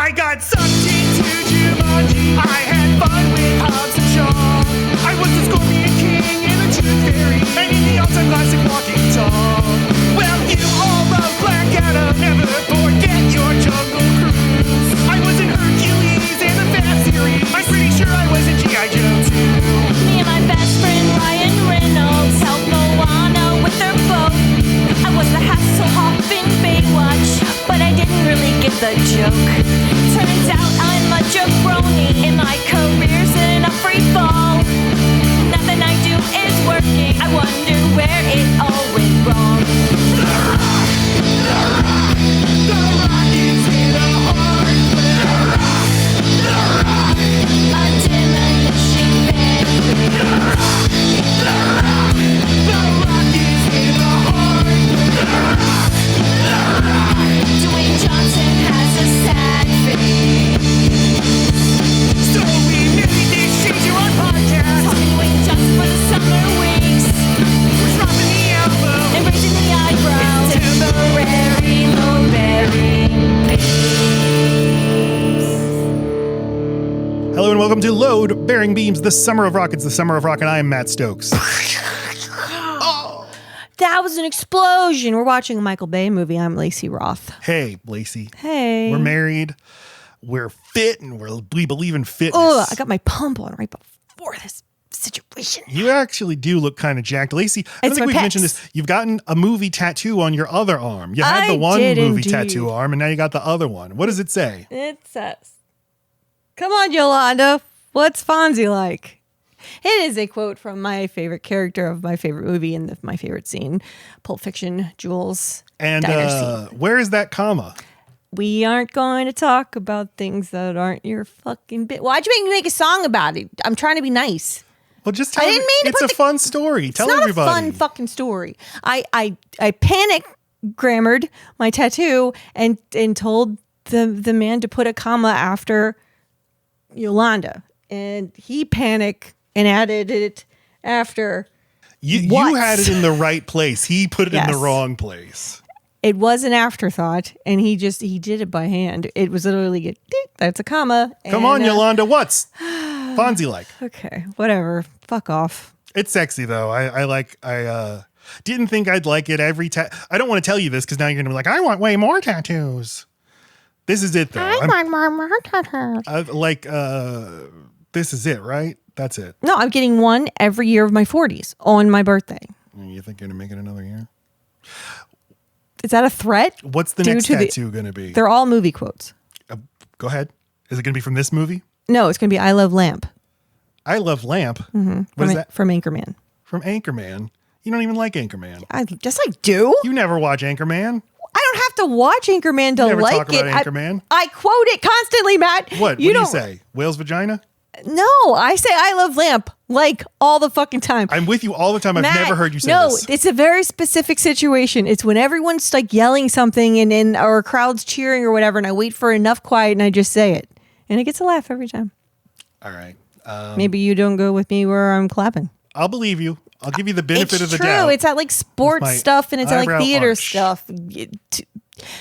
I got sucked into Jumanji. I had fun with Hobbs and Shaw. I was the Scorpion King and the Tooth Fairy, and in the all-time classic Walking Tall. Well, you all love Black Adam, never forget your Jungle Cruise. I was in Hercules and the Fast series. I'm pretty sure I was in G.I. Joe too. Me and my best friend Ryan Reynolds helped Moana with their boat. I was the Hasselhoff in Baywatch, but I didn't really get the joke. Turns out I'm a jabroni and my career's in a free fall. Nothing I do is working. I wonder where it all went wrong. The Rock, the Rock, the Rock is in a hard place. The Rock, a demolition man. The Rock, the Rock, the Rock is in a hard place. The Rock, the Rock, Dwayne Johnson has a sad face. So we made this change on podcast. Talking Dwayne Johnson for the summer weeks. We're dropping the album and raising the eyebrows. It's temporary low-bearing beams. Hello and welcome to Load Bearing Beams, the Summer of Rock. It's the Summer of Rock, and I am Matt Stokes. That was an explosion. We're watching a Michael Bay movie. I'm Lacey Roth. Hey, Lacey. Hey. We're married. We're fit, and we believe in fitness. Oh, I got my pump on right before this situation. You actually do look kind of jacked. Lacey, I don't It's think my we've pecs. mentioned this. You've gotten a movie tattoo on your other arm. You had I the one did movie indeed. tattoo arm, and now you got the other one. What does it say? It says, "Come on, Yolanda. What's Fonzie like?" It is a quote from my favorite character of my favorite movie and my favorite scene, Pulp Fiction, Jules. And diner scene. where is that comma? We aren't going to talk about things that aren't your fucking bit. Why'd you make me make a song about it? I'm trying to be nice. Well, just tell I didn't mean to it's put a fun story. Tell It's not everybody. a fun fucking story. I panic grammared my tattoo and told the man to put a comma after Yolanda, and he panicked and added it after. You What? had it in the right place. He put it in the Yes. wrong place. It was an afterthought, and he did it by hand. It was literally that's a comma. Come on, and, Yolanda. What's Fonzie like? Okay, whatever. Fuck off. It's sexy though. I didn't think I'd like it every I don't want to tell you this because now you're gonna be like, I want way more tattoos. This is it though. want more tattoos. This is it, right? That's it. No, I'm getting one every year of my 40s on my birthday. You think you're gonna make it another year? Is that a threat? What's the Due next to the- tattoo gonna be? They're all movie quotes. Go ahead. Is it gonna be from this movie? No, it's going to be I Love Lamp. I Love Lamp. What is that? From Anchorman. From Anchorman. You don't even like Anchorman. I do. You never watch Anchorman. I don't have to watch Anchorman to Never like talk it. about Anchorman. I quote it constantly, Matt. What do you say? Whale's vagina? No, I say I Love Lamp like all the fucking time. I'm with you all the time. I've Matt, never heard you say no, this. it's a very specific situation. It's when everyone's like yelling something and or a crowd's cheering or whatever, and I wait for enough quiet and I just say it. And it gets a laugh every time. All right. Maybe you don't go with me where I'm clapping. I'll believe you. I'll give you the benefit of the true. doubt. It's at like sports my stuff and it's at like eyebrow theater arch. stuff.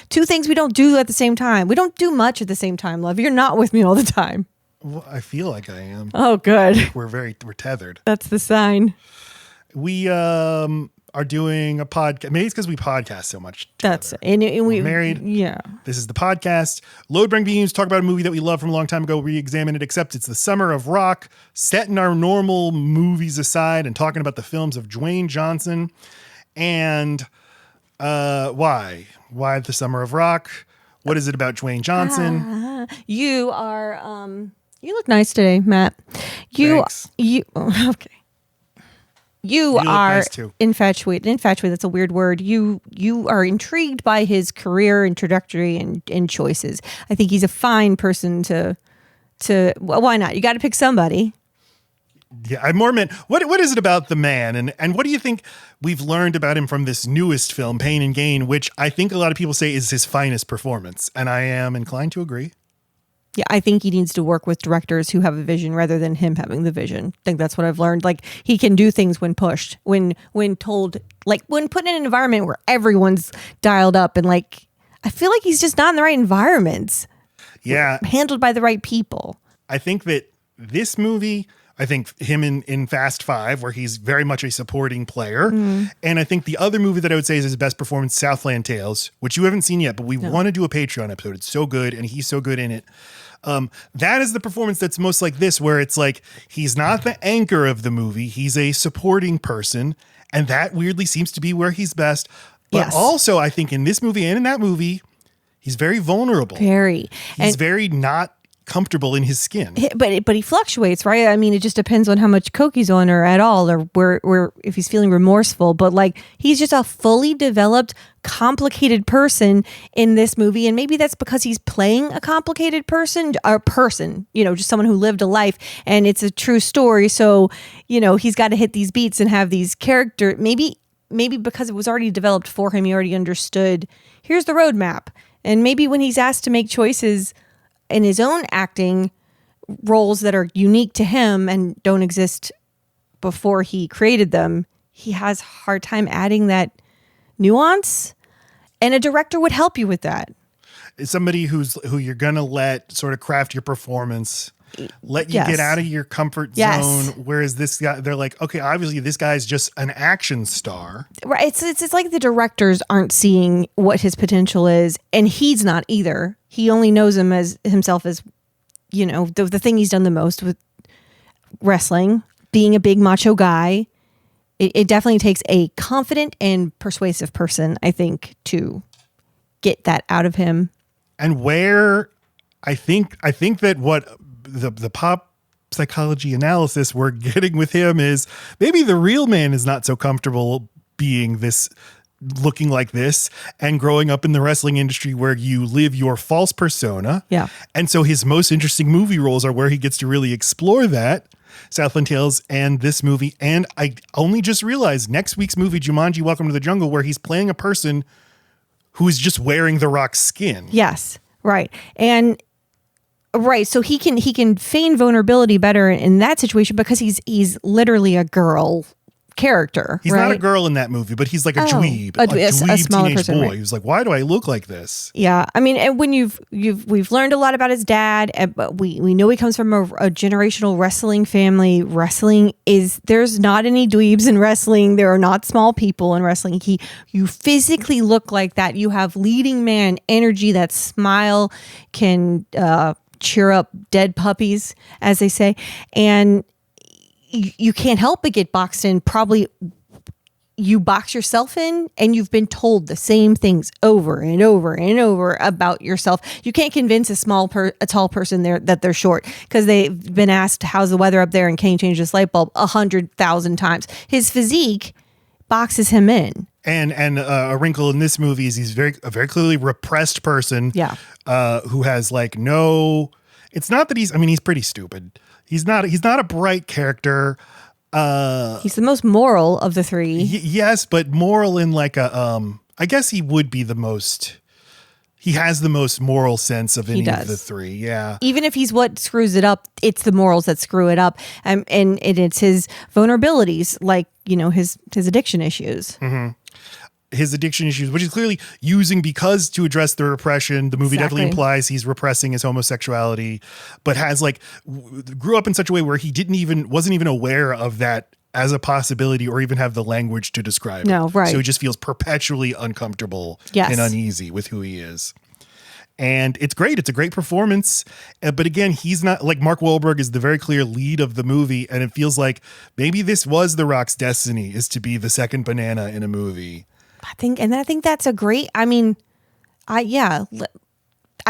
Two things we don't do at the same time. We don't do much at the same time, love. You're not with me all the time. Well, I feel like I am. Oh, good. We're tethered. That's the sign. We are doing a podcast. Maybe it's because we podcast so much. That's together. and we We're married. Yeah. This is the podcast. Load Bearing Beams, talk about a movie that we love from a long time ago, re-examine it, except it's the Summer of Rock, setting our normal movies aside and talking about the films of Dwayne Johnson. And why? Why the Summer of Rock? What is it about Dwayne Johnson? You are you look nice today, Matt. Thanks. Okay. You look are nice too. infatuated. Infatuated, that's a weird word. You are intrigued by his career and trajectory and choices. I think he's a fine person to well, why not? You got to pick somebody. Yeah, I more meant, what is it about the man? And what do you think we've learned about him from this newest film, Pain and Gain, which I think a lot of people say is his finest performance. And I am inclined to agree. Yeah, I think he needs to work with directors who have a vision rather than him having the vision. I think that's what I've learned. Like, he can do things when pushed, when told, like when put in an environment where everyone's dialed up and like, I feel like he's just not in the right environments. Yeah. handled by the right people. I think that this movie, I think him in Fast Five, where he's very much a supporting player. And I think the other movie that I would say is his best performance, Southland Tales, which you haven't seen yet, but we want to do a Patreon episode. It's so good, and he's so good in it. That is the performance that's most like this, where it's like he's not the anchor of the movie. He's a supporting person. And that weirdly seems to be where he's best. But also, I think in this movie and in that movie, he's very vulnerable. He's very not comfortable in his skin. But he fluctuates, right? I mean, it just depends on how much coke he's on or at all, or where if he's feeling remorseful. But like, he's just a fully developed, complicated person in this movie. And maybe that's because he's playing a complicated person, just someone who lived a life, and it's a true story. So, he's got to hit these beats and have these character. Maybe because it was already developed for him, he already understood, here's the roadmap. And maybe when he's asked to make choices in his own acting roles that are unique to him and don't exist before he created them, he has a hard time adding that nuance. And a director would help you with that. Somebody who you're going to let sort of craft your performance, let you get out of your comfort zone. Whereas this guy, they're like, okay, obviously this guy's just an action star. Right. It's like the directors aren't seeing what his potential is, and he's not either. He only knows himself as, the thing he's done the most with wrestling, being a big macho guy. It definitely takes a confident and persuasive person, I think, to get that out of him. And where I think that what the pop psychology analysis we're getting with him is maybe the real man is not so comfortable being this, looking like this, and growing up in the wrestling industry where you live your false persona. Yeah. And so his most interesting movie roles are where he gets to really explore that. Southland Tales and this movie. And I only just realized next week's movie, Jumanji: Welcome to the Jungle, where he's playing a person who is just wearing the Rock's skin. Yes. Right. And right. So he can feign vulnerability better in that situation because he's literally a girl character. He's not a girl in that movie, but he's like a dweeb, a smaller teenage boy. Right. He was like, why do I look like this? Yeah. I mean, and when we've learned a lot about his dad, but we know he comes from a generational wrestling family. There's not any dweebs in wrestling. There are not small people in wrestling. You physically look like that. You have leading man energy. That smile can cheer up dead puppies, as they say. And you can't help but get boxed in. Probably you box yourself in, and you've been told the same things over and over and over about yourself. You can't convince a tall person that they're short because they've been asked, how's the weather up there? And can you change this light bulb 100,000 times? His physique boxes him in. And a wrinkle in this movie is he's a very clearly repressed person. Yeah. Who has like no, it's not that he's pretty stupid. He's not a bright character. He's the most moral of the three. Yes, but moral in like I guess he would be the most. He has the most moral sense of any of the three. Yeah. Even if he's what screws it up, it's the morals that screw it up, and it's his vulnerabilities, like his addiction issues. Mm-hmm. His addiction issues, which he's clearly using because to address the repression. The movie definitely implies he's repressing his homosexuality, but has grew up in such a way where he wasn't even aware of that as a possibility or even have the language to describe it. Right. So he just feels perpetually uncomfortable and uneasy with who he is. And it's great. It's a great performance. But again, he's not like Mark Wahlberg is the very clear lead of the movie. And it feels like maybe this was The Rock's destiny, is to be the second banana in a movie. I think that's a great, I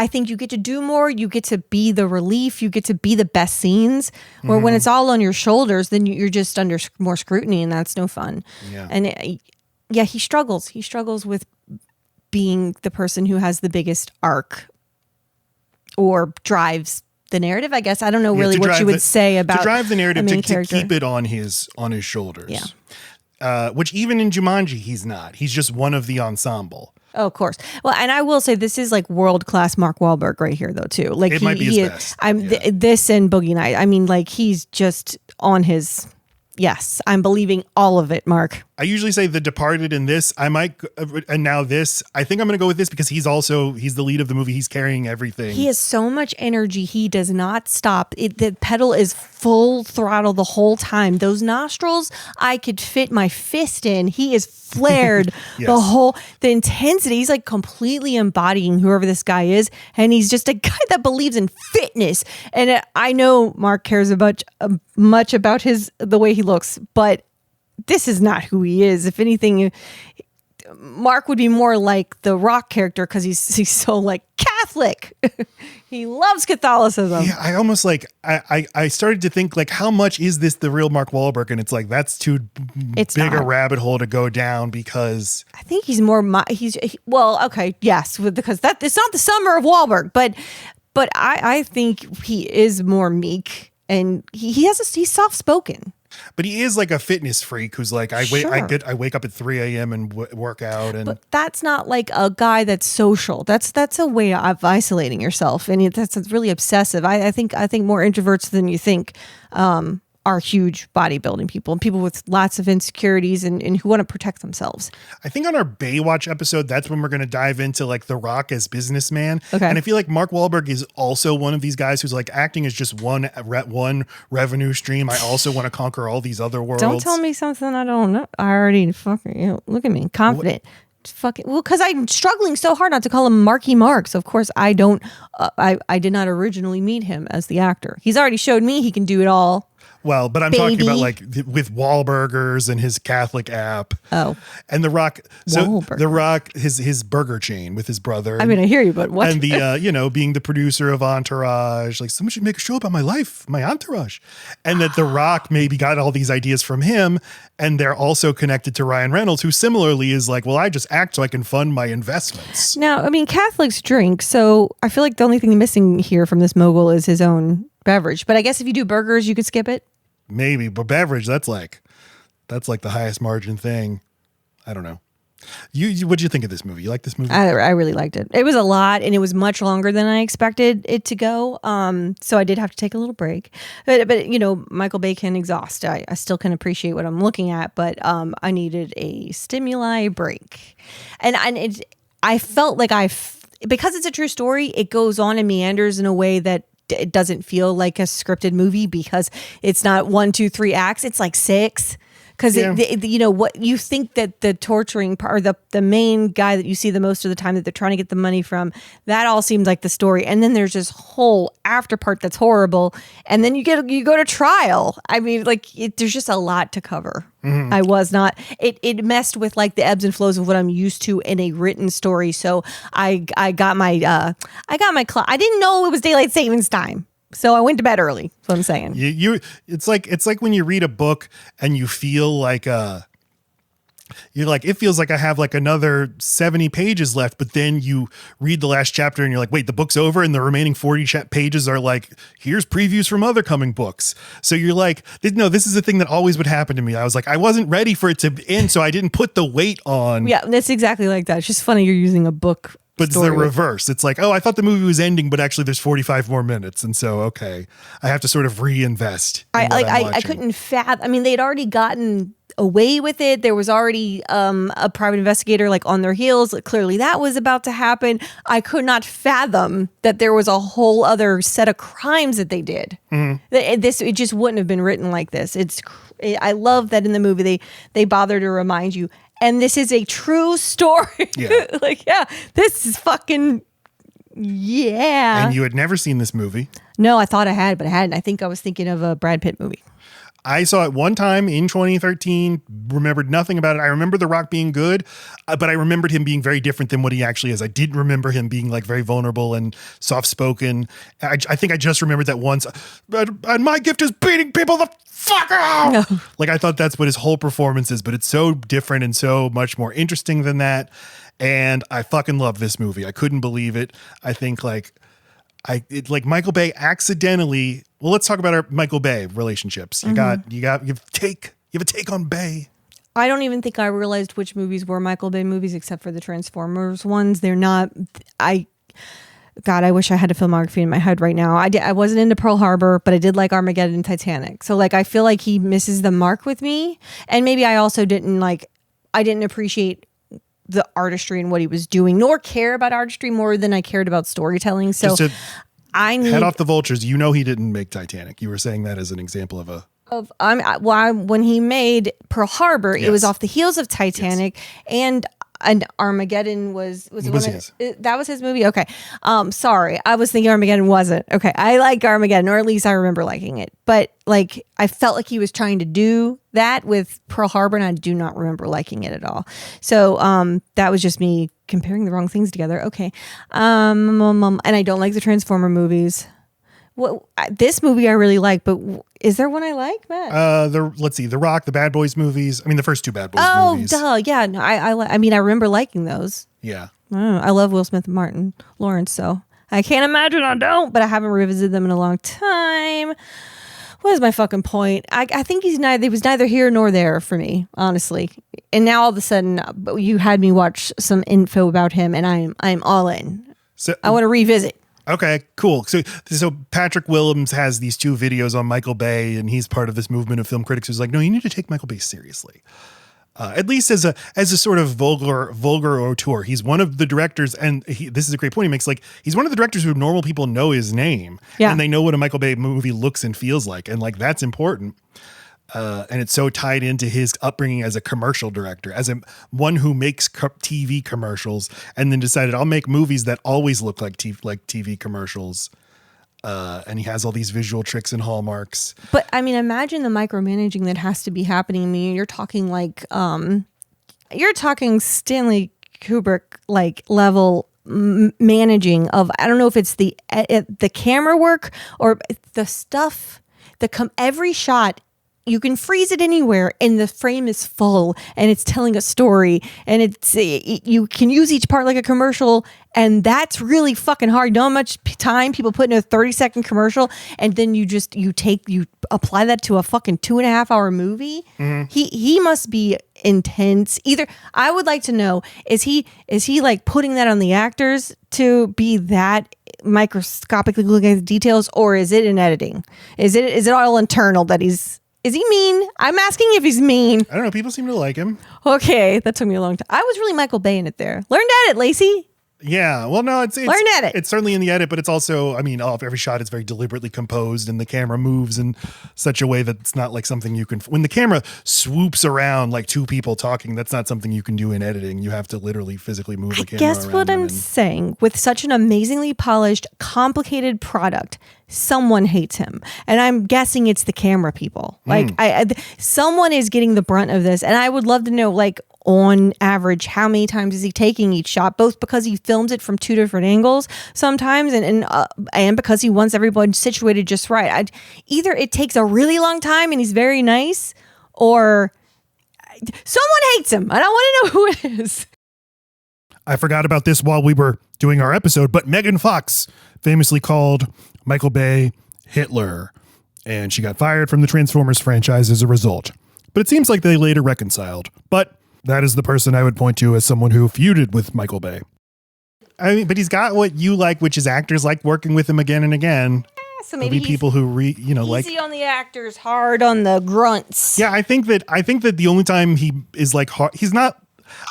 think you get to do more. You get to be the relief. You get to be the best scenes. Where when it's all on your shoulders, then you're just under more scrutiny, and that's no fun. Yeah. And he struggles. He struggles with being the person who has the biggest arc or drives the narrative. I guess I don't know really what you would say about to drive the narrative to keep it on his shoulders. Yeah. Which even in Jumanji, he's not. He's just one of the ensemble. Oh, of course. Well, and I will say this is like world-class Mark Wahlberg right here, though, too. Like it might be his best. This and Boogie Night. He's just on his... Yes, I'm believing all of it, Mark. I usually say The Departed and this. I might, and now this. I think I'm going to go with this because he's the lead of the movie. He's carrying everything. He has so much energy. He does not stop. The pedal is full throttle the whole time. Those nostrils, I could fit my fist in. He is flared Yes. the intensity. He's like completely embodying whoever this guy is. And he's just a guy that believes in fitness. And I know Mark cares much about the way he looks, but this is not who he is. If anything, Mark would be more like the Rock character because he's so like Catholic. He loves Catholicism. Yeah, I almost like I started to think like, how much is this the real Mark Wahlberg? And it's like that's too big a rabbit hole to go down because I think he's more okay, yes, because that it's not the summer of Wahlberg, but I think he is more meek and he's soft spoken. But he is like a fitness freak who's like, I wake up at 3 a.m. and work out. But that's not like a guy that's social. That's a way of isolating yourself. And that's really obsessive. I think more introverts than you think are huge bodybuilding people and people with lots of insecurities and who want to protect themselves. I think on our Baywatch episode, that's when we're going to dive into like The Rock as businessman. Okay. And I feel like Mark Wahlberg is also one of these guys who's like acting is just one revenue stream. I also want to conquer all these other worlds. Don't tell me something I don't know. I already fucking, look at me, confident. Because I'm struggling so hard not to call him Marky Mark. So of course I don't. I did not originally meet him as the actor. He's already showed me he can do it all. Well, but I'm talking about like with Wahlburgers and his Catholic app. Oh, and The Rock. So Wahlberg. The Rock, his burger chain with his brother. I mean, I hear you, but what? And the being the producer of Entourage, like someone should make a show about my life, my entourage, and that The Rock maybe got all these ideas from him, and they're also connected to Ryan Reynolds, who similarly is like, well, I just act so I can fund my investments. Now, I mean, Catholics drink, so I feel like the only thing missing here from this mogul is his own beverage. But I guess if you do burgers, you could skip it. Maybe, but beverage, that's like the highest margin thing. I don't know. What'd you think of this movie? You like this movie? I really liked it. It was a lot, and it was much longer than I expected it to go. So I did have to take a little break. But Michael Bay can exhaust. I still can appreciate what I'm looking at, but I needed a stimuli break, and I felt like because it's a true story, it goes on and meanders in a way that it doesn't feel like a scripted movie because it's not 1, 2, 3 acts. It's like 6. Because what you think that the torturing part, or the main guy that you see the most of the time that they're trying to get the money from, that all seems like the story. And then there's this whole after part that's horrible. And then you go to trial. I mean, there's just a lot to cover. Mm-hmm. I was not. It messed with like the ebbs and flows of what I'm used to in a written story. So I got my I didn't know it was daylight savings time. So I went to bed early. That's what I'm saying. It's like when you read a book and you feel like you're like, it feels like I have like another 70 pages left, but then you read the last chapter and you're like, wait, the book's over, and the remaining 40 pages are like, here's previews from other coming books. So you're like, no, this is a thing that always would happen to me. I was like, I wasn't ready for it to end, so I didn't put the weight on. Yeah, that's exactly like that. It's just funny you're using a book. But it's the reverse. It's like, oh, I thought the movie was ending, but actually there's 45 more minutes. And so, okay, I have to sort of reinvest. I couldn't fathom. I mean, they'd already gotten away with it. There was already a private investigator like on their heels. Clearly that was about to happen. I could not fathom that there was a whole other set of crimes that they did. Mm-hmm. It just wouldn't have been written like this. I love that in the movie they bother to remind you, and this is a true story. Yeah. This is fucking, yeah. And you had never seen this movie? No, I thought I had, but I hadn't. I think I was thinking of a Brad Pitt movie. I saw it one time in 2013, remembered nothing about it. I remember The Rock being good, but I remembered him being very different than what he actually is. I didn't remember him being like very vulnerable and soft-spoken. I think I just remembered that once. And my gift is beating people the fuck out. No. Like, I thought that's what his whole performance is, but it's so different and so much more interesting than that. And I fucking love this movie. I couldn't believe it. I think like Michael Bay accidentally. Well, let's talk about our Michael Bay relationships. You have a take on Bay. I don't even think I realized which movies were Michael Bay movies except for the Transformers ones. They're not. God, I wish I had a filmography in my head right now. I wasn't into Pearl Harbor, but I did like Armageddon and Titanic. So like I feel like he misses the mark with me. And maybe I also didn't appreciate the artistry and what he was doing, nor care about artistry more than I cared about storytelling. So Just to head off the vultures, he didn't make Titanic. You were saying that as an example of a... when he made Pearl Harbor, Yes. it was off the heels of Titanic, and Armageddon was his. That was his movie. Okay, sorry, I was thinking Armageddon wasn't. Okay, I like Armageddon, or at least I remember liking it. But like, I felt like he was trying to do that with Pearl Harbor, and I do not remember liking it at all. So that was just me comparing the wrong things together. Okay, and I don't like the Transformer movies. Well, this movie I really like, but is there one I like, Matt? Let's see, The Rock, the Bad Boys movies. I mean, the first two Bad Boys movies. Oh, duh, yeah. No, I mean, I remember liking those. Yeah. I love Will Smith and Martin Lawrence, so I can't imagine I don't. But I haven't revisited them in a long time. What is my fucking point? I think he was neither here nor there for me, honestly. And now all of a sudden, you had me watch some info about him, and I'm all in. So I want to revisit. Okay, cool. So Patrick Willems has these two videos on Michael Bay, and he's part of this movement of film critics who's like, no, you need to take Michael Bay seriously. At least as a sort of vulgar auteur. He's one of the directors, and this is a great point he makes. Like, he's one of the directors who normal people know his name, and they know what a Michael Bay movie looks and feels like, and like that's important. And it's so tied into his upbringing as a commercial director, as one who makes TV commercials, and then decided I'll make movies that always look like TV commercials. And he has all these visual tricks and hallmarks. But I mean, imagine the micromanaging that has to be happening. I mean, you're talking like, you're talking Stanley Kubrick like level managing of, I don't know if it's the camera work or the stuff that every shot. You can freeze it anywhere and the frame is full and it's telling a story, and you can use each part like a commercial, and that's really fucking hard. Know how much time people put in a 30-second commercial, and then you apply that to a fucking 2.5 hour movie. Mm-hmm. He must be intense. Either I would like to know, is he like putting that on the actors to be that microscopically looking at the details, or is it in editing? Is it all internal that he's... Is he mean? I'm asking if he's mean. I don't know. People seem to like him. Okay, that took me a long time. I was really Michael Bay in it there. Learn to edit, Lacey. Yeah, well, no, it's learn edit. It's certainly in the edit, but it's also, I mean, every shot is very deliberately composed, and the camera moves in such a way that it's not like something you can. When the camera swoops around like two people talking, that's not something you can do in editing. You have to literally physically move the camera. Guess what I'm saying? With such an amazingly polished, complicated product, someone hates him, and I'm guessing it's the camera people. Like, someone is getting the brunt of this, and I would love to know, like, on average, how many times is he taking each shot? Both because he films it from two different angles sometimes, and because he wants everyone situated just right. Either it takes a really long time and he's very nice, or someone hates him, and I want to know who it is. I forgot about this while we were doing our episode, but Megan Fox famously called Michael Bay Hitler, and she got fired from the Transformers franchise as a result. But it seems like they later reconciled. But that is the person I would point to as someone who feuded with Michael Bay. I mean, but he's got what you like, which is actors like working with him again and again. So maybe people who like easy on the actors, hard on the grunts. Yeah, I think that the only time he is like hard,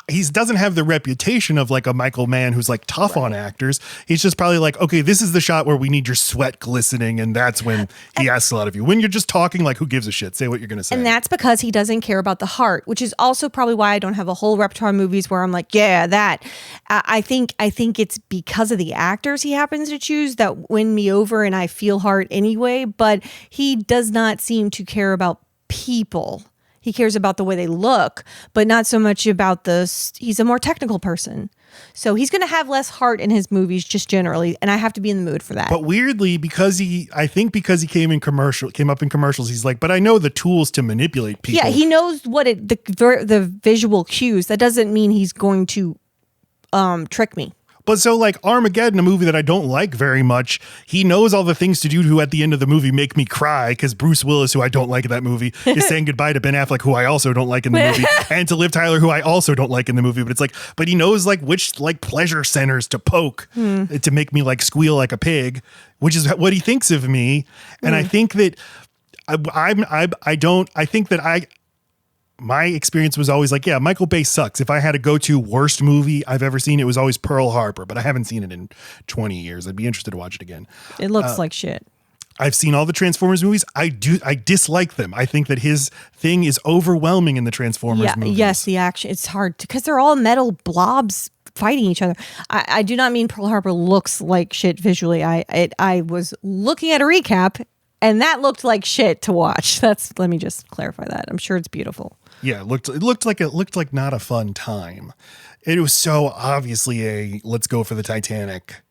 he doesn't have the reputation of like a Michael Mann who's like tough on actors. He's just probably like, okay, this is the shot where we need your sweat glistening, and that's when he asks a lot of you. When you're just talking, like, who gives a shit? Say what you're going to say. And that's because he doesn't care about the heart, which is also probably why I don't have a whole repertoire of movies where I'm like, yeah, that. I think it's because of the actors he happens to choose that win me over, and I feel heart anyway. But he does not seem to care about people. He cares about the way they look, but not so much about he's a more technical person. So he's going to have less heart in his movies just generally, and I have to be in the mood for that. But weirdly, because he came up in commercials, he's like, but I know the tools to manipulate people. Yeah, he knows the visual cues. That doesn't mean he's going to trick me. But so like Armageddon, a movie that I don't like very much, he knows all the things to do to at the end of the movie make me cry because Bruce Willis, who I don't like in that movie, is saying goodbye to Ben Affleck, who I also don't like in the movie, and to Liv Tyler, who I also don't like in the movie. But it's like, but he knows like which like pleasure centers to poke to make me like squeal like a pig, which is what he thinks of me. And I think that my experience was always like, yeah, Michael Bay sucks. If I had a go-to worst movie I've ever seen, it was always Pearl Harbor, but I haven't seen it in 20 years. I'd be interested to watch it again. It looks like shit. I've seen all the Transformers movies. I dislike them. I think that his thing is overwhelming in the Transformers movies. Yes, the action. It's hard because they're all metal blobs fighting each other. I do not mean Pearl Harbor looks like shit visually. I was looking at a recap and that looked like shit to watch. Let me just clarify that. I'm sure it's beautiful. Yeah, it looked like not a fun time. It was so obviously a let's go for the Titanic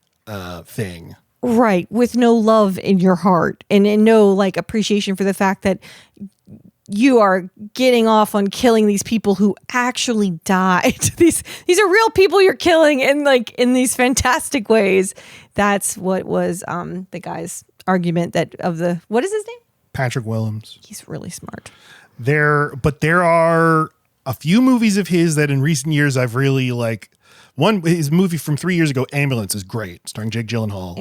thing. Right, with no love in your heart and no like appreciation for the fact that you are getting off on killing these people who actually died. These are real people you're killing in these fantastic ways. That's what was the guy's argument what is his name? Patrick Willems. He's really smart. There are a few movies of his that in recent years I've really like. His movie from 3 years ago, Ambulance, is great, starring Jake Gyllenhaal.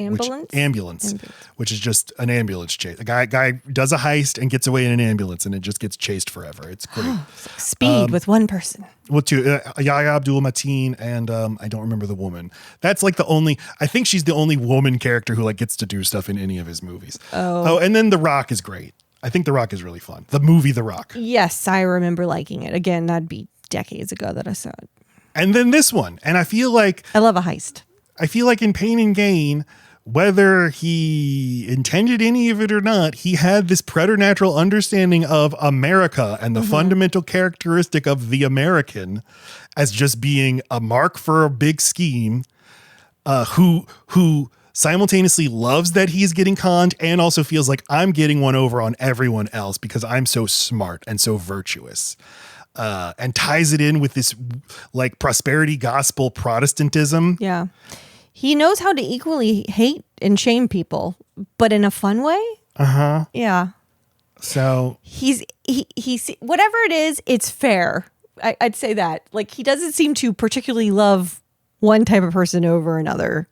Ambulance, which is just an ambulance chase. A guy does a heist and gets away in an ambulance, and it just gets chased forever. It's great. Speed with one person. Well, two, Yahya Abdul-Mateen, and I don't remember the woman. That's like I think she's the only woman character who like gets to do stuff in any of his movies. Oh, and then The Rock is great. I think The Rock is really fun. The movie The Rock. Yes, I remember liking it. Again, that'd be decades ago that I saw it. And then this one. And I feel like I love a heist. I feel like in Pain and Gain, whether he intended any of it or not, he had this preternatural understanding of America and the fundamental characteristic of the American as just being a mark for a big scheme, who simultaneously loves that he's getting conned and also feels like I'm getting one over on everyone else because I'm so smart and so virtuous. And ties it in with this like prosperity gospel Protestantism. Yeah. He knows how to equally hate and shame people, but in a fun way. Uh-huh. Yeah. So he's whatever it is, it's fair. I'd say that. Like he doesn't seem to particularly love one type of person over another.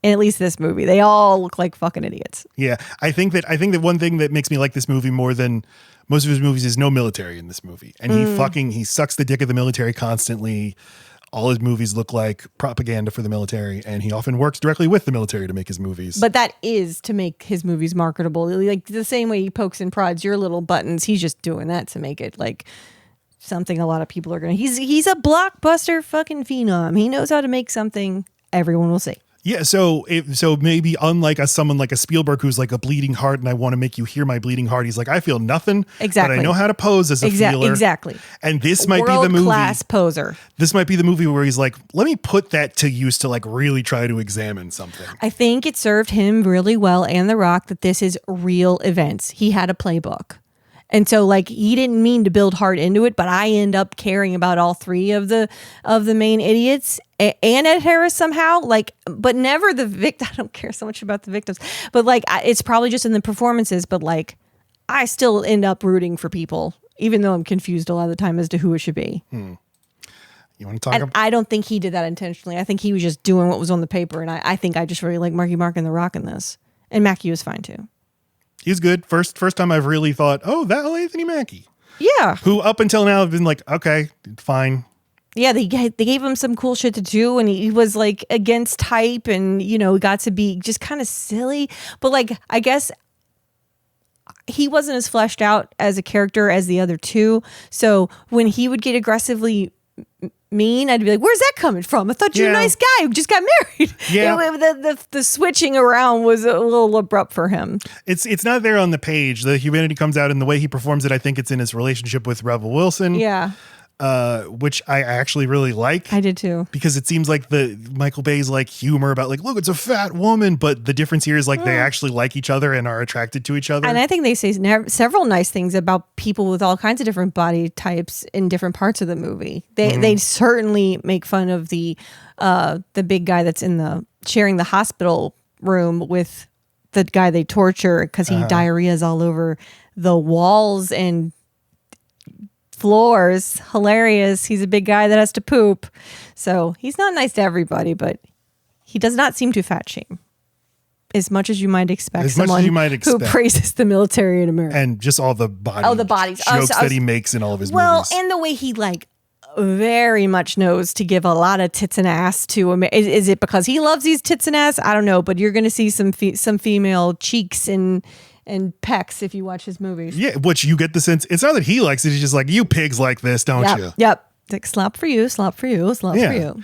In at least this movie, they all look like fucking idiots. Yeah, I think that one thing that makes me like this movie more than most of his movies is no military in this movie, and he sucks the dick of the military constantly. All his movies look like propaganda for the military, and he often works directly with the military to make his movies. But that is to make his movies marketable. Like the same way he pokes and prods your little buttons, he's just doing that to make it like something a lot of people are gonna. He's a blockbuster fucking phenom. He knows how to make something everyone will see. Yeah, so maybe unlike someone like a Spielberg who's like a bleeding heart and I want to make you hear my bleeding heart, he's like, I feel nothing, exactly. but I know how to pose as a feeler. Exactly. And this might be the movie. World-class poser. This might be the movie where he's like, let me put that to use to like really try to examine something. I think it served him really well and The Rock that this is real events. He had a playbook. And so like he didn't mean to build hard into it, but I end up caring about all three of the main idiots and Ed Harris somehow, like, but never the victim. I don't care so much about the victims, but like it's probably just in the performances, but like I still end up rooting for people, even though I'm confused a lot of the time as to who it should be. You want to talk about? I don't think he did that intentionally. I think he was just doing what was on the paper. And I think I just really like Marky Mark and The Rock in this. And Mackie was fine too. He's good. First time I've really thought, oh, that'll Anthony Mackie. Yeah. Who up until now have been like, okay, fine. Yeah, they gave him some cool shit to do, and he was like against type, and got to be just kind of silly. But like, I guess he wasn't as fleshed out as a character as the other two. So when he would get aggressively mean, I'd be like, where's that coming from? I thought you were a nice guy who just got married. Yeah. The switching around was a little abrupt for him. It's not there on the page. The humanity comes out in the way he performs it. I think it's in his relationship with Rebel Wilson. Yeah. which I actually really like. I did too. Because it seems like the Michael Bay's like humor about like, look, it's a fat woman, but the difference here is like they actually like each other and are attracted to each other. And I think they say several nice things about people with all kinds of different body types in different parts of the movie. They certainly make fun of the big guy that's sharing the hospital room with the guy they torture because he diarrheas all over the walls and floors. Hilarious. He's a big guy that has to poop. So he's not nice to everybody, but he does not seem to fat shame as much as you might expect. Who praises the military in America. And just all the bodies jokes that he makes in all of his movies. And the way he like very much knows to give a lot of tits and ass to him. Is it because he loves these tits and ass? I don't know, but you're going to see some female cheeks and pecs if you watch his movies. Yeah, which you get the sense, it's not that he likes it, he's just like, you pigs like this, don't you? Yep. Like slap for you, slap for you, slap for you.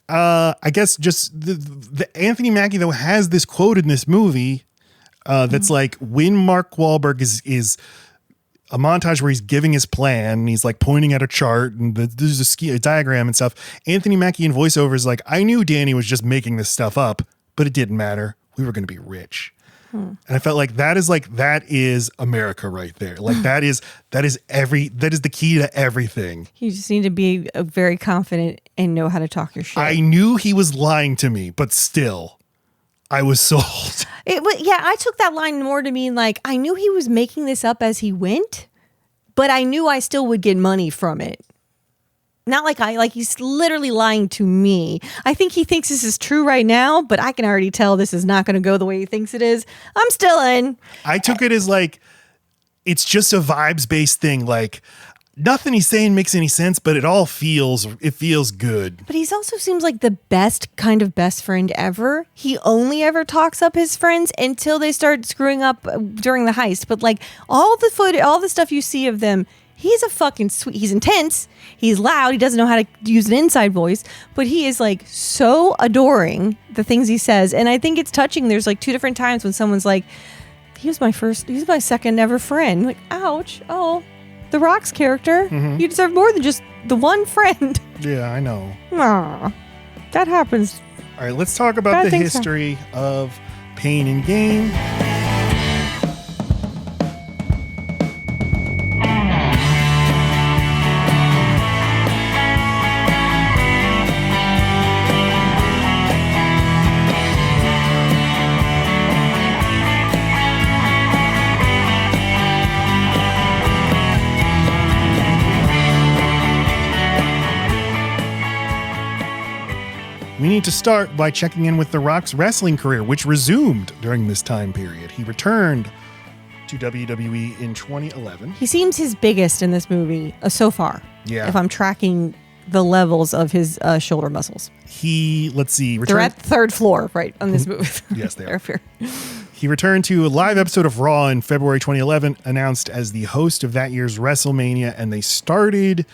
I guess just the Anthony Mackie, though, has this quote in this movie that's like, when Mark Wahlberg is a montage where he's giving his plan and he's like pointing at a chart and there's a diagram and stuff. Anthony Mackie in voiceover is like, I knew Danny was just making this stuff up, but it didn't matter. We were going to be rich. And I felt like that is America right there. Like that is the key to everything. You just need to be very confident and know how to talk your shit. I knew he was lying to me, but still I was sold. I took that line more to mean like, I knew he was making this up as he went, but I knew I still would get money from it. Not like he's literally lying to me. I think he thinks this is true right now, but I can already tell this is not going to go the way he thinks it is. I'm still in. I took it as like, it's just a vibes based thing. Like nothing he's saying makes any sense, but it feels good. But he also seems like the best kind of best friend ever. He only ever talks up his friends until they start screwing up during the heist. But like all the stuff you see of them, he's a fucking sweet. He's intense. He's loud. He doesn't know how to use an inside voice, but he is like so adoring the things he says. And I think it's touching. There's like 2 different times when someone's like, he was my second ever friend. Like, ouch. Oh, The Rock's character. You deserve more than just the one friend. Yeah, I know. Aw, that happens. All right, let's talk about the history of Pain and Gain. We need to start by checking in with The Rock's wrestling career, which resumed during this time period. He returned to WWE in 2011. He seems his biggest in this movie so far. Yeah. If I'm tracking the levels of his shoulder muscles. Let's see. They're at the 3rd floor, right, on this movie. Yes, they are. He returned to a live episode of Raw in February 2011, announced as the host of that year's WrestleMania, and they started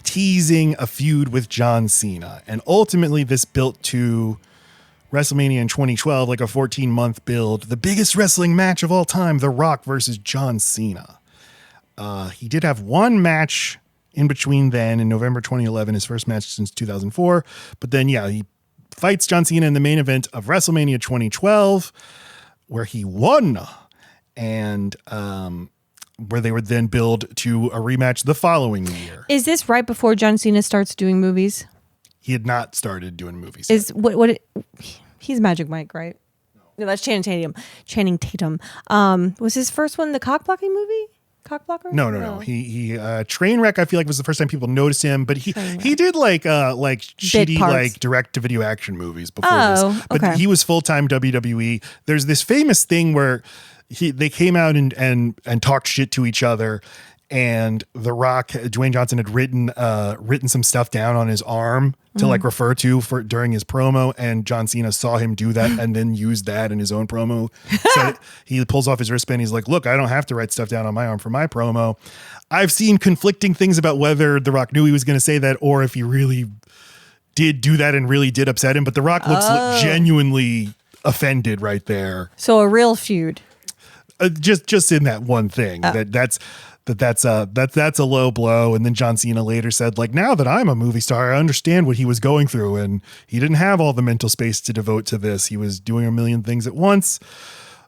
teasing a feud with John Cena. And ultimately this built to WrestleMania in 2012, like a 14-month build, the biggest wrestling match of all time, The Rock versus John Cena. He did have one match in between then in November 2011, his first match since 2004. But then, he fights John Cena in the main event of WrestleMania 2012, where he won. And, where they would then build to a rematch the following year. Is this right before John Cena starts doing movies? He had not started doing movies. He's Magic Mike, right? No, that's Channing Tatum. Was his first one the cock blocking movie? Cock blocker? No. He Trainwreck, I feel like was the first time people noticed him, but he did like shitty like direct to video action movies before this. But he was full-time WWE. There's this famous thing where they came out and talked shit to each other, and The Rock, Dwayne Johnson, had written some stuff down on his arm to like refer to during his promo, and John Cena saw him do that and then used that in his own promo. So he pulls off his wristband. He's like, look, I don't have to write stuff down on my arm for my promo. I've seen conflicting things about whether The Rock knew he was going to say that or if he really did do that and really did upset him. But The Rock looks genuinely offended right there. So a real feud. Just in that one thing. That's that's a low blow. And then John Cena later said, like, now that I'm a movie star, I understand what he was going through, and he didn't have all the mental space to devote to this. He was doing a million things at once.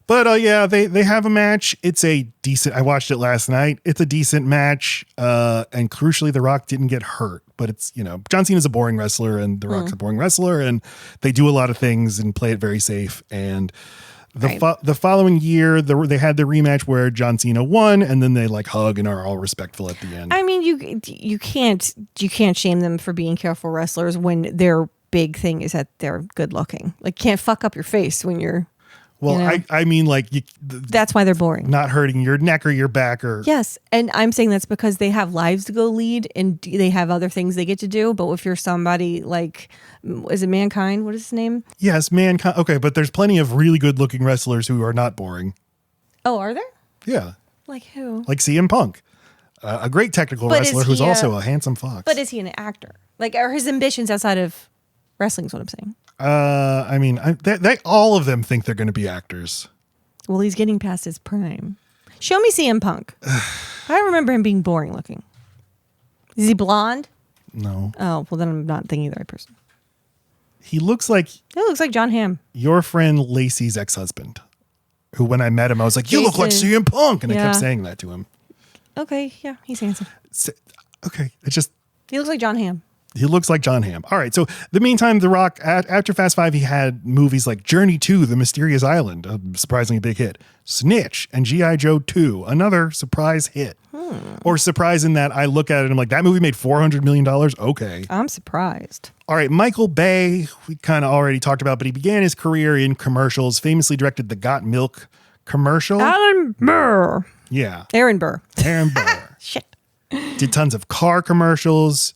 But yeah, they have a match. It's a decent, I watched it last night. It's a decent match. And crucially, The Rock didn't get hurt. But it's, John Cena's a boring wrestler and The Rock's a boring wrestler, and they do a lot of things and play it very safe. And the following year, they had the rematch where John Cena won, and then they like hug and are all respectful at the end. I mean, you can't shame them for being careful wrestlers when their big thing is that they're good looking. Like, can't fuck up your face when you're. Well, I mean, like that's why they're boring. Not hurting your neck or your back or. Yes, and I'm saying that's because they have lives to go lead and they have other things they get to do. But if you're somebody like, is it Mankind? What is his name? Yes, Mankind. Okay, but there's plenty of really good looking wrestlers who are not boring. Oh, are there? Yeah. Like who? Like CM Punk, a great technical wrestler who's also a handsome fox. But is he an actor? Like, are his ambitions outside of wrestling? Is what I'm saying. I mean, they all of them think they're going to be actors. Well, he's getting past his prime. Show me CM Punk. I remember him being boring looking. Is he blonde? No. Oh, well, then I'm not thinking of the right person. He looks like John Hamm. Your friend Lacey's ex-husband, who when I met him, I was like, you look like CM Punk. And I kept saying that to him. Okay, yeah, he's handsome. Okay, he looks like John Hamm. He looks like John Hamm. All right. So the meantime, The Rock, after Fast 5, he had movies like Journey to the Mysterious Island, a surprisingly big hit. Snitch and G.I. Joe 2, another surprise hit. Or surprise in that I look at it and I'm like, that movie made $400 million. Okay. I'm surprised. All right. Michael Bay, we kind of already talked about, but he began his career in commercials, famously directed the Got Milk commercial. Aaron Burr. Yeah. Aaron Burr. Shit. Did tons of car commercials.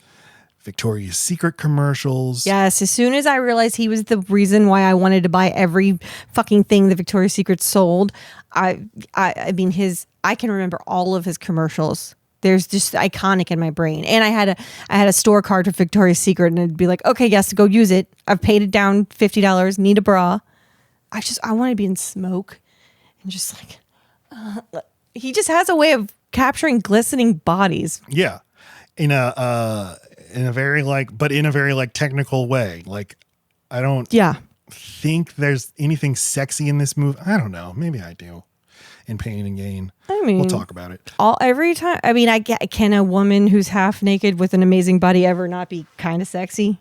Victoria's Secret commercials. Yes, as soon as I realized he was the reason why I wanted to buy every fucking thing that Victoria's Secret sold, I mean I can remember all of his commercials. There's just iconic in my brain. And I had a store card for Victoria's Secret, and it'd be like, okay, yes, go use it. I've paid it down $50. Need a bra. I want to be in smoke and just like he just has a way of capturing glistening bodies. Yeah, in a very technical way. Like, I don't think there's anything sexy in this movie. I don't know. Maybe I do. In Pain and Gain. I mean, we'll talk about it. Every time. I mean, can a woman who's half naked with an amazing body ever not be kind of sexy?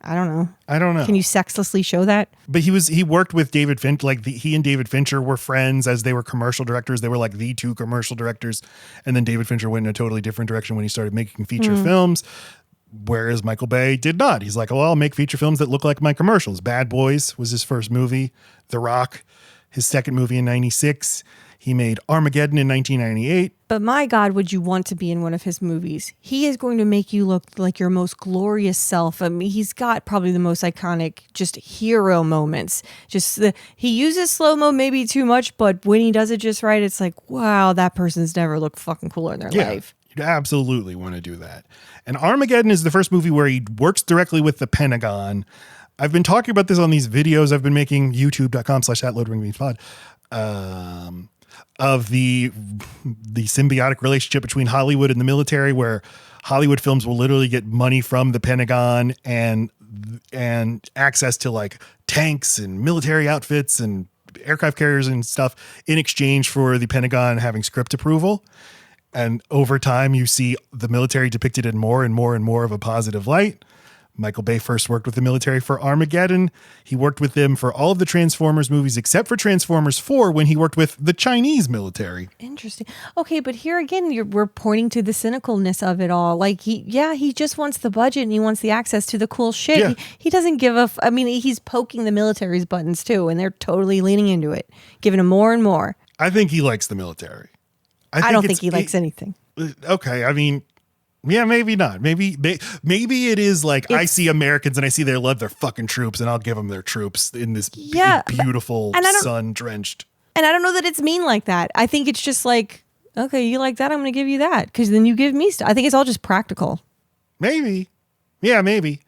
I don't know. Can you sexlessly show that? But he worked with David Fincher. Like he and David Fincher were friends as they were commercial directors. They were like the two commercial directors. And then David Fincher went in a totally different direction when he started making feature films. Whereas Michael Bay did not. He's like, well, I'll make feature films that look like my commercials. Bad Boys was his first movie. The Rock, his second movie in 96. He made Armageddon in 1998. But my God, would you want to be in one of his movies? He is going to make you look like your most glorious self. I mean, he's got probably the most iconic just hero moments. He uses slow-mo maybe too much, but when he does it just right, it's like, wow, that person's never looked fucking cooler in their life. You'd absolutely want to do that. And Armageddon is the first movie where he works directly with the Pentagon. I've been talking about this on these videos I've been making, youtube.com/@LoadRingMePod, of the symbiotic relationship between Hollywood and the military, where Hollywood films will literally get money from the Pentagon and access to like tanks and military outfits and aircraft carriers and stuff in exchange for the Pentagon having script approval. And over time, you see the military depicted in more and more and more of a positive light. Michael Bay first worked with the military for Armageddon. He worked with them for all of the Transformers movies, except for Transformers 4, when he worked with the Chinese military. Interesting. Okay, but here again, we're pointing to the cynicalness of it all. Like, he just wants the budget and he wants the access to the cool shit. Yeah. He doesn't give a... I mean, he's poking the military's buttons too, and they're totally leaning into it, giving him more and more. I think he likes the military. I don't think he likes anything. Okay, I mean... Yeah, maybe not. Maybe it is like I see Americans and I see they love their fucking troops and I'll give them their troops in this beautiful sun-drenched. And I don't know that it's mean like that. I think it's just like, okay, you like that, I'm going to give you that because then you give me stuff. I think it's all just practical. Maybe. Yeah, maybe.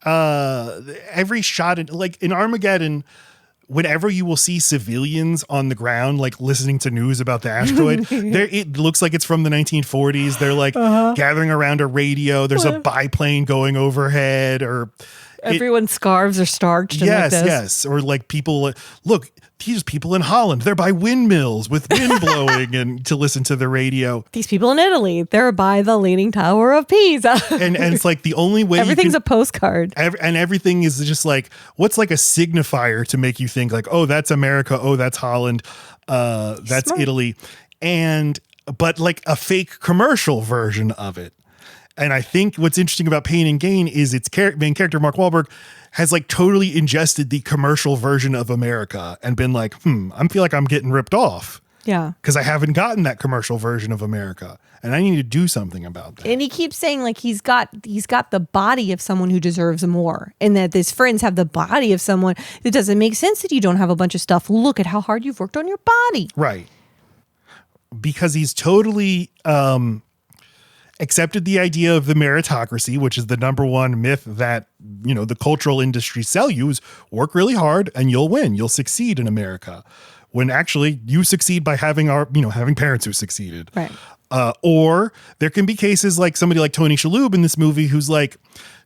Every shot in Armageddon, whenever you will see civilians on the ground, like listening to news about the asteroid, it looks like it's from the 1940s. They're like gathering around a radio. There's a biplane going overhead, or Everyone's scarves are starched. Yes, yes. Or like people, look, these people in Holland, they're by windmills with wind blowing and to listen to the radio. These people in Italy, they're by the Leaning Tower of Pisa. And it's like the only way everything's a postcard. And everything is just like, what's like a signifier to make you think like, oh, that's America. Oh, that's Holland. That's Smart. Italy. But like a fake commercial version of it. And I think what's interesting about Pain and Gain is its main character, Mark Wahlberg, has like totally ingested the commercial version of America and been like, I feel like I'm getting ripped off. Yeah. Because I haven't gotten that commercial version of America. And I need to do something about that. And he keeps saying like he's got the body of someone who deserves more, and that his friends have the body of someone. It doesn't make sense that you don't have a bunch of stuff. Look at how hard you've worked on your body. Right. Because he's totally accepted the idea of the meritocracy, which is the number one myth that, the cultural industry sell you is work really hard and you'll win. You'll succeed in America. When actually you succeed by having having parents who succeeded. Right. Or there can be cases like somebody like Tony Shalhoub in this movie who's like,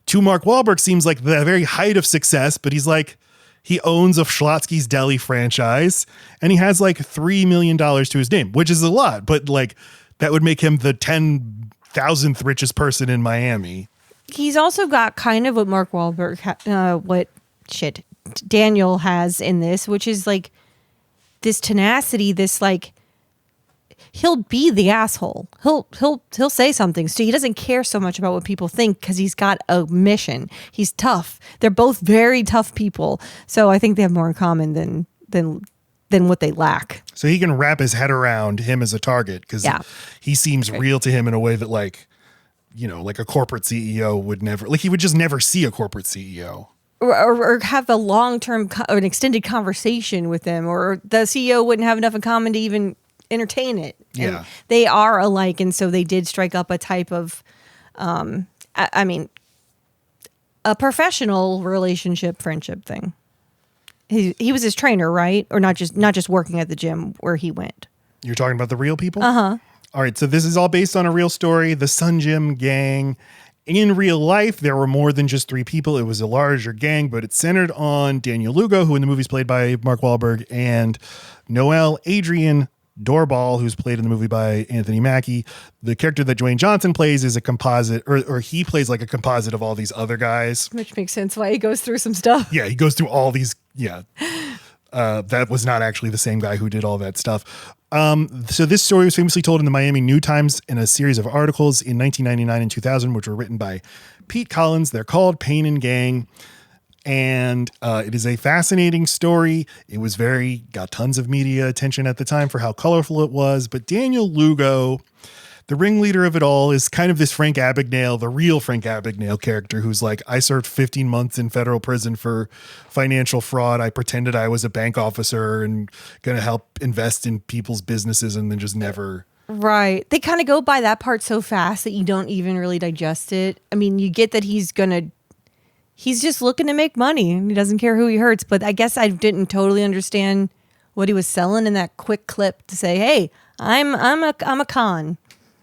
to Mark Wahlberg seems like the very height of success, but he's like, he owns a Schlotsky's Deli franchise and he has like $3 million to his name, which is a lot, but like that would make him the 10,000th richest person in Miami. He's also got kind of what Mark Wahlberg, Daniel has in this, which is like this tenacity, this like, he'll be the asshole. He'll say something. So he doesn't care so much about what people think because he's got a mission. He's tough. They're both very tough people. So I think they have more in common than what they lack. So he can wrap his head around him as a target because he seems real to him in a way that like a corporate CEO would never, like he would just never see a corporate CEO. Or have a long-term or an extended conversation with them, or the CEO wouldn't have enough in common to even entertain it. Yeah. And they are alike, and so they did strike up a type of, a professional relationship, friendship thing. He was his trainer, right? Or not just working at the gym where he went. You're talking about the real people? Uh-huh. All right, so this is all based on a real story, the Sun Gym gang. In real life, there were more than just 3 people. It was a larger gang, but it centered on Daniel Lugo, who in the movie is played by Mark Wahlberg, and Noel Adrian Doorball, who's played in the movie by Anthony Mackie. The character that Dwayne Johnson plays is a composite, or he plays like a composite of all these other guys. Which makes sense why he goes through some stuff. Yeah, he goes through all these. Yeah. That was not actually the same guy who did all that stuff. So this story was famously told in the Miami New Times in a series of articles in 1999 and 2000, which were written by Pete Collins. They're called Pain and Gang. And it is a fascinating story. It was got tons of media attention at the time for how colorful it was. But Daniel Lugo, the ringleader of it all, is kind of this Frank Abagnale, the real Frank Abagnale character who's like, I served 15 months in federal prison for financial fraud. I pretended I was a bank officer and going to help invest in people's businesses and then just never. Right. They kind of go by that part so fast that you don't even really digest it. I mean, you get that he's just looking to make money and he doesn't care who he hurts. But I guess I didn't totally understand what he was selling in that quick clip to say, hey, I'm a con.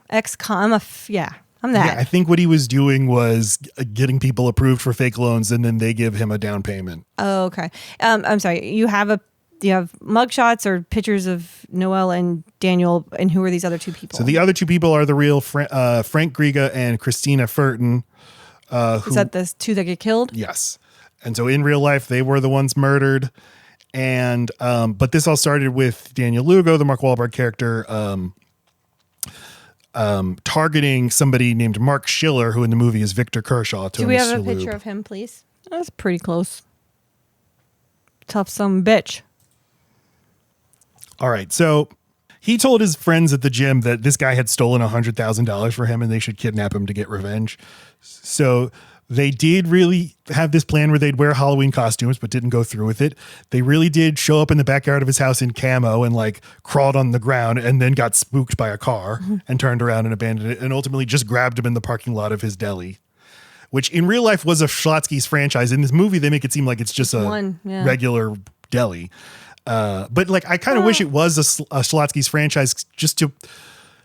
Ex-con. I'm that. Yeah, I think what he was doing was getting people approved for fake loans and then they give him a down payment. Oh, okay. I'm sorry. You have mugshots or pictures of Noel and Daniel, and who are these other 2 people? So the other 2 people are the real Frank Griga and Christina Furton. Is that the 2 that get killed? Yes. And so in real life, they were the ones murdered. And, but this all started with Daniel Lugo, the Mark Wahlberg character, targeting somebody named Mark Schiller, who in the movie is Victor Kershaw. Do we have a picture of him, please? That's pretty close. Tough some bitch. All right. So he told his friends at the gym that this guy had stolen $100,000 for him and they should kidnap him to get revenge. So they did really have this plan where they'd wear Halloween costumes, but didn't go through with it. They really did show up in the backyard of his house in camo and like crawled on the ground and then got spooked by a car and turned around and abandoned it and ultimately just grabbed him in the parking lot of his deli, which in real life was a Schlotsky's franchise. In this movie, they make it seem like it's just regular deli. But like, I kind of wish it was a Schlotsky's franchise just to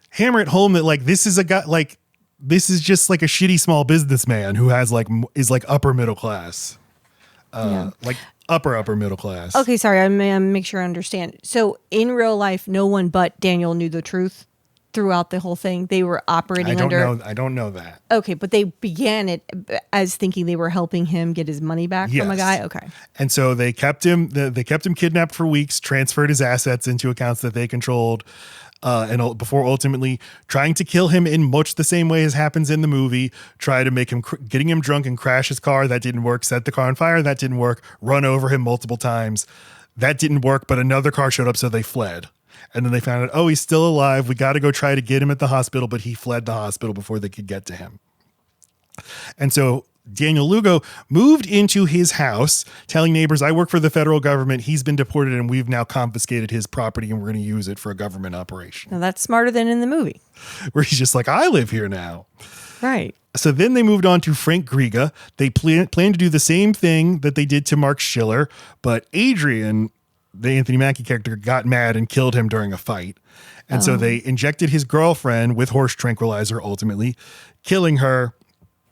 hammer it home that like, this is a guy, like, this is just like a shitty small businessman who has like, is like upper middle class, like upper middle class. Okay, sorry. I'm make sure I understand. So in real life, no one but Daniel knew the truth throughout the whole thing. They were operating I don't know that. Okay, but they began it as thinking they were helping him get his money back from a guy. Okay. And so they kept him kidnapped for weeks, transferred his assets into accounts that they controlled, and before ultimately trying to kill him in much the same way as happens in the movie. Try to make him getting him drunk and crash his car. That didn't work. Set the car on fire. That didn't work. Run over him multiple times. That didn't work. But another car showed up, so they fled. And then they found out, oh, he's still alive. We got to go try to get him at the hospital, but he fled the hospital before they could get to him. And so Daniel Lugo moved into his house telling neighbors, I work for the federal government. He's been deported and we've now confiscated his property and we're going to use it for a government operation. Now that's smarter than in the movie. Where he's just like, I live here now. Right. So then they moved on to Frank Griga. They planned to do the same thing that they did to Mark Schiller, but Adrian, the Anthony Mackie character, got mad and killed him during a fight. And so they injected his girlfriend with horse tranquilizer, ultimately killing her.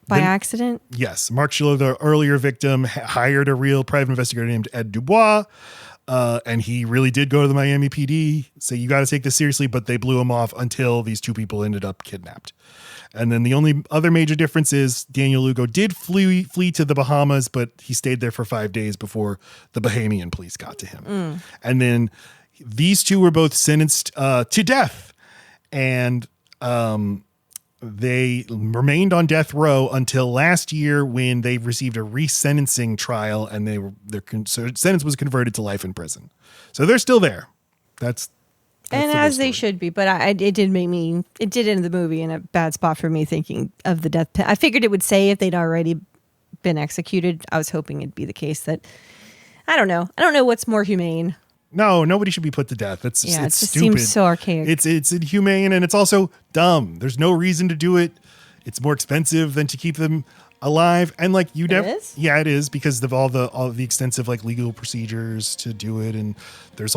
By accident? Yes. Mark Schiller, the earlier victim, hired a real private investigator named Ed Dubois. And he really did go to the Miami PD, say, you got to take this seriously, but they blew him off until these two people ended up kidnapped. And then the only other major difference is Daniel Lugo did flee to the Bahamas, but he stayed there for 5 days before the Bahamian police got to him. And then these two were both sentenced to death. And they remained on death row until last year when they received a resentencing trial and their sentence was converted to life in prison. So they're still there. That's and as they should be, but it did end the movie in a bad spot for me thinking of the death penalty. I figured it would say if they'd already been executed. I was hoping it'd be the case that, I don't know what's more humane. No, nobody should be put to death. It's it just stupid. Seems so archaic. It's inhumane and it's also dumb. There's no reason to do it. It's more expensive than to keep them alive. And like It is? Yeah, it is because of all the extensive like legal procedures to do it. And there's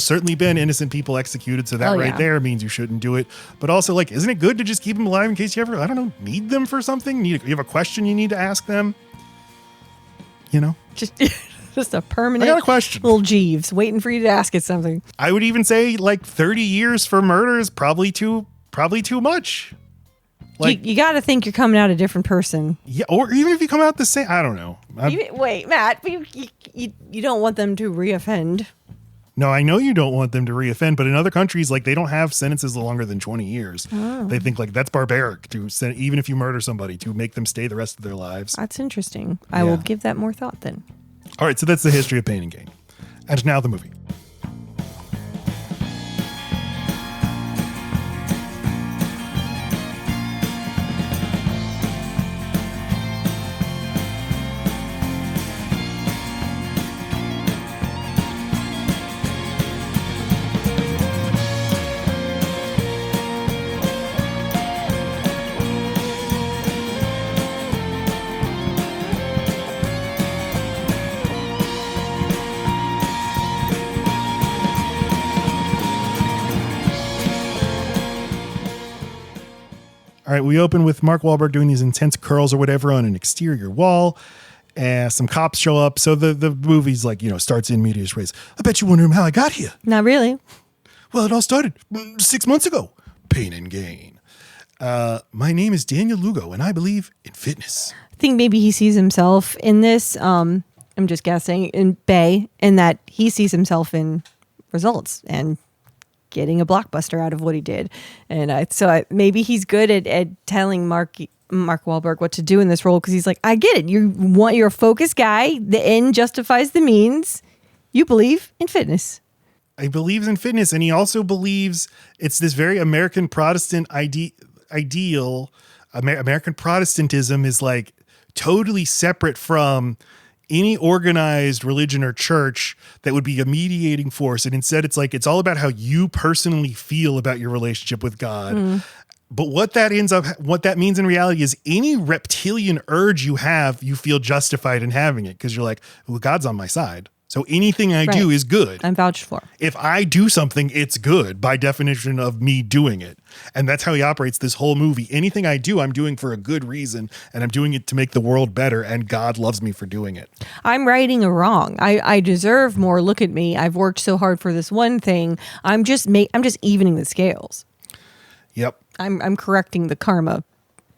certainly been innocent people executed. So that there means you shouldn't do it. But also like, isn't it good to just keep them alive in case you ever, I don't know, need them for something? You have a question you need to ask them? You know? Just a permanent I got a question. Little Jeeves waiting for you to ask it something. I would even say like 30 years for murder is probably too much. Like you got to think you're coming out a different person. Yeah, or even if you come out the same, I don't know. Wait, Matt, you don't want them to reoffend. No, I know you don't want them to reoffend, but in other countries, like they don't have sentences longer than 20 years. Oh. They think like that's barbaric to send, even if you murder somebody, to make them stay the rest of their lives. That's interesting. I will give that more thought then. All right, so that's the history of Pain and Gain. And now the movie. All right, we open with Mark Wahlberg doing these intense curls or whatever on an exterior wall. Some cops show up. So the movie's like, starts in medias res. I bet you're wondering how I got here. Not really. Well, it all started 6 months ago. Pain and Gain. My name is Daniel Lugo, and I believe in fitness. I think maybe he sees himself in this. I'm just guessing in Bay, and that he sees himself in results and getting a blockbuster out of what he did. And maybe he's good at telling Mark Wahlberg what to do in this role, because he's like, I get it. You're a focused guy. The end justifies the means. You believe in fitness. He believes in fitness, and he also believes it's this very American Protestant ideal. American Protestantism is like totally separate from any organized religion or church that would be a mediating force. And instead it's like, it's all about how you personally feel about your relationship with God. But what that means in reality is any reptilian urge you have, you feel justified in having it. 'Cause you're like, well, God's on my side. So anything I do Right. is good. I'm vouched for. If I do something, it's good by definition of me doing it. And that's how he operates this whole movie. Anything I do, I'm doing for a good reason, and I'm doing it to make the world better, and God loves me for doing it. I'm righting a wrong. I deserve more. Look at me. I've worked so hard for this one thing. I'm just evening the scales. Yep. I'm correcting the karma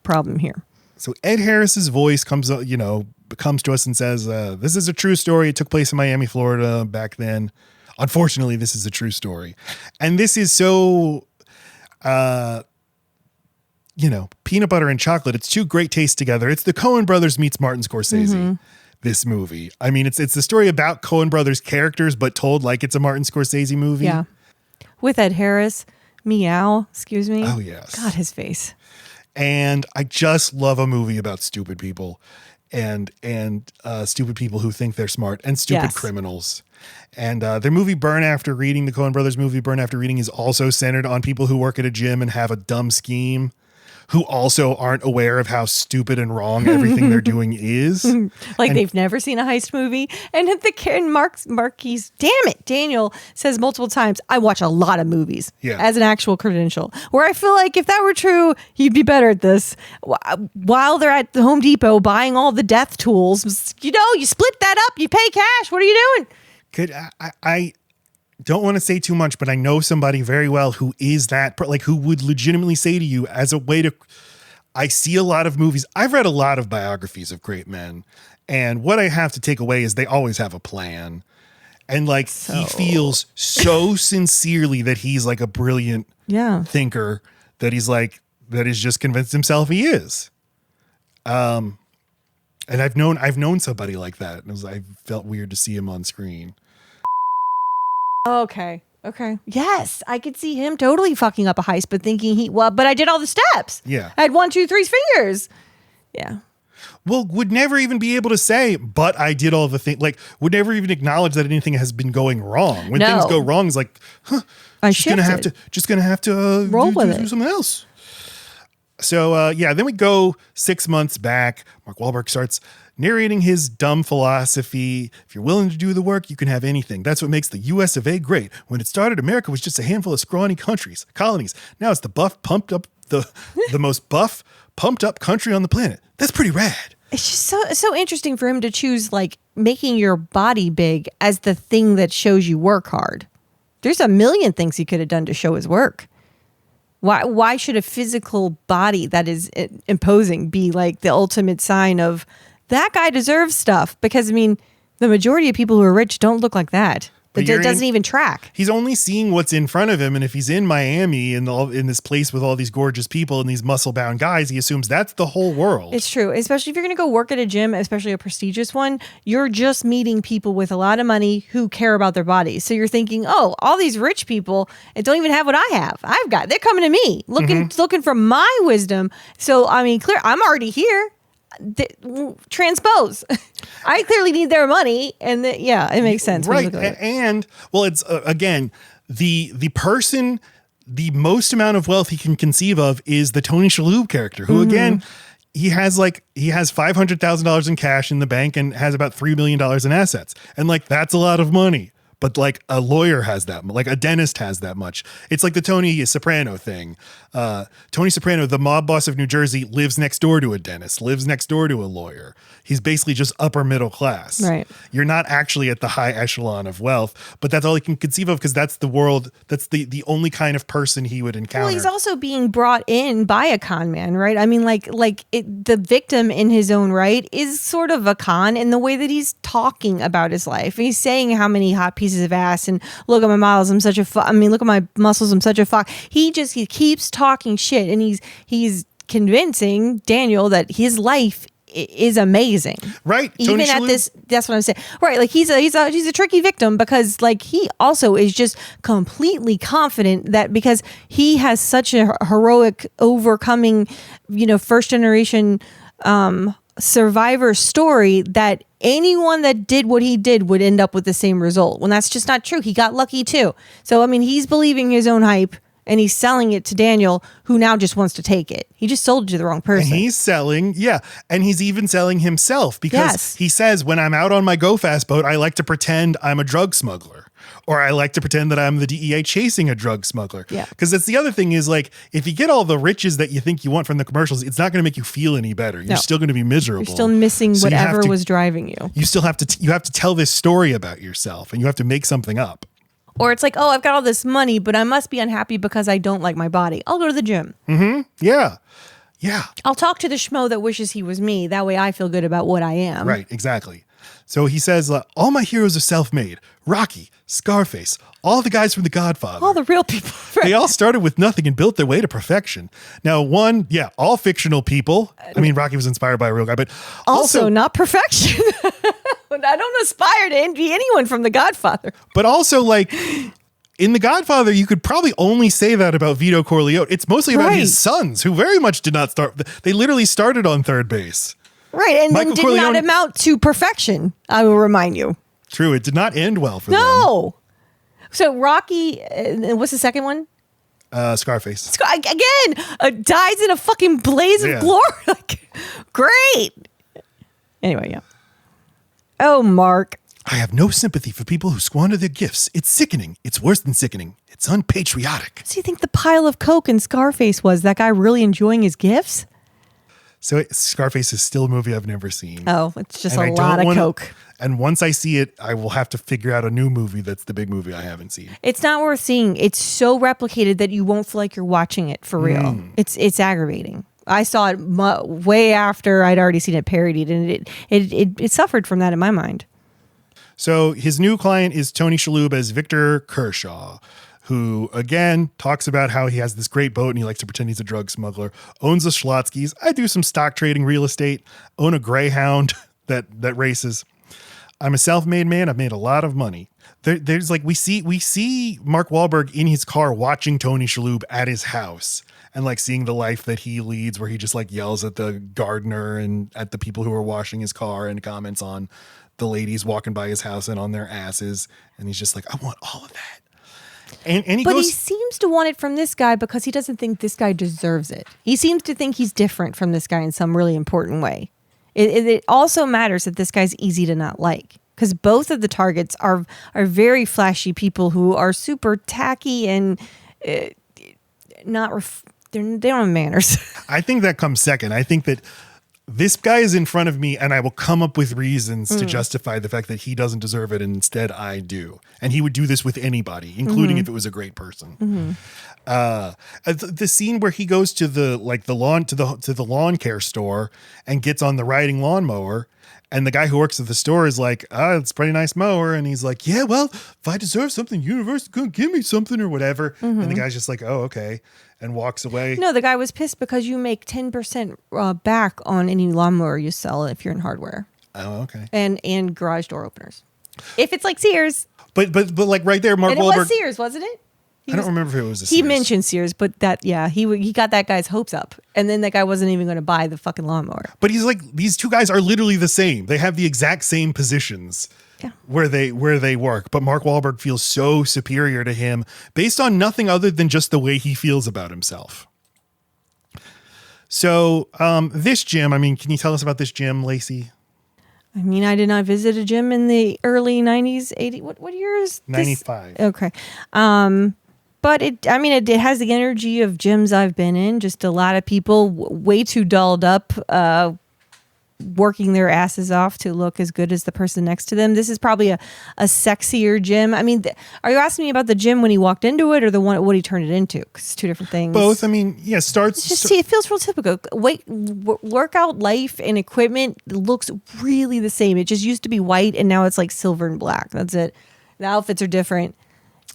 problem here. So Ed Harris's voice comes to us and says, this is a true story. It took place in Miami, Florida back then. Unfortunately, this is a true story. And this is so, peanut butter and chocolate. It's two great tastes together. It's the Coen brothers meets Martin Scorsese, this movie. I mean, it's the story about Coen brothers characters, but told like it's a Martin Scorsese movie. Yeah. With Ed Harris. Meow. Excuse me. Oh, yes. God, his face. And I just love a movie about stupid people and stupid people who think they're smart and stupid criminals. And their movie Burn After Reading, the Coen brothers movie Burn After Reading, is also centered on people who work at a gym and have a dumb scheme, who also aren't aware of how stupid and wrong everything they're doing is. They've never seen a heist movie. And Marquis, damn it, Daniel says multiple times, I watch a lot of movies as an actual credential, where I feel like if that were true, you'd be better at this. While they're at the Home Depot buying all the death tools, you split that up, you pay cash. What are you doing? I don't want to say too much, but I know somebody very well who is that, like, who would legitimately say to you as a way to, I see a lot of movies. I've read a lot of biographies of great men, and what I have to take away is they always have a plan. And like, he feels so sincerely that he's like a brilliant thinker, that he's just convinced himself he is. And I've known somebody like that, and I felt weird to see him on screen. Okay. Yes, I could see him totally fucking up a heist, but thinking but I did all the steps. Yeah. I had 1, 2, 3 fingers. Yeah. Well, would never even be able to say, but I did all the things, like, would never even acknowledge that anything has been going wrong. When things go wrong, it's like, just gonna have to roll with do it. something else. So, then we go 6 months back. Mark Wahlberg starts narrating his dumb philosophy. If you're willing to do the work, you can have anything. That's what makes the US of A great. When it started, America was just a handful of scrawny colonies. Now it's the the most buff, pumped up country on the planet. That's pretty rad. It's just so interesting for him to choose like making your body big as the thing that shows you work hard. There's a million things he could have done to show his work. Why should a physical body that is imposing be like the ultimate sign of that guy deserves stuff? Because I mean, the majority of people who are rich don't look like that. It doesn't even track. He's only seeing what's in front of him, and if he's in Miami in this place with all these gorgeous people and these muscle-bound guys, he assumes that's the whole world. It's true, especially if you're going to go work at a gym, especially a prestigious one. You're just meeting people with a lot of money who care about their bodies. So you're thinking, oh, all these rich people don't even have what I have. They're coming to me looking for my wisdom. So I mean, I'm already here. Transpose. I clearly need their money, and it makes sense. Right, and well, it's again the person, the most amount of wealth he can conceive of is the Tony Shalhoub character, who again he has $500,000 in cash in the bank and has about $3 million in assets, and like that's a lot of money. But like a lawyer has that, like a dentist has that much. It's like the Tony Soprano thing. Tony Soprano, the mob boss of New Jersey, lives next door to a dentist, lives next door to a lawyer. He's basically just upper middle class. Right. You're not actually at the high echelon of wealth, but that's all he can conceive of because that's the world. That's the only kind of person he would encounter. Well, he's also being brought in by a con man, right? I mean, the victim in his own right is sort of a con in the way that he's talking about his life. He's saying how many hot pieces of ass and look at my models, I'm such a fuck. I mean, look at my muscles, I'm such a fuck. He keeps talking shit, and he's convincing Daniel that his life is amazing, right? Even Tony at Shalhoub? this, that's what I'm saying, right? Like he's a tricky victim because like he also is just completely confident that because he has such a heroic overcoming, first generation survivor story that anyone that did what he did would end up with the same result. When that's just not true. He got lucky too. So I mean, he's believing his own hype. and he's selling it to Daniel, who now just wants to take it. He just sold it to the wrong person. And he's selling, and he's even selling himself because he says, when I'm out on my Go Fast boat, I like to pretend I'm a drug smuggler. Or I like to pretend that I'm the DEA chasing a drug smuggler. Yeah. Because that's the other thing is like, if you get all the riches that you think you want from the commercials, it's not going to make you feel any better. You're still going to be miserable. You're still missing whatever was driving you. You still have to tell this story about yourself, and you have to make something up. Or it's like, oh, I've got all this money, but I must be unhappy because I don't like my body. I'll go to the gym. Mm-hmm. Yeah. I'll talk to the schmo that wishes he was me. That way I feel good about what I am. Right, exactly. So he says, all my heroes are self-made. Rocky, Scarface, all the guys from The Godfather. All the real people. They all started with nothing and built their way to perfection. Now, all fictional people. I mean, Rocky was inspired by a real guy, but also not perfection. I don't aspire to envy anyone from The Godfather. But also, like, in The Godfather, you could probably only say that about Vito Corleone. It's mostly about his sons, who very much did not start. They literally started on third base. Right, and Michael then did not amount to perfection, I will remind you. True, it did not end well for them. No. So Rocky, what's the second one? Scarface. Again, dies in a fucking blaze of glory. Like, great. Anyway, yeah. Oh, Mark. I have no sympathy for people who squander their gifts. It's sickening. It's worse than sickening. It's unpatriotic. So you think the pile of coke in Scarface was that guy really enjoying his gifts? So Scarface is still a movie I've never seen. Oh, it's just a lot of coke. And once I see it, I will have to figure out a new movie that's the big movie I haven't seen. It's not worth seeing. It's so replicated that you won't feel like you're watching it for real. It's aggravating. I saw it way after I'd already seen it parodied, and it suffered from that in my mind. So his new client is Tony Shalhoub as Victor Kershaw, who, again, talks about how he has this great boat and he likes to pretend he's a drug smuggler, owns the Schlotzskys. I do some stock trading real estate, own a Greyhound that races. I'm a self-made man. I've made a lot of money. There's like, we see Mark Wahlberg in his car watching Tony Shalhoub at his house and like seeing the life that he leads, where he just like yells at the gardener and at the people who are washing his car and comments on the ladies walking by his house and on their asses. And he's just like, I want all of that. And he seems to want it from this guy because he doesn't think this guy deserves it. He seems to think he's different from this guy in some really important way. It also matters that this guy's easy to not like, because both of the targets are very flashy people who are super tacky and they don't have manners. I think that comes second. I think that this guy is in front of me and I will come up with reasons to justify the fact that he doesn't deserve it and instead I do. And he would do this with anybody, including if it was a great person. The scene where he goes to the lawn care store and gets on the riding lawnmower, and the guy who works at the store is like, it's a pretty nice mower. And he's like, yeah, well, if I deserve something, universe is going to give me something or whatever. And the guy's just like, oh, okay. And walks away. No, the guy was pissed because you make 10% back on any lawnmower you sell if you're in hardware. Oh, okay. And garage door openers. If it's like Sears. But like right there, Mark Wahlberg. It was Sears, wasn't it? I don't remember if it was a Sears. He mentioned Sears, but he got that guy's hopes up. And then that guy wasn't even going to buy the fucking lawnmower. But he's like, these two guys are literally the same. They have the exact same positions. Yeah. Where they work, but Mark Wahlberg feels so superior to him based on nothing other than just the way he feels about himself. So this gym, I mean, can you tell us about this gym, Lacey? I mean, I did not visit a gym in the early 90s, 80. What year is this? 95. Okay. But it has the energy of gyms I've been in. Just a lot of people way too dolled up, working their asses off to look as good as the person next to them. This is probably a sexier gym. I mean, are you asking me about the gym when he walked into it or the one what he turned it into? Because it's two different things. Both. I mean, yeah, it feels real typical. Workout life and equipment looks really the same. It just used to be white and now it's like silver and black. That's it. The outfits are different.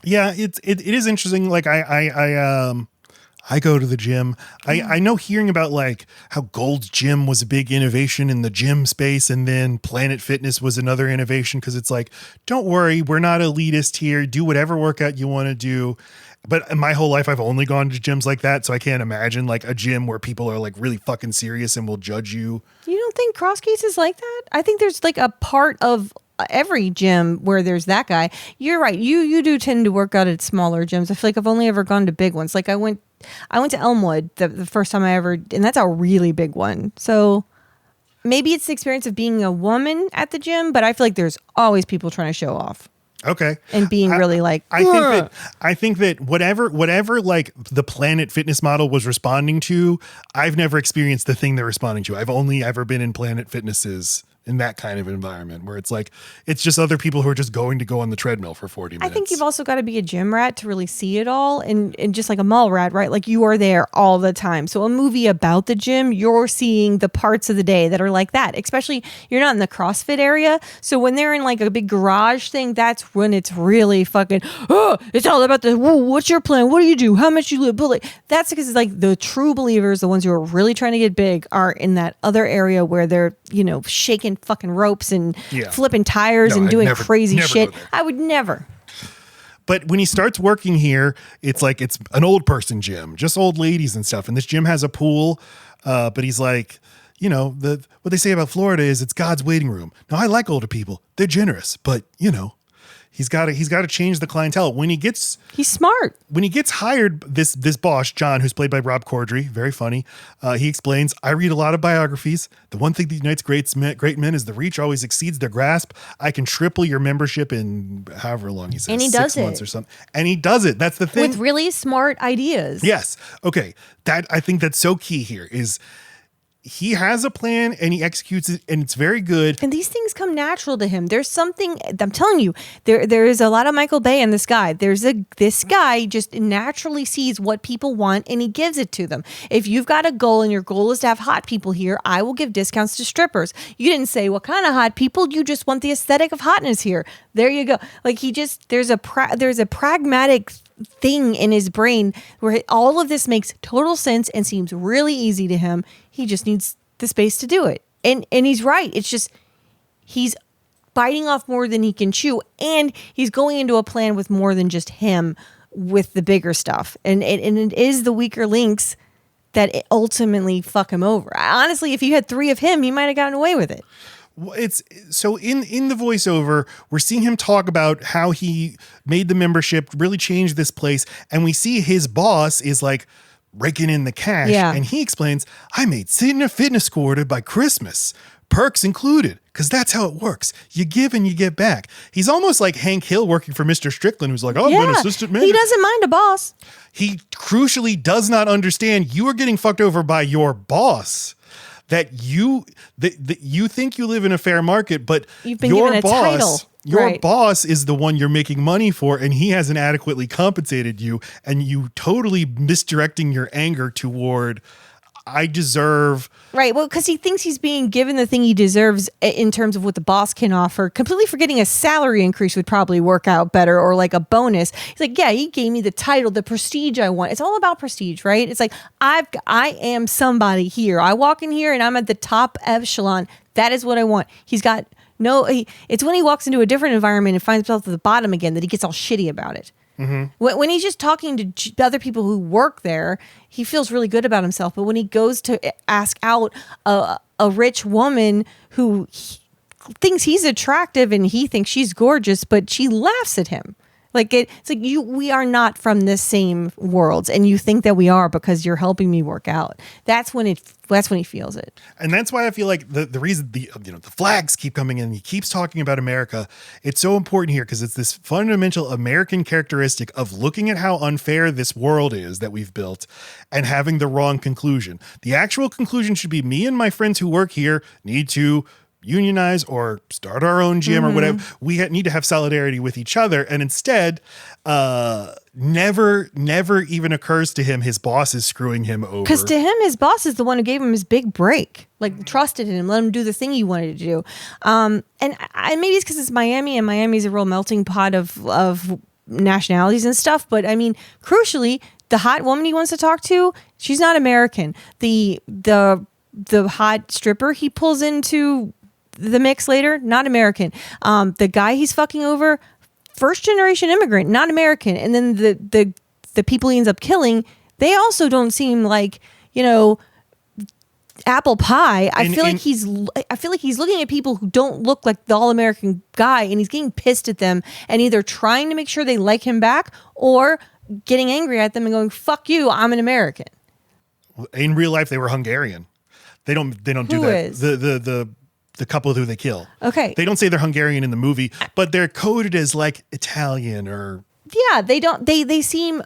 Yeah, it is interesting. Like I go to the gym. I know hearing about like how Gold's Gym was a big innovation in the gym space, and then Planet Fitness was another innovation because it's like, don't worry, we're not elitist here. Do whatever workout you want to do. But my whole life, I've only gone to gyms like that, so I can't imagine like a gym where people are like really fucking serious and will judge you. You don't think CrossCase is like that? I think there's like a part of every gym where there's that guy. You're right. You do tend to work out at smaller gyms. I feel like I've only ever gone to big ones. Like I went to Elmwood the first time I ever, and that's a really big one. So maybe it's the experience of being a woman at the gym, but I feel like there's always people trying to show off. Okay. And being really like, I think that whatever like the Planet Fitness model was responding to, I've never experienced the thing they're responding to. I've only ever been in Planet Fitnesses in that kind of environment where it's like, it's just other people who are just going to go on the treadmill for 40 minutes. I think you've also got to be a gym rat to really see it all, and just like a mall rat, right? Like you are there all the time. So a movie about the gym, you're seeing the parts of the day that are like that, especially you're not in the CrossFit area. So when they're in like a big garage thing, that's when it's really fucking, it's all about the, what's your plan? What do you do? How much you live? But like, that's because it's like the true believers, the ones who are really trying to get big, are in that other area where they're, shaking fucking ropes and flipping tires and doing crazy shit. I would never. But when he starts working here, it's like it's an old person gym, just old ladies and stuff. And this gym has a pool, but he's like, what they say about Florida is it's God's waiting room. Now, I like older people; they're generous, but he's got to change the clientele. He's smart. When he gets hired, this boss, John, who's played by Rob Corddry, very funny, he explains, I read a lot of biographies. The one thing that unites great men is the reach always exceeds their grasp. I can triple your membership in however long he says, and he 6 does months it. or something. And he does it. That's the thing. With really smart ideas. Yes. Okay. I think that's so key here is he has a plan and he executes it, and it's very good. And these things come natural to him. There's something, I'm telling you, there is a lot of Michael Bay in this guy. This guy just naturally sees what people want and he gives it to them. If you've got a goal and your goal is to have hot people here, I will give discounts to strippers. You didn't say what kind of hot people, you just want the aesthetic of hotness here. There you go. Like there's a pragmatic thing in his brain where all of this makes total sense and seems really easy to him. He just needs the space to do it. And he's right. It's just he's biting off more than he can chew, and he's going into a plan with more than just him with the bigger stuff. And it is the weaker links that ultimately fuck him over. Honestly, if you had 3 of him, he might have gotten away with it. It's so in the voiceover, we're seeing him talk about how he made the membership, really changed this place. And we see his boss is like raking in the cash. Yeah. And he explains, I made sitting a fitness quarter by Christmas, perks included, because that's how it works. You give and you get back. He's almost like Hank Hill working for Mr. Strickland, who's like, I'm an assistant manager. He doesn't mind a boss. He crucially does not understand you are getting fucked over by your boss. That you think you live in a fair market, but you've been given a title. Your boss is the one you're making money for, and he hasn't adequately compensated you, and you totally misdirecting your anger toward, I deserve. Right. Well, because he thinks he's being given the thing he deserves in terms of what the boss can offer, completely forgetting a salary increase would probably work out better, or like a bonus. He's like, yeah, he gave me the title, the prestige I want. It's all about prestige, right? It's like, I am somebody here. I walk in here and I'm at the top echelon. That is what I want. He's got it's when he walks into a different environment and finds himself at the bottom again that he gets all shitty about it. Mm-hmm. When he's just talking to other people who work there, he feels really good about himself. But when he goes to ask out a rich woman who thinks he's attractive and he thinks she's gorgeous, but she laughs at him. Like it's like we are not from the same worlds, and you think that we are because you're helping me work out. That's when he feels it. And that's why I feel like the reason the flags keep coming in. He keeps talking about America. It's so important here because it's this fundamental American characteristic of looking at how unfair this world is that we've built and having the wrong conclusion. The actual conclusion should be me and my friends who work here need to unionize or start our own gym or whatever. We need to have solidarity with each other. And instead, never even occurs to him his boss is screwing him over. Because to him, his boss is the one who gave him his big break, like trusted him, let him do the thing he wanted to do. And maybe it's because it's Miami, and Miami's a real melting pot of nationalities and stuff. But I mean, crucially, the hot woman he wants to talk to, she's not American. The hot stripper he pulls into the mix later, not American. The guy he's fucking over, first generation immigrant, not American. And then the people he ends up killing, they also don't seem like, apple pie. I feel like he's looking at people who don't look like the all-American guy, and he's getting pissed at them and either trying to make sure they like him back or getting angry at them and going, "Fuck you, I'm an American." In real life, they were Hungarian. They don't do Who that. is? The couple who they kill. Okay. They don't say they're Hungarian in the movie, but they're coded as like Italian or. Yeah, they don't. They seem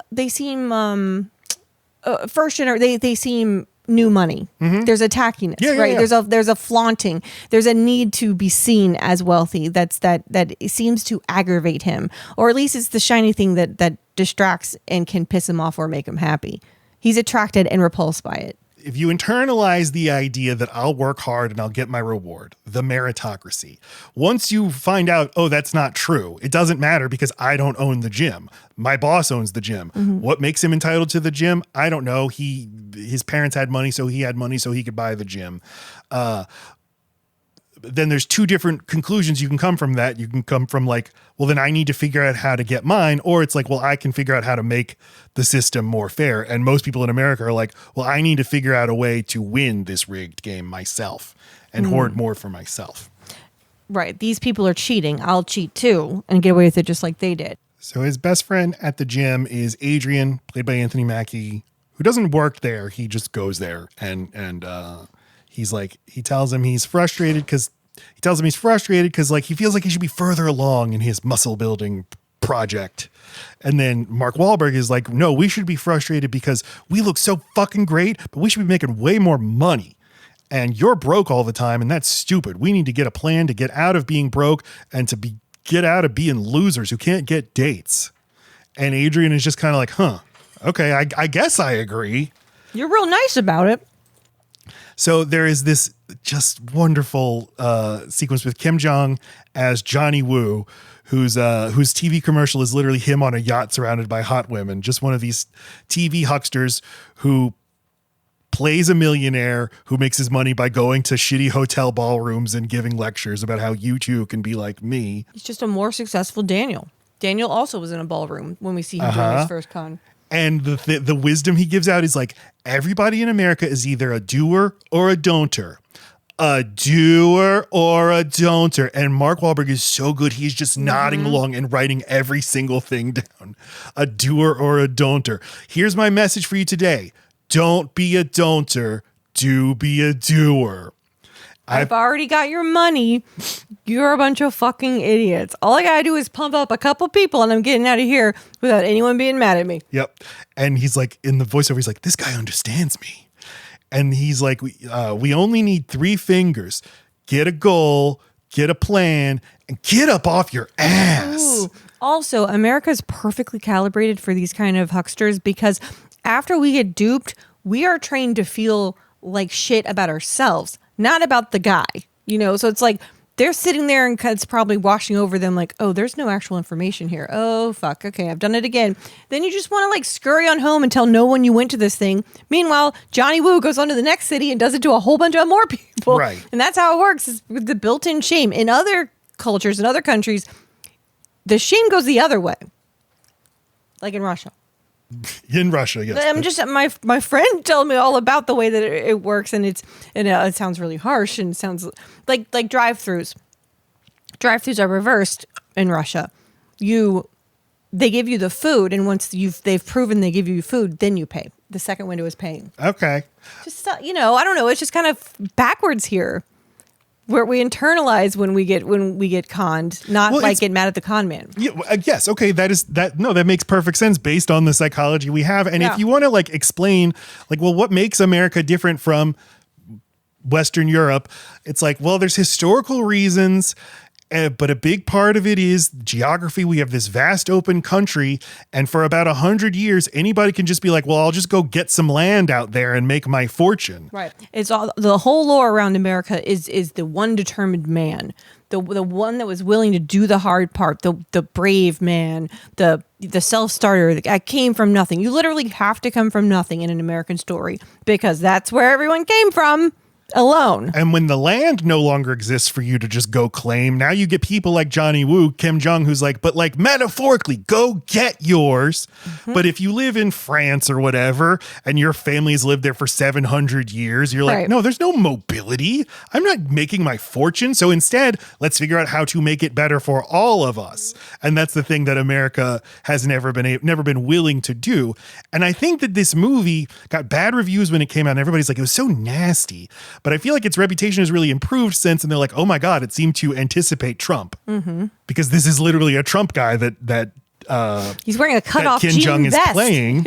first generation. They seem new money. There's a tackiness, Yeah, right? yeah. There's a flaunting. There's a need to be seen as wealthy. That seems to aggravate him, or at least it's the shiny thing that distracts and can piss him off or make him happy. He's attracted and repulsed by it. If you internalize the idea that I'll work hard and I'll get my reward, the meritocracy, once you find out, oh, that's not true, it doesn't matter because I don't own the gym. My boss owns the gym. What makes him entitled to the gym? I don't know. His parents had money, so he had money so he could buy the gym. Then there's two different conclusions you can come from that. You can come from like, well, then I need to figure out how to get mine. Or it's like, well, I can figure out how to make the system more fair. And most people in America are like, well, I need to figure out a way to win this rigged game myself and hoard more for myself. Right. These people are cheating. I'll cheat too and get away with it just like they did. So his best friend at the gym is Adrian, played by Anthony Mackie, who doesn't work there. He just goes there and he's like, he tells him he's frustrated because like he feels like he should be further along in his muscle building project. And then Mark Wahlberg is like, no, we should be frustrated because we look so fucking great, but we should be making way more money. And you're broke all the time, and that's stupid. We need to get a plan to get out of being broke and to get out of being losers who can't get dates. And Adrian is just kind of like, huh, okay, I guess I agree. You're real nice about it. So there is this just wonderful sequence with Kim Jeong as Jonny Wu, whose TV commercial is literally him on a yacht surrounded by hot women. Just one of these TV hucksters who plays a millionaire who makes his money by going to shitty hotel ballrooms and giving lectures about how you too can be like me. He's just a more successful Daniel. Daniel also was in a ballroom when we see him during his first con. And the wisdom he gives out is like, everybody in America is either a doer or a don'ter. A doer or a don'ter. And Mark Wahlberg is so good. He's just nodding along and writing every single thing down. A doer or a don'ter. Here's my message for you today. Don't be a don'ter. Do be a doer. I've already got your money. You're a bunch of fucking idiots. All I gotta do is pump up a couple people and I'm getting out of here without anyone being mad at me. Yep. And he's like, in the voiceover, he's like, this guy understands me. And he's like, we only need 3 fingers. Get a goal, get a plan, and get up off your ass. Ooh. Also, America's perfectly calibrated for these kind of hucksters because after we get duped, we are trained to feel like shit about ourselves, not about the guy, you know? So it's like they're sitting there and it's probably washing over them like, oh, there's no actual information here. Oh, fuck. Okay, I've done it again. Then you just want to like scurry on home and tell no one you went to this thing. Meanwhile, Jonny Wu goes on to the next city and does it to a whole bunch of more people. Right. And that's how it works, is with the built-in shame. In other cultures, in other countries, the shame goes the other way. Like in Russia. In Russia, yes. I'm just my friend told me all about the way that it works, and it sounds really harsh and sounds like drive-throughs. Drive-throughs are reversed in Russia. They give you the food, and once they've proven they give you food, then you pay. The second window is paying. Okay. Just I don't know. It's just kind of backwards here, where we internalize when we get conned, not get mad at the con man. Yeah, yes. Okay. That makes perfect sense based on the psychology we have. And if you want to like explain like, well, what makes America different from Western Europe? It's like, well, there's historical reasons, but a big part of it is geography. We have this vast open country. And for about 100 years, anybody can just be like, well, I'll just go get some land out there and make my fortune. Right. It's all the whole lore around America is the one determined man, the one that was willing to do the hard part, the brave man, the self-starter. I came from nothing. You literally have to come from nothing in an American story because that's where everyone came from. alone. And when the land no longer exists for you to just go claim, now you get people like Jonny Wu, Kim Jeong, who's like, but like metaphorically, go get yours. But if you live in France or whatever, and your family's lived there for 700 years, you're like, Right. no, there's no mobility. I'm not making my fortune. So instead, let's figure out how to make it better for all of us. And that's the thing that America has never been willing to do. And I think that this movie got bad reviews when it came out, and everybody's like, it was so nasty. But I feel like its reputation has really improved since, and they're like, oh my God, it seemed to anticipate Trump. Because this is literally a Trump guy that He's wearing a cutoff Kim jean Jeong is vest. playing.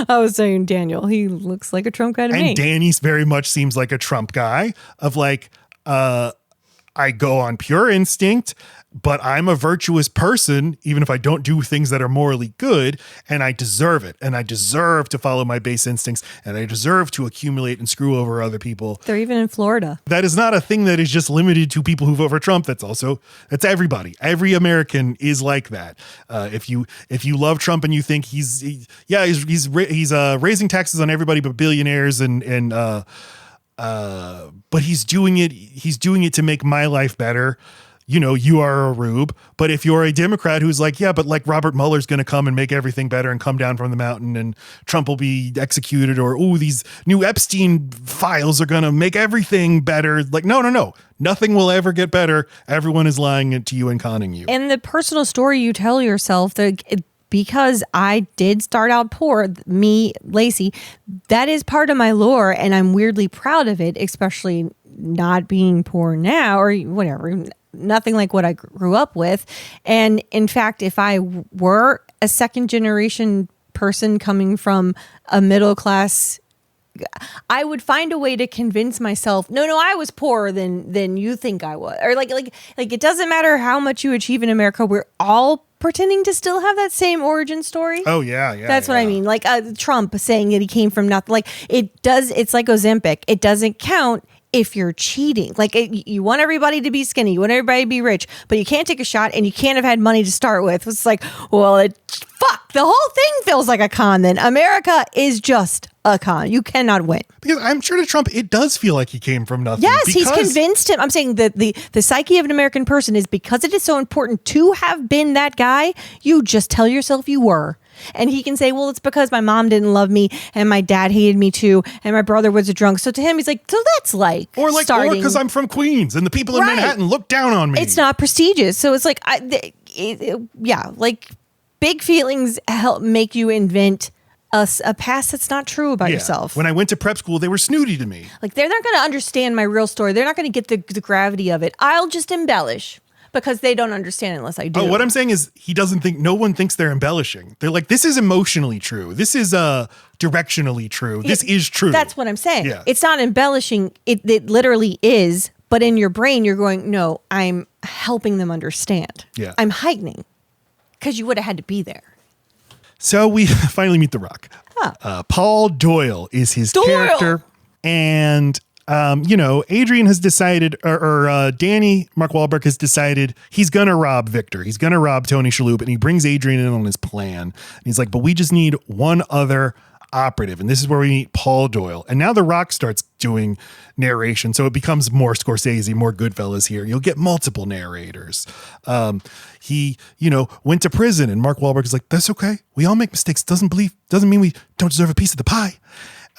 I was saying Daniel. He looks like a Trump guy to me. And Danny very much seems like a Trump guy of like, I go on pure instinct, but I'm a virtuous person, even if I don't do things that are morally good, and I deserve it. And I deserve to follow my base instincts, and I deserve to accumulate and screw over other people. They're even in Florida. That is not a thing that is just limited to people who vote for Trump. That's everybody. Every American is like that. If you love Trump and you think he's raising taxes on everybody but billionaires but he's doing it to make my life better. You know, you are a rube. But if you're a Democrat who's like, yeah, but like Robert Mueller's going to come and make everything better and come down from the mountain and Trump will be executed, or, oh, these new Epstein files are going to make everything better. Like, no. Nothing will ever get better. Everyone is lying to you and conning you. And the personal story you tell yourself because I did start out poor, me, Lacey, that is part of my lore, and I'm weirdly proud of it, especially not being poor now or whatever. Nothing like what I grew up with. And in fact, if I were a second generation person coming from a middle class, I would find a way to convince myself, no, I was poorer than you think I was. Or like it doesn't matter how much you achieve in America. We're all pretending to still have that same origin story. Oh yeah. That's what I mean. Like Trump saying that he came from nothing. Like it's like Ozempic. It doesn't count if you're cheating. Like you want everybody to be skinny, you want everybody to be rich, but you can't take a shot and you can't have had money to start with. It's like, well, the whole thing feels like a con then. America is just a con. You cannot win. Because I'm sure to Trump, it does feel like he came from nothing. Yes, he's convinced him. I'm saying that the psyche of an American person is, because it is so important to have been that guy, you just tell yourself you were. And he can say, well, it's because my mom didn't love me and my dad hated me too and my brother was a drunk. So to him, he's like, so that's like or because I'm from Queens and the people in Manhattan look down on me. It's not prestigious. So it's like, like big feelings help make you invent a past that's not true about yourself. When I went to prep school, they were snooty to me. Like, they're not going to understand my real story. They're not going to get the gravity of it. I'll just embellish. Because they don't understand unless I do. Oh, what I'm saying is no one thinks they're embellishing. They're like, this is emotionally true. This is directionally true. This is true. That's what I'm saying. Yeah. It's not embellishing. It literally is. But in your brain, you're going, no, I'm helping them understand. Yeah. I'm heightening. Because you would have had to be there. So we finally meet The Rock. Paul Doyle is his character. And Adrian has decided, or Danny, Mark Wahlberg has decided he's going to rob Victor. He's going to rob Tony Shalhoub, and he brings Adrian in on his plan. And he's like, but we just need one other operative. And this is where we meet Paul Doyle. And now The Rock starts doing narration. So it becomes more Scorsese, more Goodfellas here. You'll get multiple narrators. He, went to prison, and Mark Wahlberg is like, that's okay. We all make mistakes. Doesn't mean we don't deserve a piece of the pie.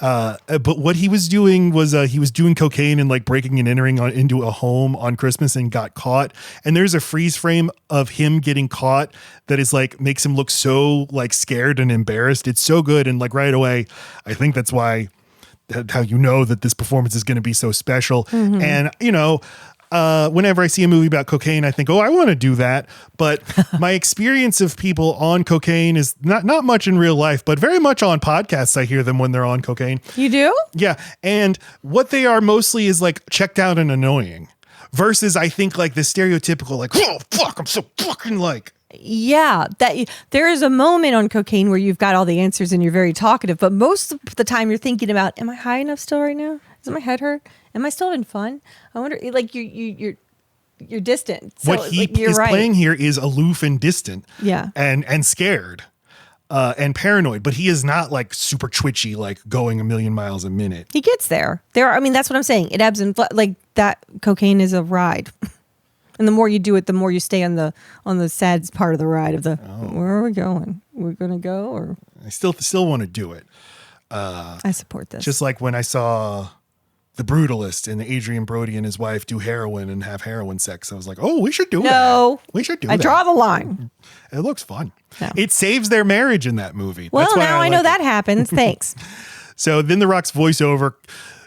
But what he was doing was he was doing cocaine and like breaking and entering into a home on Christmas and got caught. And there's a freeze frame of him getting caught that is like makes him look so like scared and embarrassed. It's so good. And like right away, I think that's why how you know that this performance is going to be so special. Mm-hmm. And whenever I see a movie about cocaine, I think, oh, I want to do that. But my experience of people on cocaine is not much in real life, but very much on podcasts. I hear them when they're on cocaine. You do? Yeah. And what they are mostly is like checked out and annoying versus I think like the stereotypical, like, oh, fuck, I'm so fucking like. Yeah, that there is a moment on cocaine where you've got all the answers and you're very talkative, but most of the time you're thinking about, am I high enough still right now? Does my head hurt? Am I still having fun? I wonder, like you're distant. So, what he is playing here is aloof and distant. Yeah. And scared. and paranoid, but he is not like super twitchy, like going a million miles a minute. He gets there. I mean, that's what I'm saying. It ebbs and like that. Cocaine is a ride. And the more you do it, the more you stay on the sad part of the ride of the, where are we going? We're going to go, or I still want to do it. I support this. Just like when I saw The Brutalist and Adrian Brody and his wife do heroin and have heroin sex. I was like, oh, we should do that. We should do that. I draw the line. It looks fun. No. It saves their marriage in that movie. Well, That's why now I know that happens. Thanks. So then The Rock's voiceover,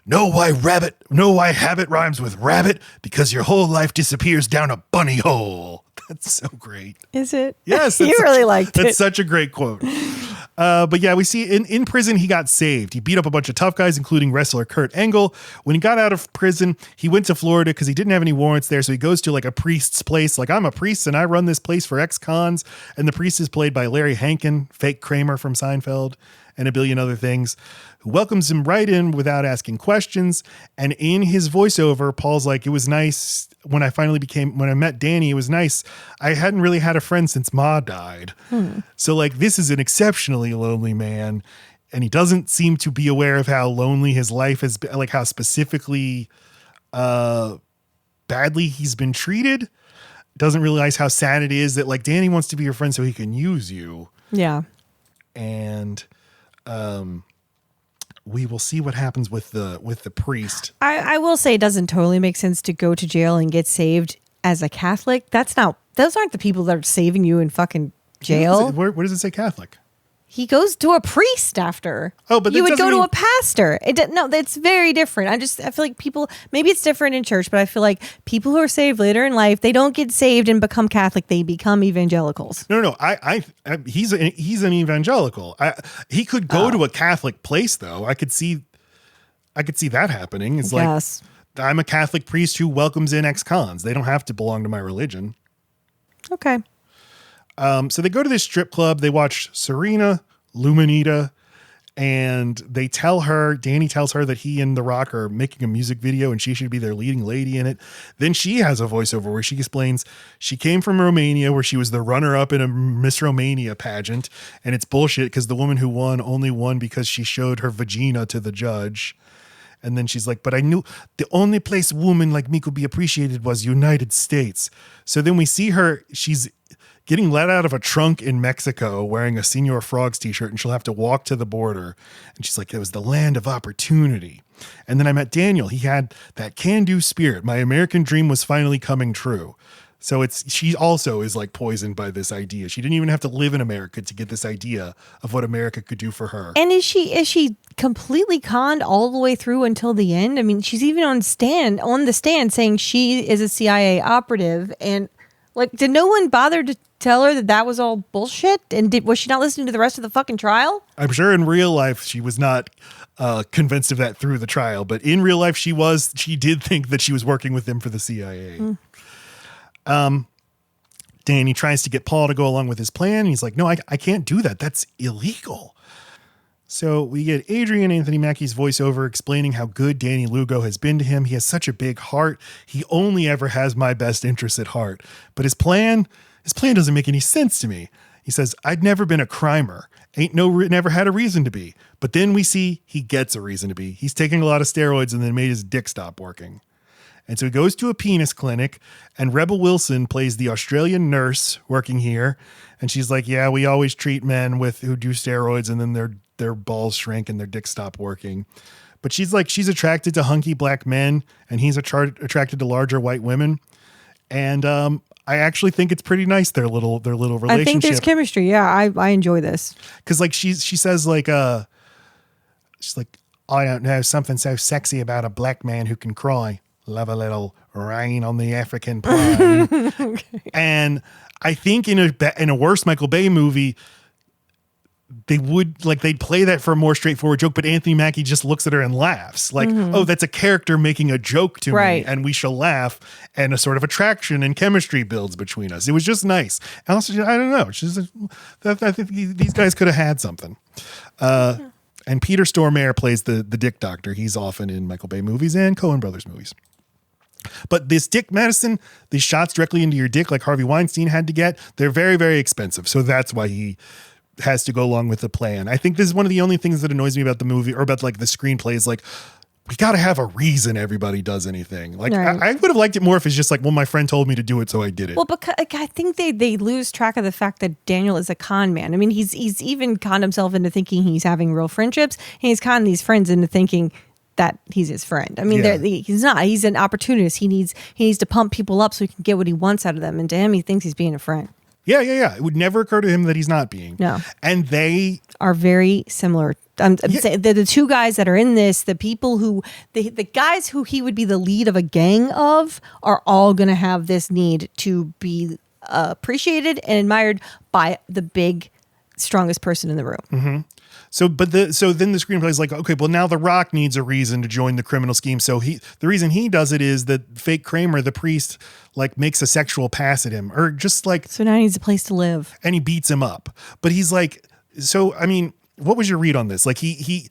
know why habit rhymes with rabbit? Because your whole life disappears down a bunny hole. That's so great. Is it? Yes. You really liked it. That's such a great quote. But yeah, we see in prison, he got saved. He beat up a bunch of tough guys, including wrestler Kurt Angle. When he got out of prison, he went to Florida because he didn't have any warrants there. So he goes to like a priest's place. Like, I'm a priest and I run this place for ex-cons. And the priest is played by Larry Hankin, fake Kramer from Seinfeld, and a billion other things, who welcomes him right in without asking questions. And in his voiceover, Paul's like, it was nice when I met Danny, it was nice. I hadn't really had a friend since Ma died. So like, this is an exceptionally lonely man. And he doesn't seem to be aware of how lonely his life has been, like how specifically badly he's been treated. Doesn't realize how sad it is that like Danny wants to be your friend so he can use you. Yeah. And we will see what happens with the priest. I will say it doesn't totally make sense to go to jail and get saved as a Catholic. Those aren't the people that are saving you in fucking jail. Where does it say Catholic? He goes to a priest after. Oh, but you would go to mean- a pastor. No, it's very different. I feel like people, maybe it's different in church, but I feel like people who are saved later in life, they don't get saved and become Catholic. They become evangelicals. No. He's an evangelical. He could go to a Catholic place though. I could see that happening. It's like, I'm a Catholic priest who welcomes in ex-cons. They don't have to belong to my religion. Okay. So they go to this strip club. They watch Serena, Luminita, and Danny tells her that he and The Rock are making a music video and she should be their leading lady in it. Then she has a voiceover where she explains she came from Romania where she was the runner-up in a Miss Romania pageant. And it's bullshit because the woman who won only won because she showed her vagina to the judge. And then she's like, but I knew the only place a woman like me could be appreciated was United States. So then we see her, she's getting let out of a trunk in Mexico wearing a Señor Frogs t-shirt, and she'll have to walk to the border. And she's like, it was the land of opportunity. And then I met Daniel. He had that can-do spirit. My American dream was finally coming true. So she also is like poisoned by this idea. She didn't even have to live in America to get this idea of what America could do for her. And is she completely conned all the way through until the end? I mean, she's even on the stand saying she is a CIA operative. And like, did no one bother to tell her that was all bullshit? And was she not listening to the rest of the fucking trial? I'm sure in real life she was not convinced of that through the trial, but in real life she did think that she was working with them for the CIA. Danny tries to get Paul to go along with his plan. And he's like, no, I can't do that. That's illegal. So we get Adrian, Anthony Mackie's voiceover explaining how good Danny Lugo has been to him. He has such a big heart. He only ever has my best interests at heart. But his plan doesn't make any sense to me. He says, I'd never been a crimer. Never had a reason to be. But then we see he gets a reason to be. He's taking a lot of steroids and then made his dick stop working. And so he goes to a penis clinic, and Rebel Wilson plays the Australian nurse working here. And she's like, yeah, we always treat men who do steroids and then their balls shrink and their dicks stop working. But she's attracted to hunky black men, and he's attracted to larger white women. And I actually think it's pretty nice, their little relationship. I think there's chemistry. Yeah, I enjoy this. Because like she says like she's like, I don't know, something so sexy about a black man who can cry. Love a little rain on the African plain. Okay. And I think in a worse Michael Bay movie, they'd play that for a more straightforward joke, but Anthony Mackie just looks at her and laughs. Like, oh, that's a character making a joke to me, and we shall laugh, and a sort of attraction and chemistry builds between us. It was just nice. And also, I don't know. I think these guys could have had something. And Peter Stormare plays the dick doctor. He's often in Michael Bay movies and Coen Brothers movies. But this dick medicine, these shots directly into your dick like Harvey Weinstein had to get, they're very, very expensive. So that's why he has to go along with the plan. I think this is one of the only things that annoys me about the movie or about like the screenplay is like, we got to have a reason everybody does anything. Like Right. I would have liked it more if it's just like, well, my friend told me to do it, so I did it. Well, because like, I think they lose track of the fact that Daniel is a con man. I mean, he's even conned himself into thinking he's having real friendships, and he's conned these friends into thinking that he's his friend. I mean, Yeah. he's not. He's an opportunist. He needs to pump people up so he can get what he wants out of them. And to him, he thinks he's being a friend. Yeah. It would never occur to him that he's not being. No. And they Are very similar. I'm saying the two guys that are in this, the people who the guys who he would be the lead of a gang of, are all going to have this need to be appreciated and admired by the big, strongest person in the room. Mm-hmm. So then the screenplay is like, okay, well now The Rock needs a reason to join the criminal scheme. So the reason he does it is that fake Kramer, the priest, like makes a sexual pass at him, or just like, So now he needs a place to live. and he beats him up. But he's like, so I mean, what was your read on this? Like the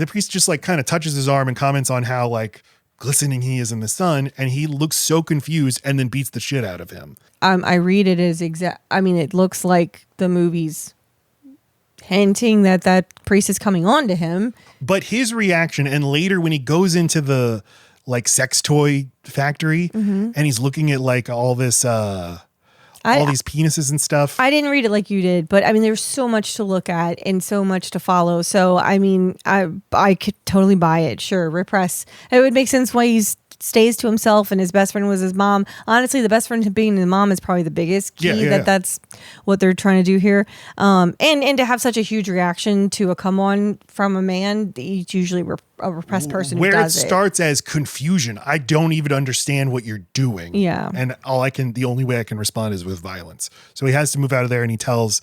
priest just like kind of touches his arm and comments on how like glistening he is in the sun, and he looks so confused and then beats the shit out of him. I read it as it looks like the movie's hinting that priest is coming on to him. But his reaction, and later when he goes into the like sex toy factory and he's looking at like all this all these penises and stuff. I didn't read it like you did, but I mean, there's so much to look at and so much to follow. So I mean, I could totally buy it. Sure, repress. It would make sense why he stays to himself and his best friend was his mom. Honestly, the best friend being the mom is probably the biggest key. That's what they're trying to do here. And to have such a huge reaction to a come on from a man, he's usually a repressed person who Where does it starts as confusion. I don't even understand what you're doing. Yeah. And the only way I can respond is with violence. So he has to move out of there, and he tells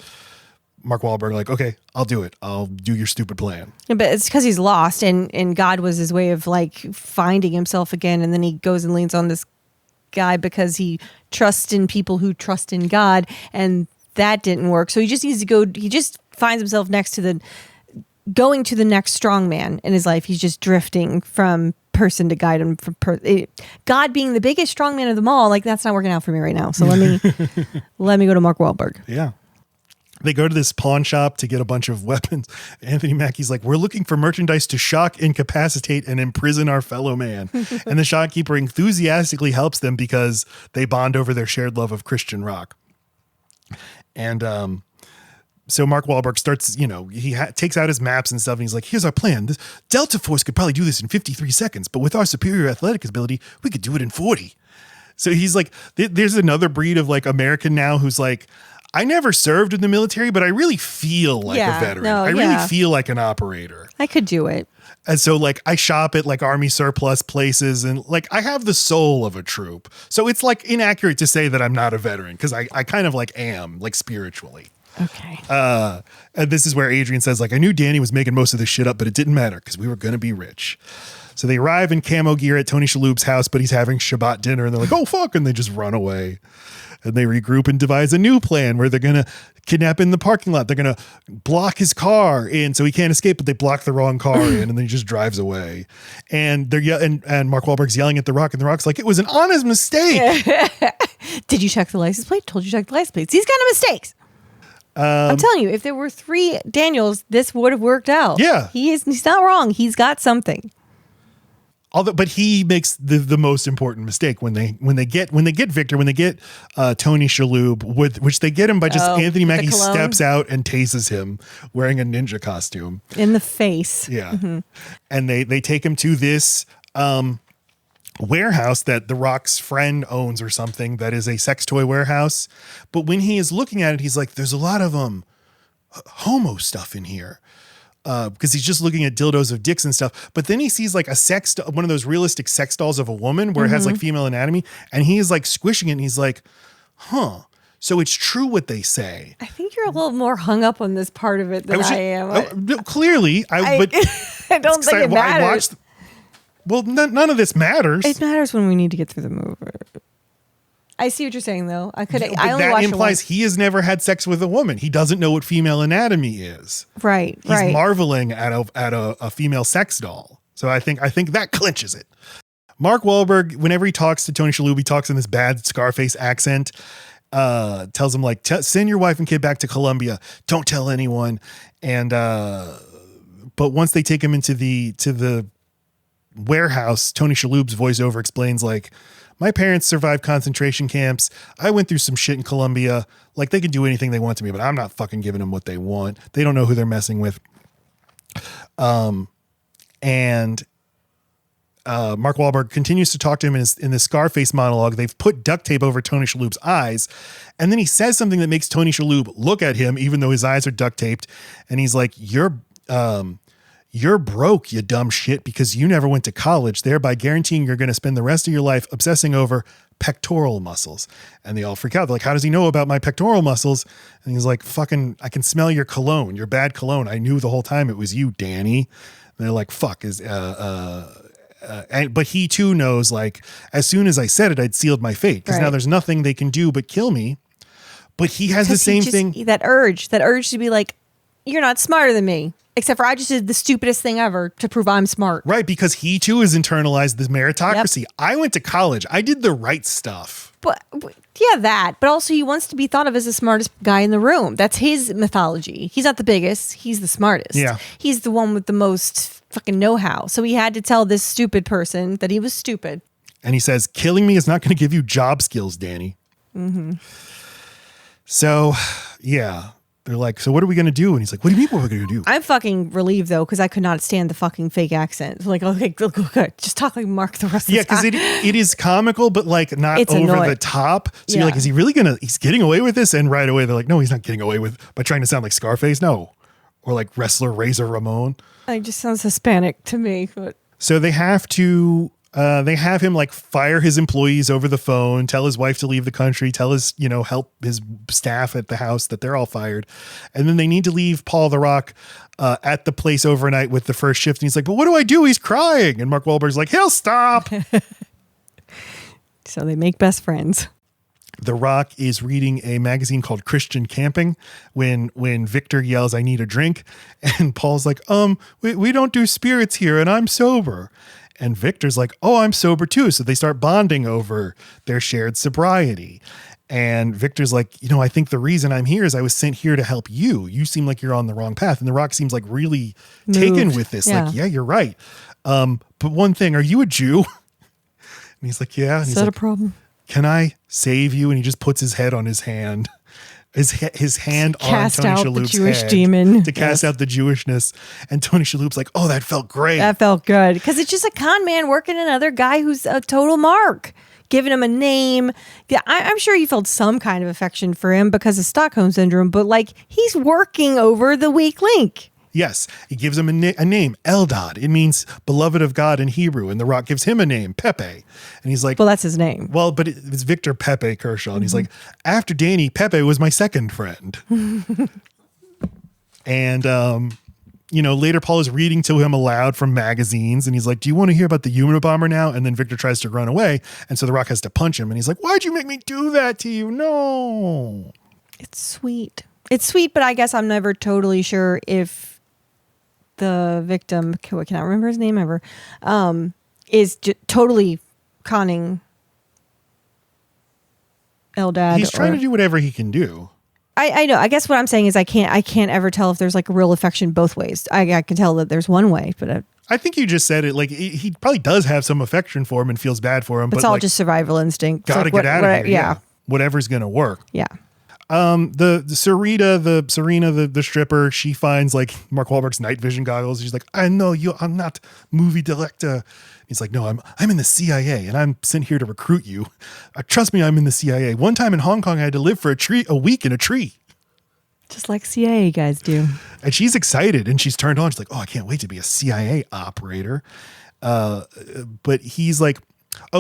Mark Wahlberg, like, okay, I'll do it. I'll do your stupid plan. Yeah, but it's because he's lost, and God was his way of like finding himself again. And then he goes and leans on this guy because he trusts in people who trust in God, and that didn't work. So he just needs to go. He just finds himself going to the next strong man in his life. He's just drifting from person to guide him. God being the biggest strong man of them all, like that's not working out for me right now. So let me go to Mark Wahlberg. Yeah. They go to this pawn shop to get a bunch of weapons. Anthony Mackie's like, we're looking for merchandise to shock, incapacitate, and imprison our fellow man. And the shopkeeper enthusiastically helps them because they bond over their shared love of Christian rock. And so Mark Wahlberg starts, he takes out his maps and stuff, and he's like, here's our plan. This Delta Force could probably do this in 53 seconds, but with our superior athletic ability, we could do it in 40. So he's like, there's another breed of like American now who's like, I never served in the military, but I really feel like a veteran. I really feel like an operator. I could do it. And so like I shop at like army surplus places, and like I have the soul of a troop. So it's like inaccurate to say that I'm not a veteran, because I kind of like am, like spiritually. Okay. And this is where Adrian says, like, I knew Danny was making most of this shit up, but it didn't matter because we were going to be rich. So they arrive in camo gear at Tony Shalhoub's house, but he's having Shabbat dinner, and they're like, oh, fuck. And they just run away. And they regroup and devise a new plan where they're going to kidnap in the parking lot. They're going to block his car in so he can't escape, but they block the wrong car in, and then he just drives away. And they're and Mark Wahlberg's yelling at The Rock, and The Rock's like, it was an honest mistake. Did you check the license plate? Told you to check the license plate. These kind of mistakes. I'm telling you, if there were 3 Daniels, this would have worked out. Yeah. He's not wrong. He's got something. But he makes the most important mistake when they get Victor, when they get Tony Shalhoub, which they get him by just Anthony Mackie steps out and tases him wearing a ninja costume in the face. Yeah. Mm-hmm. And they take him to this warehouse that The Rock's friend owns or something, that is a sex toy warehouse. But when he is looking at it, he's like, there's a lot of homo stuff in here. Because he's just looking at dildos of dicks and stuff. But then he sees like one of those realistic sex dolls of a woman where it has like female anatomy, and he is like squishing it, and he's like, huh. So it's true what they say. I think you're a little more hung up on this part of it than I am. Clearly, I don't think it matters. None of this matters. It matters when we need to get through the movie. I see what you're saying, though. I only that implies he has never had sex with a woman. He doesn't know what female anatomy is. Right. He's marveling at a female sex doll. So I think that clinches it. Mark Wahlberg, whenever he talks to Tony Shalhoub, he talks in this bad Scarface accent. tells him like, send your wife and kid back to Colombia. Don't tell anyone. And, but once they take him to the warehouse, Tony Shalhoub's voiceover explains like, my parents survived concentration camps. I went through some shit in Colombia. Like they can do anything they want to me, but I'm not fucking giving them what they want. They don't know who they're messing with. And Mark Wahlberg continues to talk to him in the Scarface monologue. They've put duct tape over Tony Shalhoub's eyes. And then he says something that makes Tony Shalhoub look at him, even though his eyes are duct taped. And he's like, you're broke, you dumb shit, because you never went to college, thereby guaranteeing you're going to spend the rest of your life obsessing over pectoral muscles. And they all freak out. They're like, how does he know about my pectoral muscles? And he's like, fucking, I can smell your cologne, your bad cologne. I knew the whole time it was you, Danny. And they're like, fuck, but he too knows, like, as soon as I said it, I'd sealed my fate, because now there's nothing they can do but kill me. But he has the same thing. That urge to be like, you're not smarter than me. Except for I just did the stupidest thing ever to prove I'm smart. Right, because he too has internalized this meritocracy. Yep. I went to college. I did the right stuff. But yeah, that. But also he wants to be thought of as the smartest guy in the room. That's his mythology. He's not the biggest. He's the smartest. Yeah. He's the one with the most fucking know-how. So he had to tell this stupid person that he was stupid. And he says, killing me is not going to give you job skills, Danny. Mm-hmm. So, yeah. They're like, so what are we going to do? And he's like, what do you mean what we're going to do? I'm fucking relieved, though, because I could not stand the fucking fake accent. Like, okay, good. Just talk like Mark the rest of the time. Yeah, because it is comical, but like not it's over annoying. The top. So you're like, is he really he's getting away with this? And right away, they're like, no, he's not getting away by trying to sound like Scarface. No. Or like wrestler Razor Ramon. It just sounds Hispanic to me. But so they have him like fire his employees over the phone, tell his wife to leave the country, tell his, help his staff at the house that they're all fired. And then they need to leave Paul the Rock at the place overnight with the first shift. And he's like, but what do I do? He's crying. And Mark Wahlberg's like, he'll stop. So they make best friends. The Rock is reading a magazine called Christian Camping when Victor yells, I need a drink. And Paul's like, we don't do spirits here and I'm sober. And Victor's like, oh, I'm sober too. So they start bonding over their shared sobriety. And Victor's like, I think the reason I'm here is I was sent here to help you. You seem like you're on the wrong path. And The Rock seems like really taken with this. Yeah. Like, yeah, you're right. But one thing, are you a Jew? And he's like, yeah. And is that a problem? Can I save you? And he just puts his head on his hand. His hand on Tony Shalhoub's Jewish head demon to cast out the Jewishness. And Tony Shalhoub's like, oh, that felt great. That felt good. Because it's just a con man working another guy who's a total mark, giving him a name. Yeah, I'm sure you felt some kind of affection for him because of Stockholm Syndrome, but like he's working over the weak link. Yes, he gives him a name, Eldad. It means beloved of God in Hebrew. And The Rock gives him a name, Pepe. And he's like, well, that's his name. Well, but it's Victor Pepe Kershaw. And he's like, after Danny, Pepe was my second friend. And, later Paul is reading to him aloud from magazines. And he's like, do you want to hear about the Unabomber now? And then Victor tries to run away. And so The Rock has to punch him. And he's like, why'd you make me do that to you? No. It's sweet. It's sweet, but I guess I'm never totally sure if the victim, I cannot remember his name ever, is totally conning Eldad. He's trying to do whatever he can do. I know. I guess what I'm saying is I can't ever tell if there's like a real affection both ways. I can tell that there's one way, but I think you just said it. Like he probably does have some affection for him and feels bad for him. It's all just survival instinct. Gotta get out of here. Yeah. Whatever's gonna work. Yeah. The Serena, the stripper, she finds like Mark Wahlberg's night vision goggles. She's like, I know you, I'm not movie director. He's like, no, I'm in the CIA and I'm sent here to recruit you. Trust me, I'm in the CIA. One time in Hong Kong, I had to live for a week in a tree. Just like CIA guys do. And she's excited and she's turned on. She's like, oh, I can't wait to be a CIA operator. But he's like,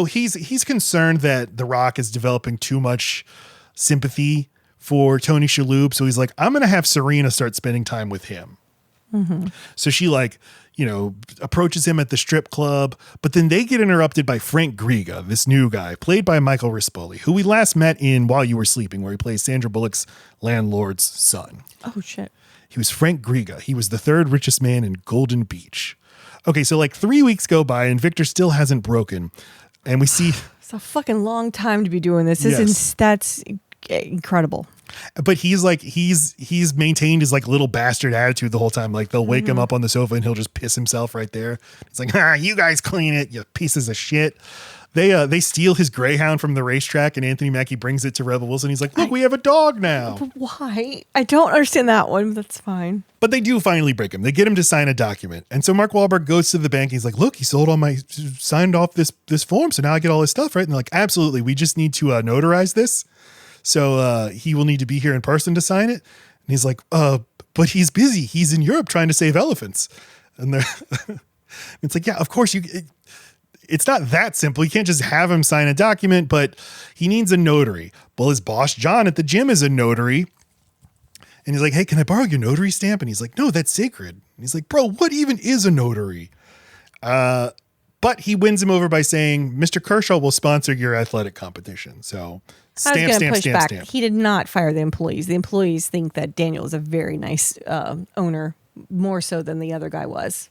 he's concerned that The Rock is developing too much sympathy for Tony Shalhoub. So he's like, I'm going to have Serena start spending time with him. Mm-hmm. So she approaches him at the strip club, but then they get interrupted by Frank Griga, this new guy played by Michael Rispoli, who we last met in While You Were Sleeping, where he plays Sandra Bullock's landlord's son. Oh shit. He was Frank Griga. He was the third richest man in Golden Beach. Okay. So like 3 weeks go by and Victor still hasn't broken. And we see it's a fucking long time to be doing this. Yes. That's incredible. But he's like, he's maintained his like little bastard attitude the whole time. Like they'll wake him up on the sofa and he'll just piss himself right there. It's like, you guys clean it, you pieces of shit. They steal his Greyhound from the racetrack and Anthony Mackie brings it to Rebel Wilson. He's like, look, we have a dog now. Why? I don't understand that one, but that's fine. But they do finally break him. They get him to sign a document. And so Mark Wahlberg goes to the bank. He's like, look, he signed off this form. So now I get all his stuff, right? And they're like, absolutely. We just need to notarize this. So he will need to be here in person to sign it. And he's like, but he's busy. He's in Europe trying to save elephants. And they're it's like, yeah, of course it's not that simple. You can't just have him sign a document, but he needs a notary. Well, his boss, John, at the gym is a notary. And he's like, hey, can I borrow your notary stamp? And he's like, no, that's sacred. And he's like, bro, what even is a notary? But he wins him over by saying, Mr. Kershaw will sponsor your athletic competition. So stamp. He did not fire the employees. The employees think that Daniel is a very nice owner, more so than the other guy was.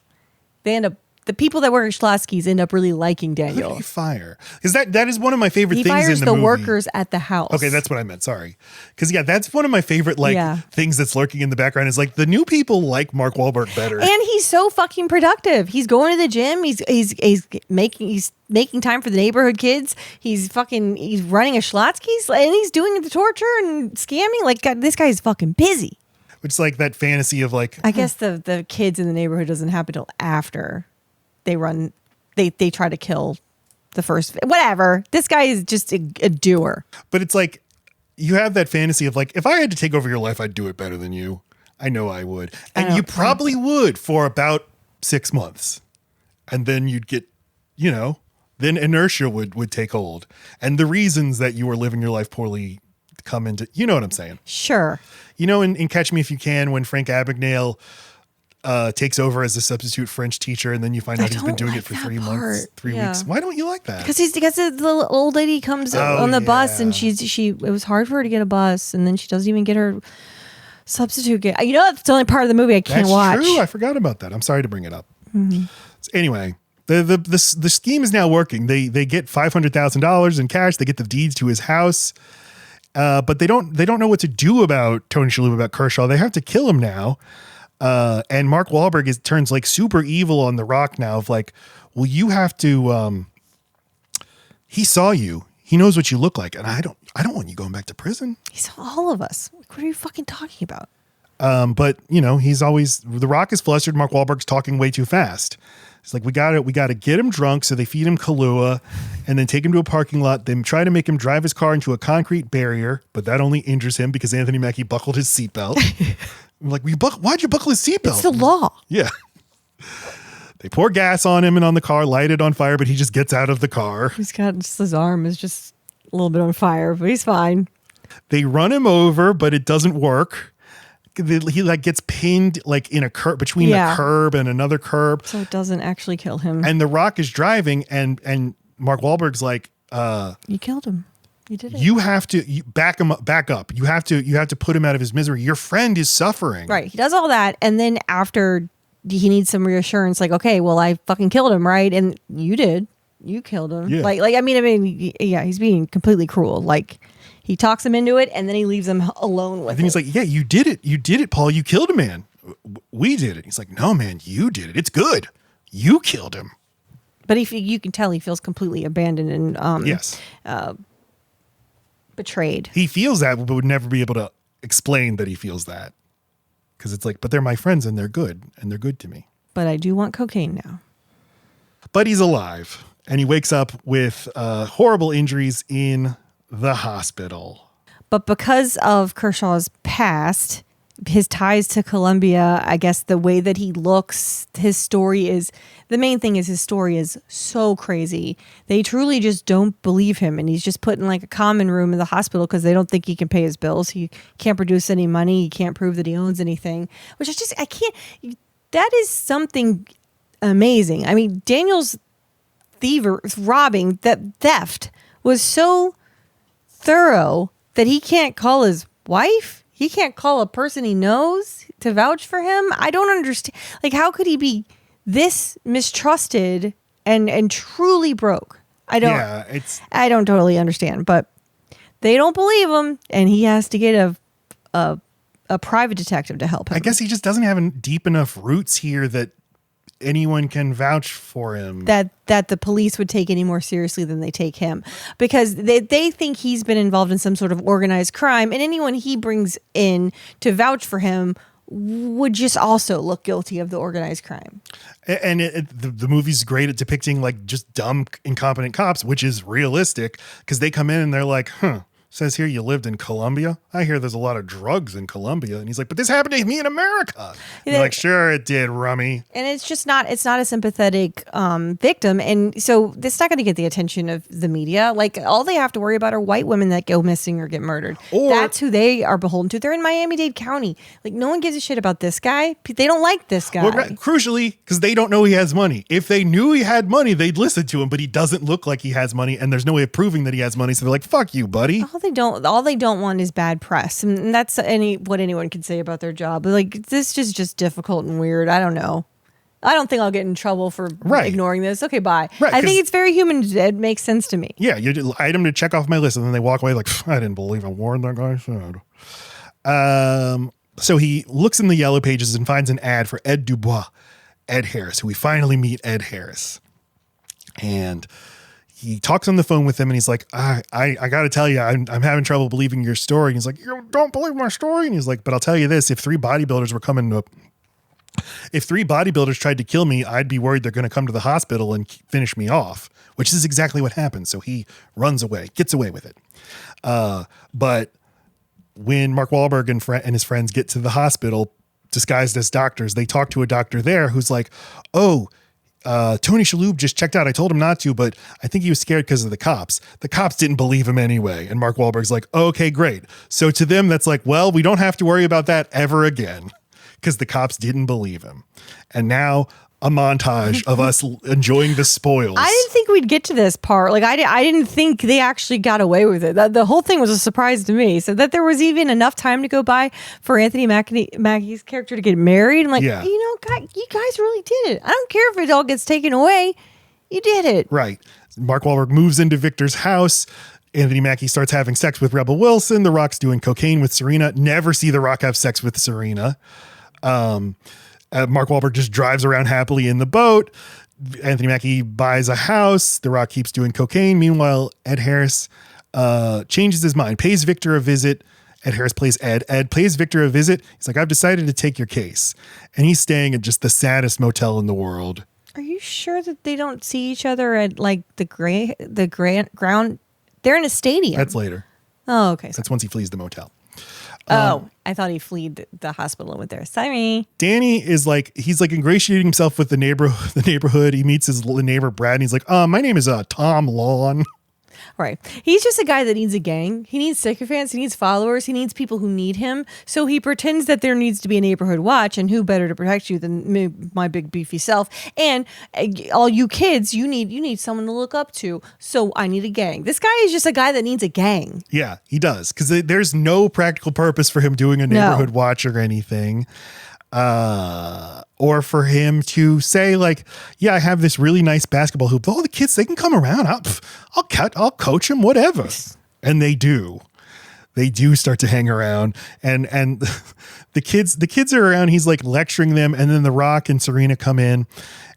The people that work at Schlotsky's end up really liking Daniel. Who did he fire? Because that is one of my favorite things in the movie. He fires the workers at the house. Okay, that's what I meant. Sorry. Because that's one of my favorite things that's lurking in the background is like the new people like Mark Wahlberg better. And he's so fucking productive. He's going to the gym. He's making time for the neighborhood kids. He's running a Schlotsky's and he's doing the torture and scamming. Like, God, this guy's fucking busy. Which is like that fantasy of like, I guess the kids in the neighborhood doesn't happen till after they try to kill the first, whatever. This guy is just a doer. But it's like, you have that fantasy of like, if I had to take over your life, I'd do it better than you. I know I would. And you probably would for about 6 months. And then you'd get, then inertia would take hold. And the reasons that you were living your life poorly come into, you know what I'm saying? Sure. In Catch Me If You Can, when Frank Abagnale takes over as a substitute French teacher, and then you find out he's been doing it for 3 months, 3 weeks. Why don't you like that? Because the old lady comes on the bus, and it was hard for her to get a bus, and then she doesn't even get her substitute. That's the only part of the movie I can't watch. That's true. I forgot about that. I'm sorry to bring it up. Mm-hmm. So anyway, the scheme is now working. They get $500,000 in cash. They get the deeds to his house. But they don't know what to do about Tony Shalhoub, about Kershaw. They have to kill him now. And Mark Wahlberg turns like super evil on The Rock now of like, well, you have to, he saw you, he knows what you look like. And I don't want you going back to prison. He saw all of us. What are you fucking talking about? But he's always, The Rock is flustered. Mark Wahlberg's talking way too fast. It's like, we got to get him drunk. So they feed him Kahlua and then take him to a parking lot. They try to make him drive his car into a concrete barrier, but that only injures him because Anthony Mackie buckled his seatbelt. I'm like, why'd you buckle his seatbelt? It's the law. Yeah. They pour gas on him and on the car, light it on fire, but he just gets out of the car. His arm is just a little bit on fire, but he's fine. They run him over, but it doesn't work. He like gets pinned like in a curb between a curb and another curb. So it doesn't actually kill him. And The Rock is driving and Mark Wahlberg's like, you killed him. You did it. You have to back up. You have to put him out of his misery. Your friend is suffering. Right. He does all that. And then after he needs some reassurance, like, okay, well, I fucking killed him. Right. And you did. You killed him. Yeah. I mean, he's being completely cruel. Like, he talks him into it and then he leaves him alone with it. And he's like, yeah, you did it. You did it, Paul. You killed a man. We did it. He's like, no, man, you did it. It's good. You killed him. But you can tell he feels completely abandoned and yes. Betrayed. He feels that, but would never be able to explain that he feels that. Because it's like, but they're my friends and they're good to me. But I do want cocaine now. But he's alive and he wakes up with horrible injuries in the hospital. But because of Kershaw's past, his ties to Colombia, I guess the way that he looks, the main thing is his story is so crazy. They truly just don't believe him. And he's just put in like a common room in the hospital because they don't think he can pay his bills. He can't produce any money. He can't prove that he owns anything, which is just, that is something amazing. I mean, Daniel's theft was so thorough that he can't call his wife. He can't call a person he knows to vouch for him. I don't understand. Like, how could he be this mistrusted and truly broke? I don't totally understand. But They don't believe him, and he has to get a private detective to help him. I guess he just doesn't have deep enough roots here that anyone can vouch for him. That the police would take any more seriously than they take him, because they think he's been involved in some sort of organized crime, and anyone he brings in to vouch for him would just also look guilty of the organized crime. And the movie's great at depicting like just dumb, incompetent cops, which is realistic, because they come in and they're like, says here you lived in Colombia. I hear there's a lot of drugs in Colombia. And he's like, but this happened to me in America. And they're like, sure it did, rummy. And it's not a sympathetic victim. And so it's not going to get the attention of the media. Like, all they have to worry about are white women that go missing or get murdered. That's who they are beholden to. They're in Miami-Dade County. Like, no one gives a shit about this guy. They don't like this guy. Well, crucially, because they don't know he has money. If they knew he had money, they'd listen to him, but he doesn't look like he has money, and there's no way of proving that he has money. So they're like, fuck you, buddy. All they don't want is bad press, and that's what anyone can say about their job. Like, this is just difficult and weird. I don't know. I don't think I'll get in trouble for ignoring this. Okay, bye. Right, I think it's very human. It makes sense to me. Yeah, you item to check off my list, and then they walk away like, I didn't believe a word that guy said. So he looks in the yellow pages and finds an ad for Ed Dubois, Ed Harris, who we finally meet Ed Harris. And he talks on the phone with him, and he's like, I got to tell you, I'm having trouble believing your story. And he's like, you don't believe my story? And he's like, but I'll tell you this, if three bodybuilders tried to kill me, I'd be worried they're going to come to the hospital and finish me off, which is exactly what happened. So he runs away, gets away with it. But when Mark Wahlberg and his friends get to the hospital disguised as doctors, they talk to a doctor there who's like, Tony Shalhoub just checked out. I told him not to, but I think he was scared because of the cops. The cops didn't believe him anyway. And Mark Wahlberg's like, okay, great. So to them, that's like, well, we don't have to worry about that ever again, because the cops didn't believe him. And now a montage of us enjoying the spoils. I didn't think we'd get to this part. Like, I didn't think they actually got away with it. The whole thing was a surprise to me. So that there was even enough time to go by for Anthony Mackie's character to get married. I'm like, you guys really did it. I don't care if it all gets taken away. You did it. Right. Mark Wahlberg moves into Victor's house. Anthony Mackie starts having sex with Rebel Wilson. The Rock's doing cocaine with Serena. Never see The Rock have sex with Serena. Mark Wahlberg just drives around happily in the boat. Anthony Mackie buys a house. The Rock keeps doing cocaine. Meanwhile, Ed Harris changes his mind, pays Victor a visit. Ed Harris plays Ed. Ed pays Victor a visit. He's like, I've decided to take your case. And he's staying at just the saddest motel in the world. Are you sure that they don't see each other at like the ground? They're in a stadium. That's later. Oh, okay. That's once he flees the motel. I thought he fled the hospital and went there. Sorry. Danny is like, he's like ingratiating himself with the neighborhood. He meets his neighbor Brad, and he's like, my name is Tom Lawn. Right. He's just a guy that needs a gang. He needs sycophants. He needs followers. He needs people who need him. So he pretends that there needs to be a neighborhood watch, and who better to protect you than my big beefy self? And all you kids, you need someone to look up to. So I need a gang. This guy is just a guy that needs a gang. Yeah, he does. Because there's no practical purpose for him doing a neighborhood watch or anything. Or for him to say like, yeah, I have this really nice basketball hoop. All the kids, they can come around. I'll coach them, whatever. And they do. They do start to hang around, and the kids are around. He's like lecturing them, and then The Rock and Serena come in,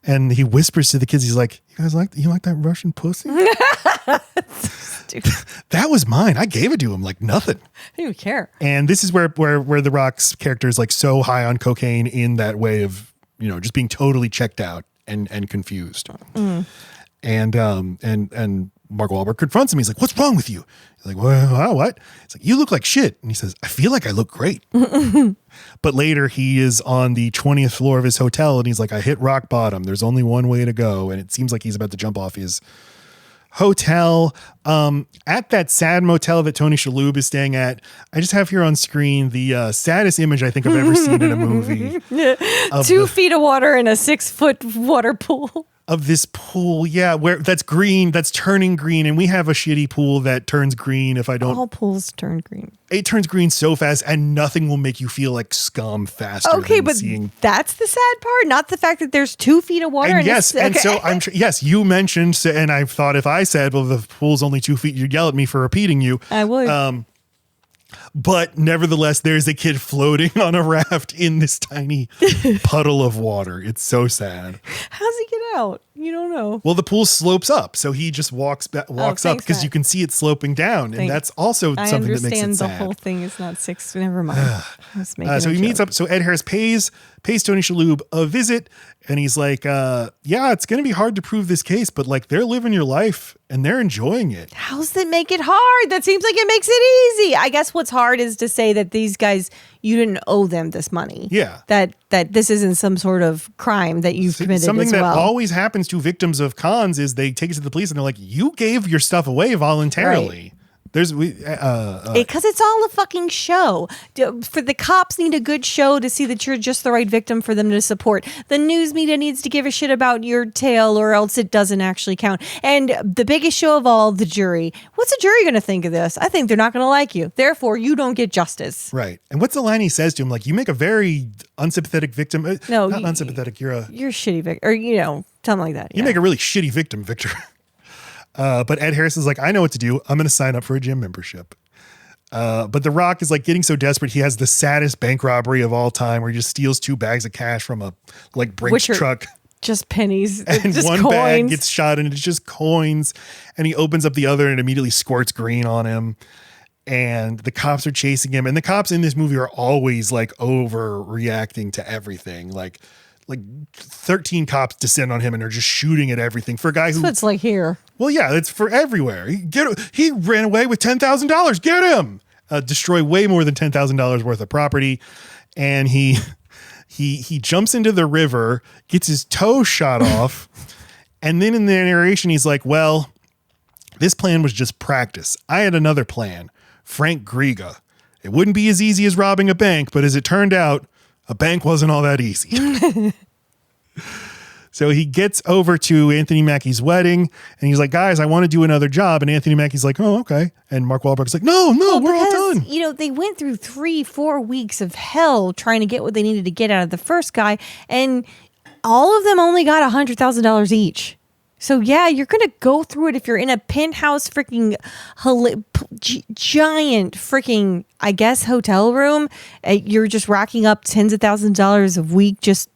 and he whispers to the kids. He's like, "You guys like that Russian pussy? That was mine. I gave it to him like nothing. I didn't even care." And this is where The Rock's character is like so high on cocaine in that way of, just being totally checked out and confused. And Mark Wahlberg confronts him. He's like, "What's wrong with you?" He's like, "Well, what?" He's like, "You look like shit." And he says, "I feel like I look great." But later he is on the 20th floor of his hotel, and he's like, "I hit rock bottom. There's only one way to go." And it seems like he's about to jump off his hotel. At that sad motel that Tony Shalhoub is staying at, I just have here on screen the saddest image I think I've ever seen in a movie. 2 feet of water in a 6-foot water pool. of this pool. Yeah, where that's green, that's turning green. And we have a shitty pool that turns green if I don't. All pools turn green. It turns green so fast and nothing will make you feel like scum faster. Okay, than but seeing. that's the sad part, not the fact that there's 2 feet of water. And yes, and so yes, you mentioned, and I thought if I said, well, the pool's only 2 feet, you'd yell at me for repeating you. I would. But nevertheless, there's a kid floating on a raft in this tiny puddle of water. It's so sad. How's he get out? You don't know. Well, the pool slopes up, so he just walks up thanks, because Matt. you can see it sloping down, and that's also I something that makes it understand the sad. whole thing is not 6. Never mind. I was making So a he meets joke. up. So Ed Harris pays Tony Shalhoub a visit, and he's like, "Yeah, it's going to be hard to prove this case, but like they're living your life and they're enjoying it." How's that make it hard? That seems like it makes it easy. I guess what's hard is to say that these guys, you didn't owe them this money. Yeah. That this isn't some sort of crime that you've committed Something as that well. always happens to victims of cons is they take it to the police and they're like, "You gave your stuff away voluntarily." There's Because it's all a fucking show. For the cops need a good show to see that you're just the right victim for them to support. The news media needs to give a shit about your tale or else it doesn't actually count. And the biggest show of all, the jury. What's a jury going to think of this? I think they're not going to like you. Therefore, you don't get justice. right. And what's the line he says to him? Like, you make a very unsympathetic victim. No, not unsympathetic. You're a shitty victim. Or, something like that. you make a really shitty victim, Victor. But Ed Harris is like, I know what to do. I'm going to sign up for a gym membership. But The Rock is like getting so desperate. He has the saddest bank robbery of all time where he just steals 2 bags of cash from a Brinks Which are truck. Just pennies. And just one coins. bag gets shot and it's just coins. And he opens up the other and immediately squirts green on him. And the cops are chasing him. And the cops in this movie are always like overreacting to everything. Like 13 cops descend on him and are just shooting at everything for a guy who. So it's like here. Well, yeah, it's for everywhere. He ran away with $10,000. Get him! Destroy way more than $10,000 worth of property, and he jumps into the river, gets his toe shot off, and then in the narration he's like, "Well, this plan was just practice. I had another plan, Frank Griga. It wouldn't be as easy as robbing a bank, but as it turned out, a bank wasn't all that easy." So he gets over to Anthony Mackie's wedding and he's like, "Guys, I want to do another job." And Anthony Mackie's like, "Oh, okay." And Mark Wahlberg's like, no, we're all done. They went through 3-4 weeks of hell trying to get what they needed to get out of the first guy. And all of them only got $100,000 each. So yeah, you're going to go through it if you're in a penthouse freaking giant freaking, I guess, hotel room. You're just racking up tens of thousands of dollars a week just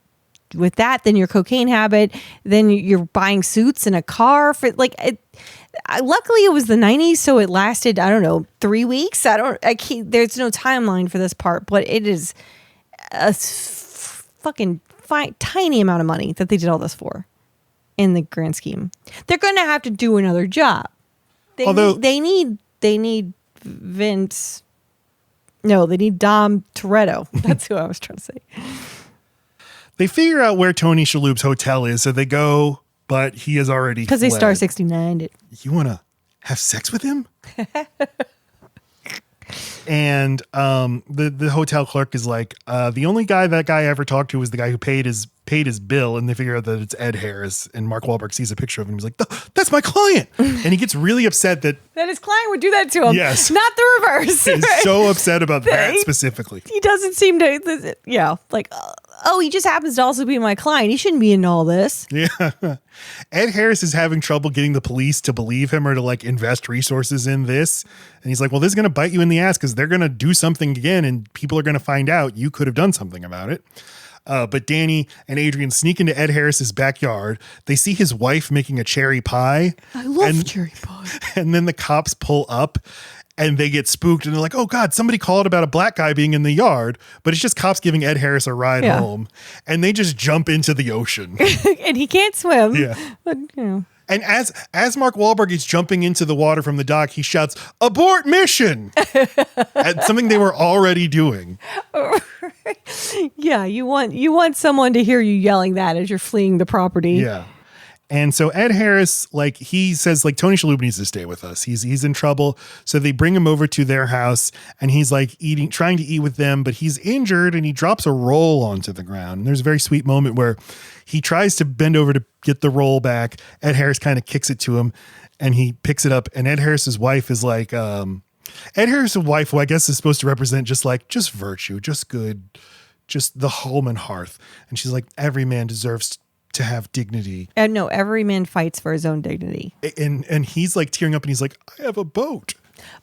with that. Then your cocaine habit. Then you're buying suits and a car for luckily it was the 90s, so it lasted, I don't know, 3 weeks. There's no timeline for this part, but it is a fucking tiny amount of money that they did all this for. In the grand scheme, they're going to have to do another job. They need Vince. No, they need Dom Toretto. That's who I was trying to say. They figure out where Tony Shalhoub's hotel is, so they go, but he has already because they Star 69'd it. You want to have sex with him? And the hotel clerk is like, the only guy that guy ever talked to was the guy who paid his bill, and they figure out that it's Ed Harris, and Mark Wahlberg sees a picture of him. He's like, "That's my client," and he gets really upset that his client would do that to him. Yes, not the reverse. He's so upset about that specifically. He doesn't seem to, he just happens to also be my client. He shouldn't be in all this. Yeah. Ed Harris is having trouble getting the police to believe him or to invest resources in this. And he's like, well, this is going to bite you in the ass because they're going to do something again and people are going to find out you could have done something about it. But Danny and Adrian sneak into Ed Harris's backyard. They see his wife making a cherry pie. I love cherry pie. And then the cops pull up and they get spooked and they're like, "Oh God, somebody called about a black guy being in the yard," but it's just cops giving Ed Harris a ride home, and they just jump into the ocean. And he can't swim. Yeah. But, And as Mark Wahlberg is jumping into the water from the dock, he shouts, "Abort mission!" at something they were already doing. Yeah, you want someone to hear you yelling that as you're fleeing the property. Yeah. And so Ed Harris, like he says, like Tony Shalhoub needs to stay with us. He's in trouble. So they bring him over to their house and he's like trying to eat with them, but he's injured and he drops a roll onto the ground. And there's a very sweet moment where he tries to bend over to get the roll back. Ed Harris kind of kicks it to him and he picks it up. And Ed Harris's wife is like, Ed Harris's wife, who I guess is supposed to represent just virtue, just good, just the home and hearth. And she's like, every man deserves to have dignity. And no, every man fights for his own dignity. And he's like tearing up and he's like, I have a boat.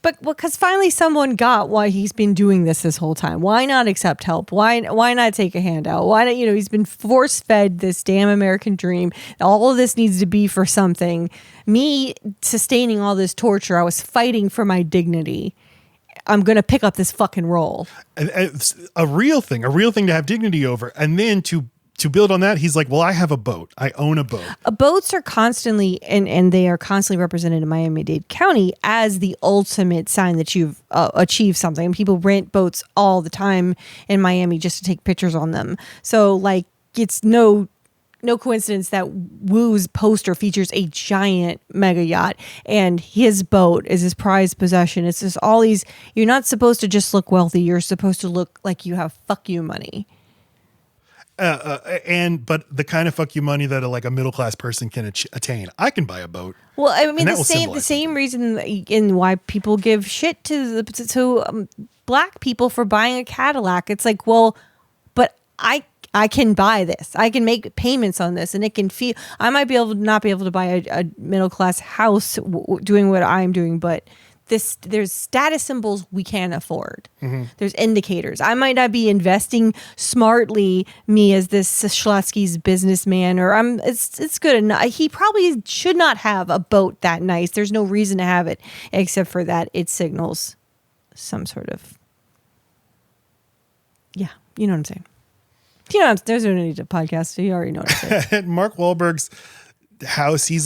But because finally someone got why he's been doing this whole time. Why not accept help? Why not take a handout? Why not, he's been force fed this damn American dream. All of this needs to be for something. Me sustaining all this torture, I was fighting for my dignity. I'm going to pick up this fucking role. A real thing to have dignity over. And then to build on that, he's like, well, I have a boat. I own a boat. Boats are constantly, and they are constantly represented in Miami-Dade County as the ultimate sign that you've achieved something. And people rent boats all the time in Miami just to take pictures on them. So, like, it's no coincidence that Wu's poster features a giant mega yacht and his boat is his prized possession. It's just all these, you're not supposed to just look wealthy. You're supposed to look like you have fuck you money. But the kind of fuck you money that a middle-class person can attain. I can buy a boat. Well, I mean, the same reason in why people give shit to black people for buying a Cadillac. It's like, well, but I can buy this. I can make payments on this, and it can feel. I might be able to not be able to buy a middle-class house doing what I'm doing, but there's status symbols we can't afford. Mm-hmm. There's indicators. I might not be investing smartly, me as this Schlotsky's businessman, or it's good enough. He probably should not have a boat that nice. There's no reason to have it except for that it signals some sort of, yeah, you know what I'm saying. There's no need to podcast. So you already know what I'm saying. At Mark Wahlberg's house, he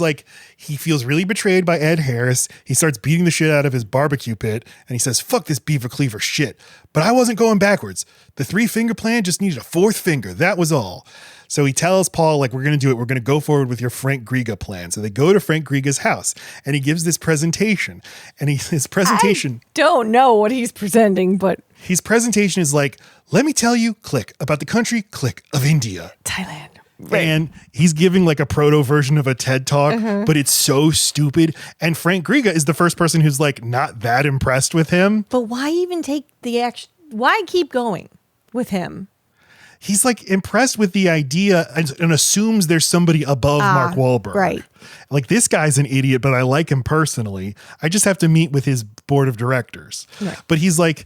feels really betrayed by Ed Harris. He starts beating the shit out of his barbecue pit and he says, fuck this beaver cleaver shit. But I wasn't going backwards. The 3-finger plan just needed a 4th finger. That was all. So he tells Paul, like, we're going to do it. We're going to go forward with your Frank Griga plan. So they go to Frank Griga's house and he gives this presentation. And his presentation... I don't know what he's presenting, but... His presentation is like, let me tell you, click, about the country, click, of India. Thailand. Right. And he's giving like a proto version of a TED talk, but it's so stupid. And Frank Griga is the first person who's like not that impressed with him. But why even take the action? Why keep going with him? He's like impressed with the idea and assumes there's somebody above Mark Wahlberg. Right. Like, this guy's an idiot, but I like him personally. I just have to meet with his board of directors. Right. But he's like,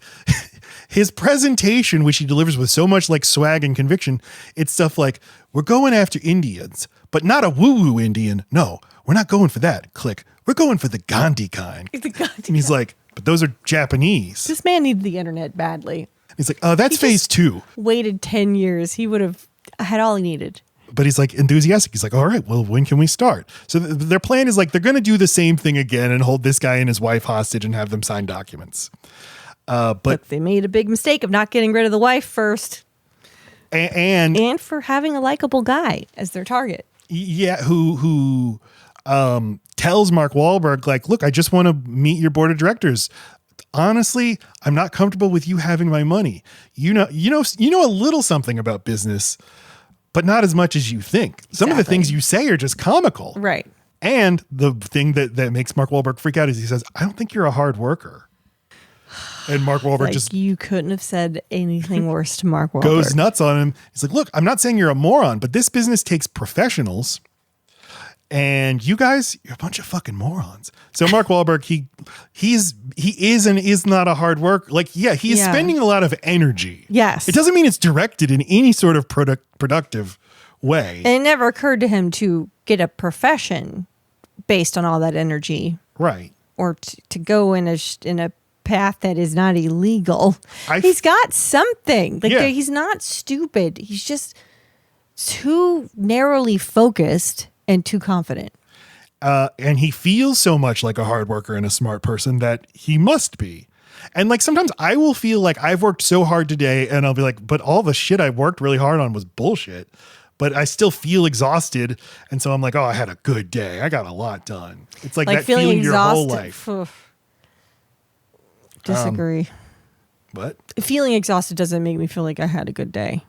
his presentation, which he delivers with so much like swag and conviction, it's stuff like, we're going after Indians, but not a woo-woo Indian. No, we're not going for that. Click. We're going for the Gandhi kind. And he's like, but those are Japanese. This man needed the internet badly. He's like, oh, that's phase 2. Waited 10 years. He would have had all he needed. But he's like enthusiastic. He's like, all right, well, when can we start? So their plan is like, they're going to do the same thing again and hold this guy and his wife hostage and have them sign documents. But they made a big mistake of not getting rid of the wife first. And for having a likable guy as their target. Yeah, who tells Mark Wahlberg, like, look, I just want to meet your board of directors. Honestly, I'm not comfortable with you having my money. You know a little something about business, but not as much as you think. Some of the things you say are just comical. Right. And the thing that makes Mark Wahlberg freak out is he says, I don't think you're a hard worker. And Mark Wahlberg you couldn't have said anything worse to Mark Wahlberg. Goes nuts on him. He's like, look, I'm not saying you're a moron, but this business takes professionals. And you guys, you're a bunch of fucking morons. So Mark Wahlberg, he is and is not a hard worker. Like, he is spending a lot of energy. Yes. It doesn't mean it's directed in any sort of productive way. And it never occurred to him to get a profession based on all that energy. Right. Or to go in a path that is not illegal. He's got something. Like, he's not stupid. He's just too narrowly focused and too confident. And he feels so much like a hard worker and a smart person that he must be. And like, sometimes I will feel like I've worked so hard today and I'll be like, but all the shit I worked really hard on was bullshit. but I still feel exhausted. And so I'm like, oh, I had a good day. I got a lot done. It's like that feeling your whole life. Disagree. What? Feeling exhausted doesn't make me feel like I had a good day.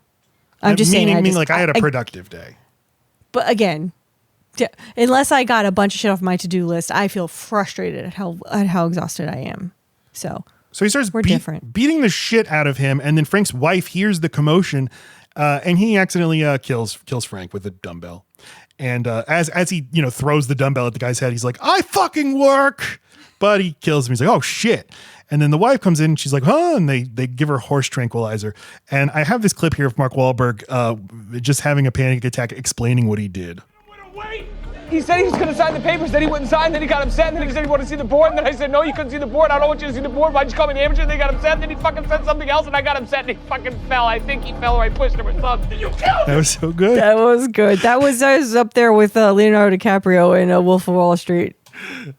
I'm just saying. I had a productive day. But again, unless I got a bunch of shit off my to-do list, I feel frustrated at how exhausted I am. So he starts different. beating the shit out of him, and then Frank's wife hears the commotion, and he accidentally kills Frank with a dumbbell. And as he throws the dumbbell at the guy's head, he's like, "I fucking work," but he kills him. He's like, "Oh shit." And then the wife comes in and she's like, huh? And they give her horse tranquilizer. And I have this clip here of Mark Wahlberg just having a panic attack explaining what he did. He said he was going to sign the papers, then he wouldn't sign, then he got upset, and then he said he wanted to see the board, and then I said, no, you couldn't see the board, I don't want you to see the board, why'd you call me an amateur? And they got upset, and then he fucking said something else, and I got upset, and he fucking fell. I think he fell, or I pushed him or something. You killed him! That was so good. That was good. That was up there with Leonardo DiCaprio in Wolf of Wall Street.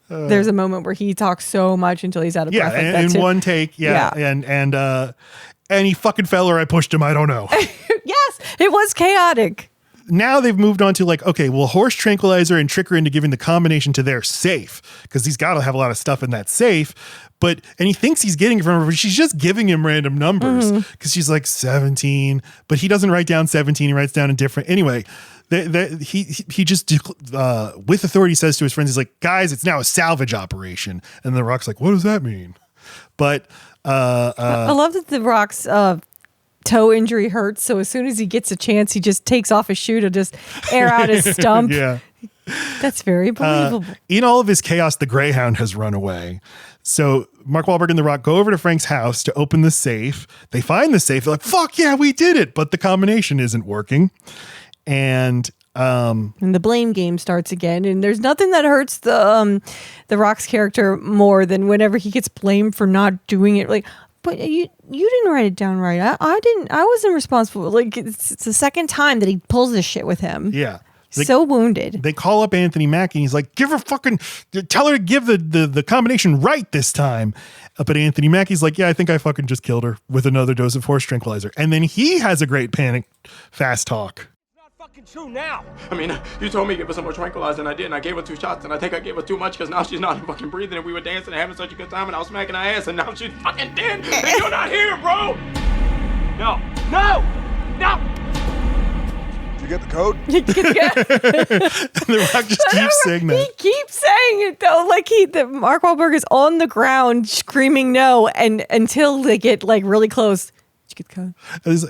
There's a moment where he talks so much until he's out of breath. Yeah, in one take. Yeah. And he fucking fell, or I pushed him. I don't know. Yes, it was chaotic. Now they've moved on to like, okay, well, horse tranquilizer and trick her into giving the combination to their safe, because he's got to have a lot of stuff in that safe. And he thinks he's getting it from her, but she's just giving him random numbers because she's like 17, but he doesn't write down 17. He writes down a different. Anyway, he just with authority says to his friends, he's like, guys, it's now a salvage operation. And The Rock's like, what does that mean? But I love that The Rock's toe injury hurts, so as soon as he gets a chance, he just takes off his shoe to just air out his stump. Yeah, that's very believable. In all of his chaos, the Greyhound has run away. So Mark Wahlberg and The Rock go over to Frank's house to open the safe. They find the safe. They're like, fuck yeah, we did it. But the combination isn't working. And the blame game starts again. And there's nothing that hurts the Rock's character more than whenever he gets blamed for not doing it. Like, but you didn't write it down right. I wasn't responsible. Like, it's the second time that he pulls this shit with him. Yeah. So wounded. They call up Anthony Mackie and he's like, tell her to give the combination right this time. But Anthony Mackie's like, yeah, I think I fucking just killed her with another dose of horse tranquilizer. And then he has a great panic fast talk. Fucking true now. I mean, you told me to give her some more tranquilizer, and I did, and I gave her 2 shots, and I think I gave her too much because now she's not fucking breathing, and we were dancing and having such a good time, and I was smacking her ass, and now she's fucking dead, and you're not here, bro! No. Did you get the code? The Rock just keeps saying that. He keeps saying it though, like Mark Wahlberg is on the ground screaming no, and until they get like really close. Did you get the code?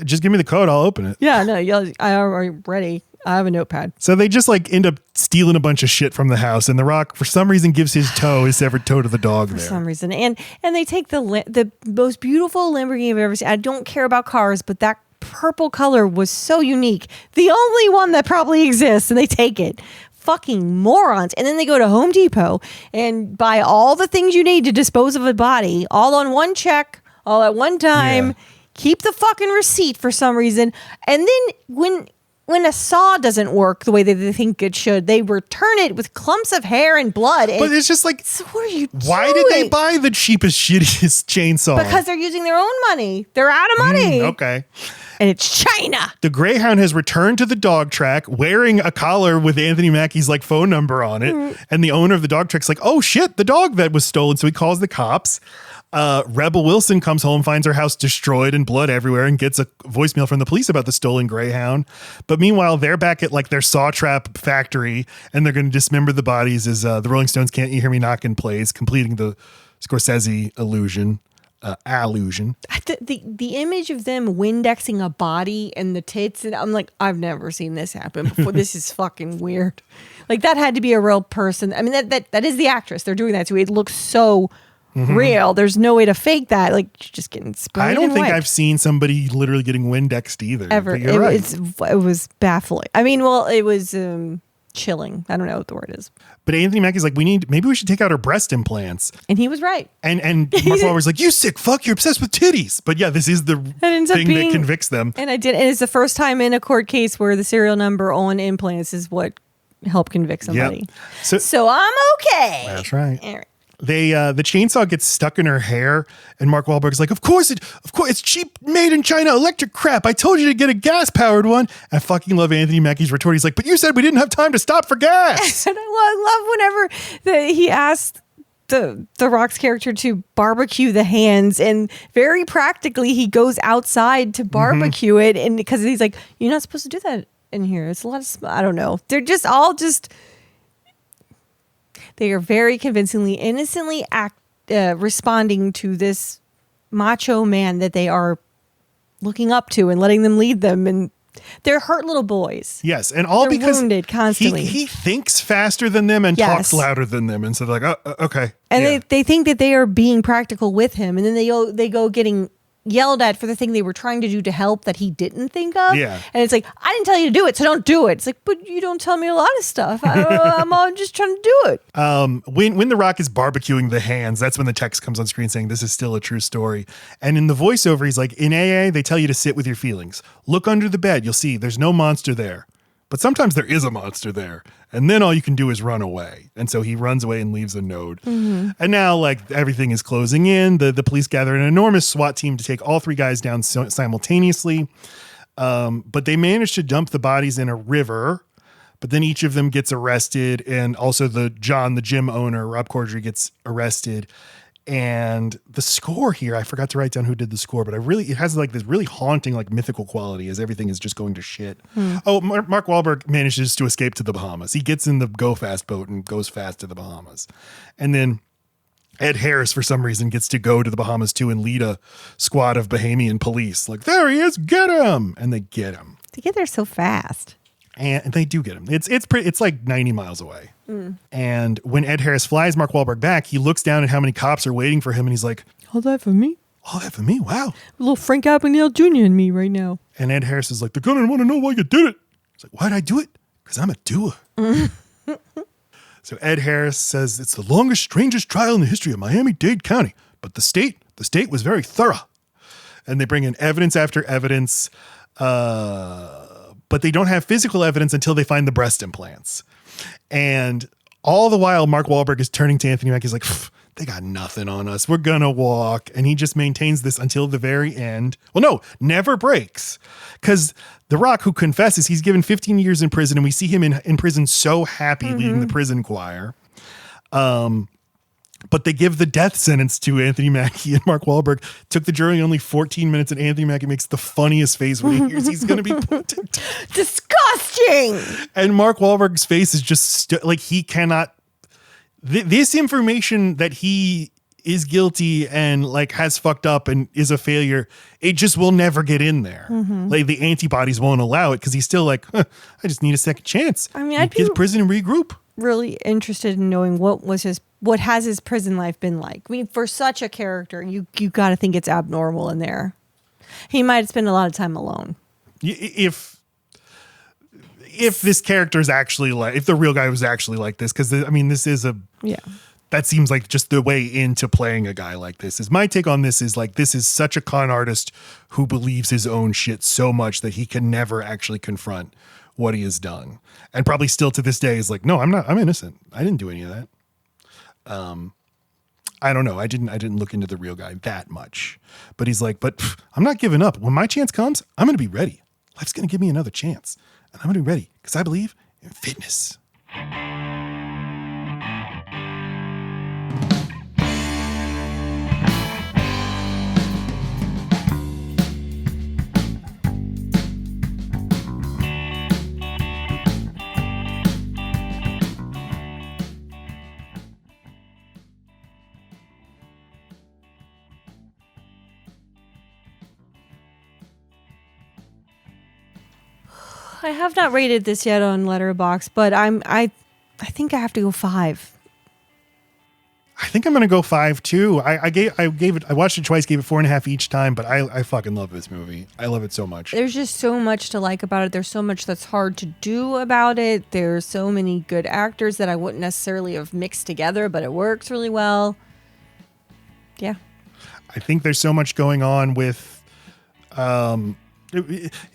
Just give me the code, I'll open it. Yeah, no, I'm ready. I have a notepad. So they just like end up stealing a bunch of shit from the house, and The Rock for some reason gives his severed toe to the dog for some reason, and they take the most beautiful Lamborghini I've ever seen. I don't care about cars, but that purple color was so unique, the only one that probably exists, and they take it. Fucking morons. And then they go to Home Depot and buy all the things you need to dispose of a body, all on one check, all at one time. Yeah. Keep the fucking receipt for some reason. And then when a saw doesn't work the way that they think it should, they return it with clumps of hair and blood. But it's just like, so what are you doing? Why did they buy the cheapest, shittiest chainsaw? Because they're using their own money. They're out of money. Okay. And it's China. The Greyhound has returned to the dog track wearing a collar with Anthony Mackie's like phone number on it. And the owner of the dog track's like, oh shit, the dog that was stolen. So he calls the cops. Rebel Wilson comes home, finds her house destroyed and blood everywhere, and gets a voicemail from the police about the stolen Greyhound. But meanwhile, they're back at like their saw trap factory, and they're going to dismember the bodies as the Rolling Stones' Can't You Hear Me Knockin' plays, completing the Scorsese allusion. The image of them Windexing a body and the tits, and I'm like, I've never seen this happen before. This is fucking weird. Like, that had to be a real person. I mean, that is the actress. They're doing that too. It looks so real. There's no way to fake that. Like, you're just getting sprayed. I don't think wiped. I've seen somebody literally getting Windexed either. Ever. You're right. It was baffling. I mean, well, it was chilling. I don't know what the word is. But Anthony Mackie's like, maybe we should take out her breast implants. And he was right. And Mark Wahlberg's like, you sick fuck, you're obsessed with titties. But yeah, this is the thing that convicts them. And it's the first time in a court case where the serial number on implants is what helped convict somebody. Yep. So I'm okay. That's right. All right. The chainsaw gets stuck in her hair, and Mark Wahlberg's like, of course, it's cheap, made in China, electric crap. I told you to get a gas-powered one. I fucking love Anthony Mackie's retort. He's like, but you said we didn't have time to stop for gas. And I love whenever he asked the Rock's character to barbecue the hands, and very practically he goes outside to barbecue it, and because he's like, you're not supposed to do that in here. It's a lot of I don't know. They're just all they are very convincingly, innocently responding to this macho man that they are looking up to and letting them lead them, and they're hurt little boys. Yes, and all they're because wounded constantly. He thinks faster than them and talks louder than them, and so they're like, oh, okay. And they think that they are being practical with him, and then they go getting yelled at for the thing they were trying to do to help that he didn't think of. Yeah. And it's like, I didn't tell you to do it, so don't do it. It's like, but you don't tell me a lot of stuff. I'm all just trying to do it. When The Rock is barbecuing the hands, that's when the text comes on screen saying this is still a true story. And in the voiceover, he's like, in AA, they tell you to sit with your feelings. Look under the bed. You'll see there's no monster there. But sometimes there is a monster there. And then all you can do is run away. And so he runs away and leaves a note. And now, like, everything is closing in. The police gather an enormous SWAT team to take all three guys down simultaneously. But they manage to dump the bodies in a river. But then each of them gets arrested. And also the gym owner, Rob Corddry, gets arrested. And the score here, I forgot to write down who did the score, but it has like this really haunting, like mythical quality as everything is just going to shit. Oh, Mark Wahlberg manages to escape to the Bahamas. He gets in the Go Fast boat and goes fast to the Bahamas. And then Ed Harris, for some reason, gets to go to the Bahamas too and lead a squad of Bahamian police. Like, there he is, get him! And they get him. They get there so fast. And they do get him. It's like 90 miles away. And when Ed Harris flies Mark Wahlberg back, he looks down at how many cops are waiting for him, and he's like, All that for me? All that for me? Wow. A little Frank Abagnale Jr. in me right now. And Ed Harris is like, they're going to want to know why you did it. He's like, why'd I do it? Because I'm a doer. So Ed Harris says, it's the longest, strangest trial in the history of Miami-Dade County. But the state was very thorough. And they bring in evidence after evidence, but they don't have physical evidence until they find the breast implants. And all the while, Mark Wahlberg is turning to Anthony Mackie. He's like, they got nothing on us. We're going to walk. And he just maintains this until the very end. Well, no, never breaks. Because The Rock, who confesses, he's given 15 years in prison, and we see him in prison so happy leading the prison choir. But they give the death sentence to Anthony Mackie, and Mark Wahlberg. Took the jury only 14 minutes, and Anthony Mackie makes the funniest face when he hears he's going to be put to death. Disgusting! And Mark Wahlberg's face is just like he cannot. This information that he is guilty and like has fucked up and is a failure, it just will never get in there. Like the antibodies won't allow it because he's still like, I just need a second chance. I mean, I'd get to prison and regroup. Really interested in knowing what has his prison life been like. I mean, for such a character, you got to think it's abnormal in there. He might spend a lot of time alone. If this character is actually like, if the real guy was actually like this, because I mean, this is that seems like just the way into playing a guy like this. Is my take on this is like, this is such a con artist who believes his own shit so much that he can never actually confront what he has done. And probably still to this day is like, no, I'm innocent. I didn't do any of that. I don't know. I didn't look into the real guy that much, but he's like, I'm not giving up. When my chance comes, I'm going to be ready. Life's going to give me another chance, and I'm going to be ready because I believe in fitness. I have not rated this yet on Letterboxd, but I think I have to go 5. I think I'm going to go 5 too. I watched it twice, gave it 4.5 each time, but I fucking love this movie. I love it so much. There's just so much to like about it. There's so much that's hard to do about it. There's so many good actors that I wouldn't necessarily have mixed together, but it works really well. Yeah. I think there's so much going on with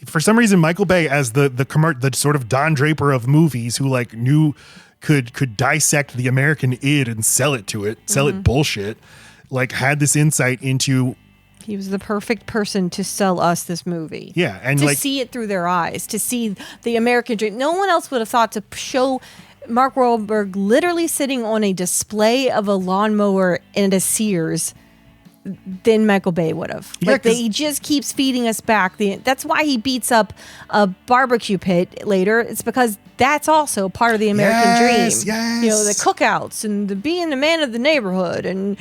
For some reason, Michael Bay, as the sort of Don Draper of movies, who like knew could dissect the American id and sell it bullshit, like had this insight into. He was the perfect person to sell us this movie. Yeah, and to like see it through their eyes, to see the American dream. No one else would have thought to show Mark Wahlberg literally sitting on a display of a lawnmower and a Sears than Michael Bay would have. Yeah, Like he just keeps feeding us back. That's why he beats up a barbecue pit later. It's because that's also part of the American dream. Yes. You know, the cookouts and the being the man of the neighborhood. And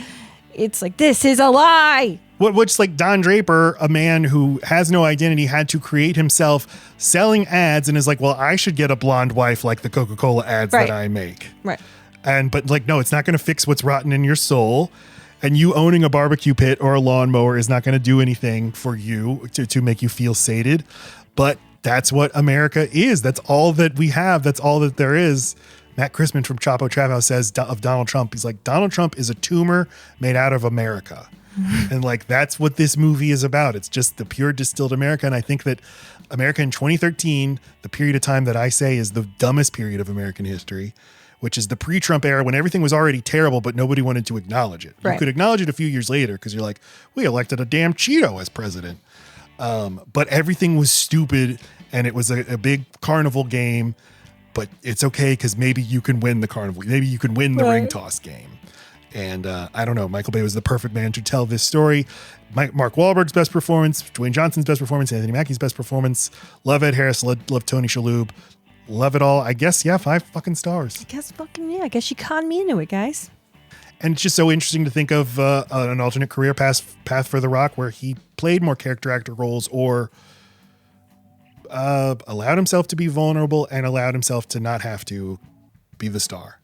it's like, this is a lie. Which, like Don Draper, a man who has no identity, had to create himself selling ads and is like, well, I should get a blonde wife like the Coca-Cola ads that I make. Right. But like, no, it's not going to fix what's rotten in your soul. And you owning a barbecue pit or a lawnmower is not going to do anything for you to make you feel sated. But that's what America is. That's all that we have. That's all that there is. Matt Christman from Chapo Trap House says of Donald Trump, he's like, Donald Trump is a tumor made out of America. And like, that's what this movie is about. It's just the pure distilled America. And I think that America in 2013, the period of time that I say is the dumbest period of American history, which is the pre-Trump era when everything was already terrible, but nobody wanted to acknowledge it. Right. You could acknowledge it a few years later because you're like, we elected a damn Cheeto as president. But everything was stupid and it was a big carnival game, but it's okay because maybe you can win the carnival. Maybe you can win the ring toss game. And I don't know, Michael Bay was the perfect man to tell this story. Mark Wahlberg's best performance, Dwayne Johnson's best performance, Anthony Mackie's best performance. Love Ed Harris, love Tony Shalhoub. Love it all. I guess, yeah, 5 fucking stars. I guess you conned me into it, guys. And it's just so interesting to think of an alternate career path for The Rock where he played more character actor roles or allowed himself to be vulnerable and allowed himself to not have to be the star.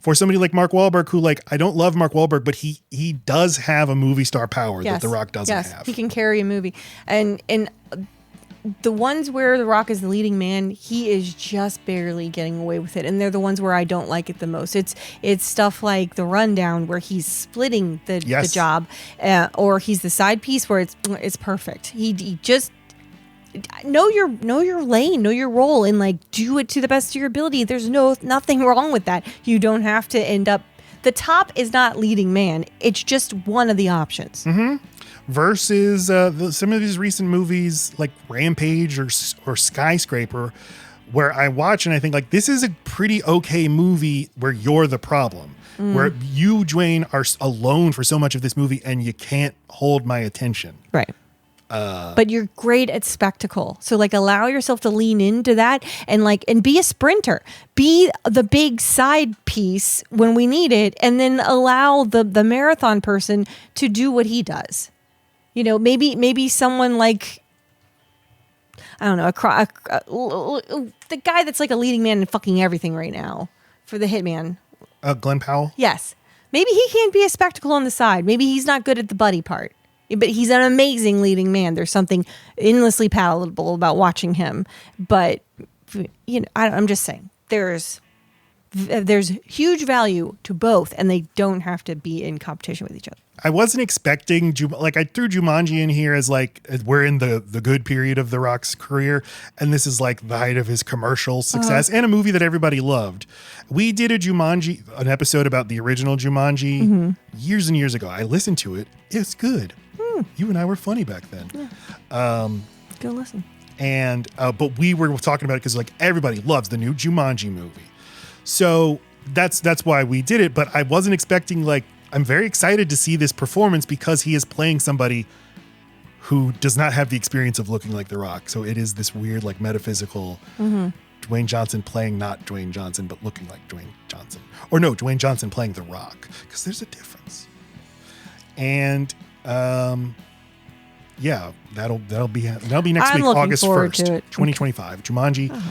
For somebody like Mark Wahlberg, who like, I don't love Mark Wahlberg, but he does have a movie star power that The Rock doesn't have. He can carry a movie. And the ones where The Rock is the leading man, he is just barely getting away with it. And they're the ones where I don't like it the most. It's stuff like The Rundown where he's splitting the job, or he's the side piece where it's perfect. He just know your lane, know your role, and like do it to the best of your ability. There's nothing wrong with that. You don't have to end up. The top is not leading man. It's just one of the options. Mm-hmm. Versus some of these recent movies like Rampage or Skyscraper, where I watch and I think like, this is a pretty okay movie where you're the problem. Where you, Dwayne, are alone for so much of this movie and you can't hold my attention. Right. But you're great at spectacle. So like allow yourself to lean into that and be a sprinter. Be the big side piece when we need it, and then allow the marathon person to do what he does. You know, maybe someone like, I don't know, the guy that's like a leading man in fucking everything right now for the Hitman. Glenn Powell? Yes. Maybe he can't be a spectacle on the side. Maybe he's not good at the buddy part. But he's an amazing leading man. There's something endlessly palatable about watching him. But, you know, I'm just saying, there's huge value to both, and they don't have to be in competition with each other. I wasn't expecting, I threw Jumanji in here as like, we're in the good period of The Rock's career, and this is like the height of his commercial success and a movie that everybody loved. We did an episode about the original Jumanji years and years ago. I listened to it. It's good. You and I were funny back then. Yeah. Go listen. And but we were talking about it because like everybody loves the new Jumanji movie. So that's why we did it. But I wasn't expecting, like, I'm very excited to see this performance because he is playing somebody who does not have the experience of looking like The Rock. So it is this weird, like, metaphysical Dwayne Johnson playing not Dwayne Johnson, but looking like Dwayne Johnson. Or no, Dwayne Johnson playing The Rock, because there's a difference. And yeah, that'll be next week, August 1st, 2025. Jumanji.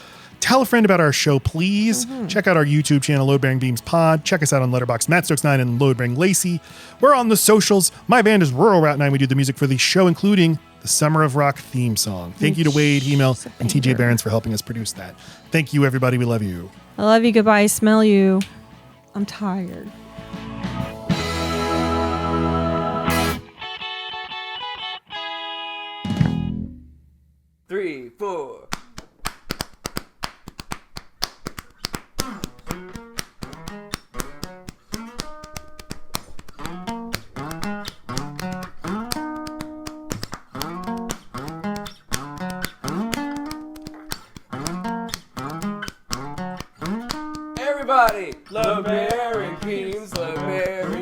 Tell a friend about our show, please. Check out our YouTube channel, Load Bearing Beams Pod. Check us out on Letterboxd, Matt Stokes 9 and Load Bearing Lacey. We're on the socials. My band is Rural Route 9. We do the music for the show, including the Summer of Rock theme song. Thank you to Wade, Email, and TJ Barons for helping us produce that. Thank you, everybody. We love you. I love you. Goodbye. Smell you. I'm tired. 4. Everybody, love Mary Keens, love Mary